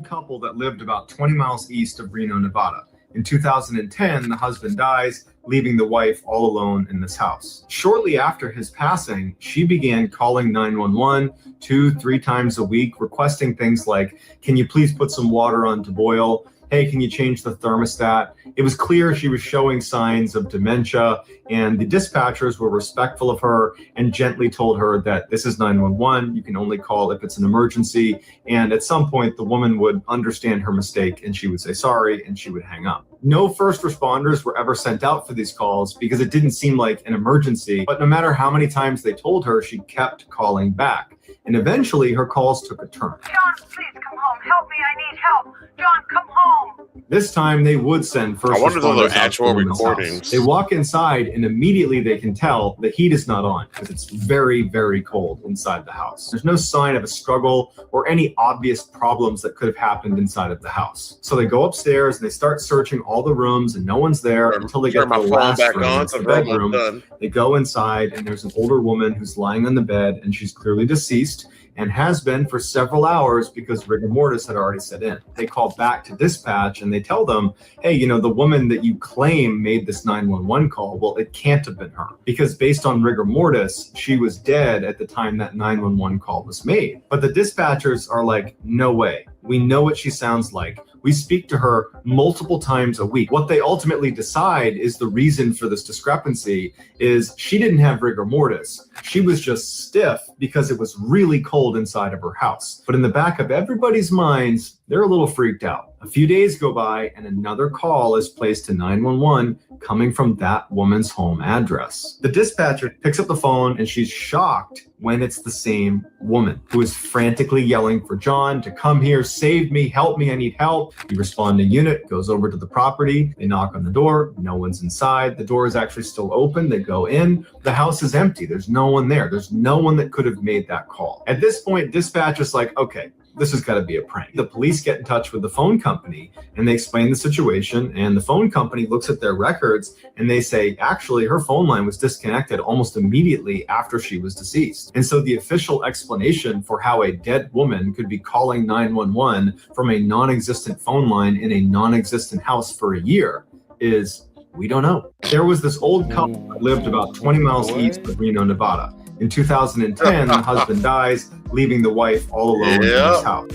Couple that lived about 20 miles east of Reno, Nevada. In 2010, the husband dies, leaving the wife all alone in this house. Shortly after his passing, she began calling 911 2-3 times a week, requesting things like, can you please put some water on to boil? Hey, can you change the thermostat? It was clear she was showing signs of dementia, and the dispatchers were respectful of her and gently told her that this is 911. You can only call if it's an emergency. And at some point, the woman would understand her mistake and she would say sorry and she would hang up. No first responders were ever sent out for these calls because it didn't seem like an emergency. But no matter how many times they told her, she kept calling back. And eventually, her calls took a turn. John, please come home. Help me. I need help. John, come home. This time, they would send first I wonder if those responders are out actual to the woman's recordings. house. They walk inside, and immediately they can tell the heat is not on because it's very, very cold inside the house. There's no sign of a struggle or any obvious problems that could have happened inside of the house. So they go upstairs and they start searching all the rooms, and no one's there until they get to the last room, it's the bedroom. They go inside, and there's an older woman who's lying on the bed, and she's clearly deceased and has been for several hours because rigor mortis had already set in. They call back to dispatch and they tell them, hey, you know, the woman that you claim made this 911 call, well, it can't have been her because based on rigor mortis, she was dead at the time that 911 call was made. But the dispatchers are like, no way. We know what she sounds like. We speak to her multiple times a week. What they ultimately decide is the reason for this discrepancy is she didn't have rigor mortis. She was just stiff because it was really cold inside of her house. But in the back of everybody's minds, they're a little freaked out. A few days go by and another call is placed to 911 coming from that woman's home address. The dispatcher picks up the phone and she's shocked when it's the same woman who is frantically yelling for John to come here, save me, help me, I need help. The responding unit goes over to the property. They knock on the door. No one's inside. The door is actually still open. They go in. The house is empty. There's no one there. There's no one that could have made that call. At this point, dispatch is like, okay, this has got to be a prank. The police get in touch with the phone company and they explain the situation, and the phone company looks at their records and they say, actually, her phone line was disconnected almost immediately after she was deceased. And so the official explanation for how a dead woman could be calling 911 from a non-existent phone line in a non-existent house for a year is, we don't know. There was this old couple that lived about 20 miles east of Reno, Nevada. In 2010, the husband dies, leaving the wife all alone in his house.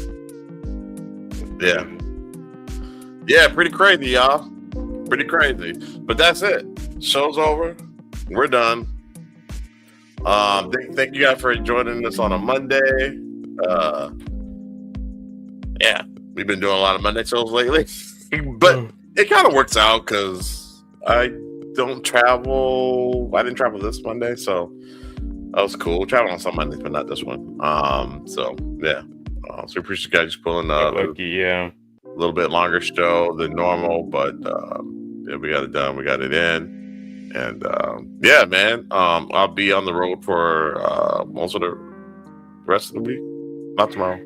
Yeah. Yeah, pretty crazy, y'all. Pretty crazy. But that's it. Show's over. We're done. Thank you guys for joining us on a Monday. Yeah, we've been doing a lot of Monday shows lately. But it kind of works out because I don't travel. I didn't travel this Monday, so that was cool. Traveling on some Mondays, but not this one. So yeah. So we appreciate you guys just pulling up. Lucky, yeah. A little bit longer show than normal, but yeah, we got it done. We got it in, and yeah, man. I'll be on the road for most of the rest of the week. Not tomorrow.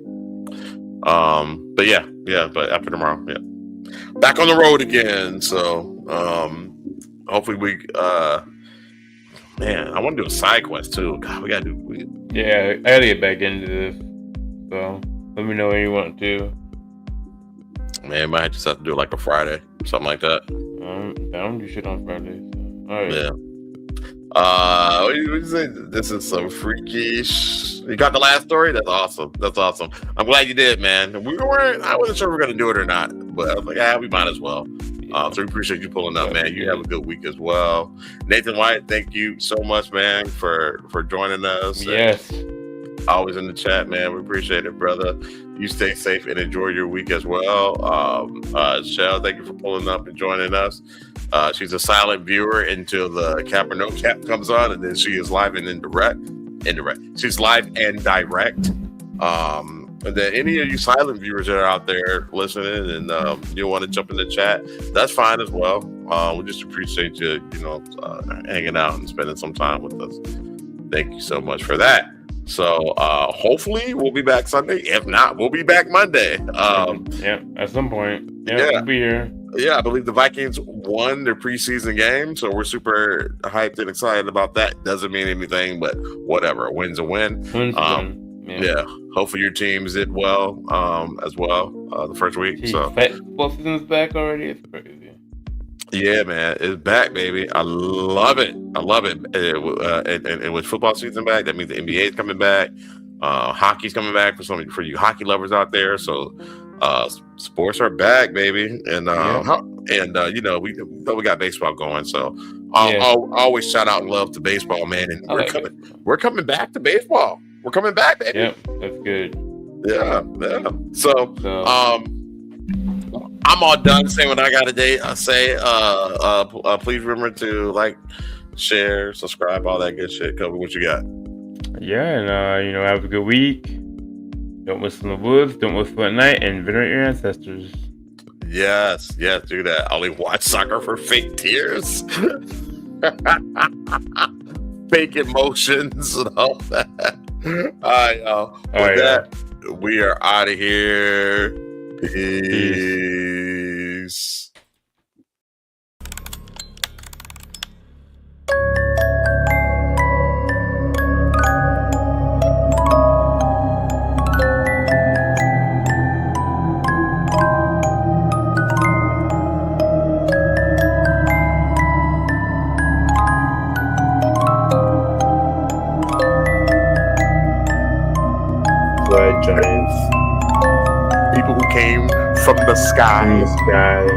But yeah. But after tomorrow, yeah. Back on the road again. So hopefully we man, I want to do a side quest too. God, we gotta do. Yeah, I gotta get back into this. So let me know when you want to. Man, might just have to do it like a Friday, something like that. I don't do shit on Fridays. So. All right. Yeah. What do you say? This is some freakish. You got the last story? That's awesome. That's awesome. I'm glad you did, man. I wasn't sure we were gonna do it or not, but I was like, yeah, we might as well. So we appreciate you pulling up, man. You have a good week as well. Nathan White, thank you so much, man, for joining us. Yes. Always in the chat, man. We appreciate it, brother. You stay safe and enjoy your week as well. Shell, thank you for pulling up and joining us. She's a silent viewer until the cap or no cap comes on, and then she is live and indirect. She's live and direct. And then any of you silent viewers that are out there listening and you want to jump in the chat, that's fine as well. We just appreciate you, hanging out and spending some time with us. Thank you so much for that. So hopefully we'll be back Sunday. If not, we'll be back Monday. Yeah, at some point. Yeah, we'll be here. Yeah, I believe the Vikings won their preseason game, so we're super hyped and excited about that. Doesn't mean anything, but whatever. A win's a win. Yeah. Hopefully your teams did well as well the first week. So football season's back already. It's crazy. Yeah, man, it's back, baby. I love it. And with football season back, that means the NBA is coming back. Hockey's coming back for you hockey lovers out there. So sports are back, baby. And we got baseball going. So I'll always shout out and love to baseball, man. And we're coming back to baseball. We're coming back, baby. Yep, that's good. Yeah. So I'm all done saying what I got today. I say, please remember to like, share, subscribe, all that good shit. Kobe, what you got? Yeah, and have a good week. Don't whistle in the woods. Don't whistle at night, and venerate your ancestors. Yes, do that. Only watch soccer for fake tears, fake emotions, and all that. All right, y'all. With that, we are out of here. Peace. Giants. People who came from the sky. Yeah.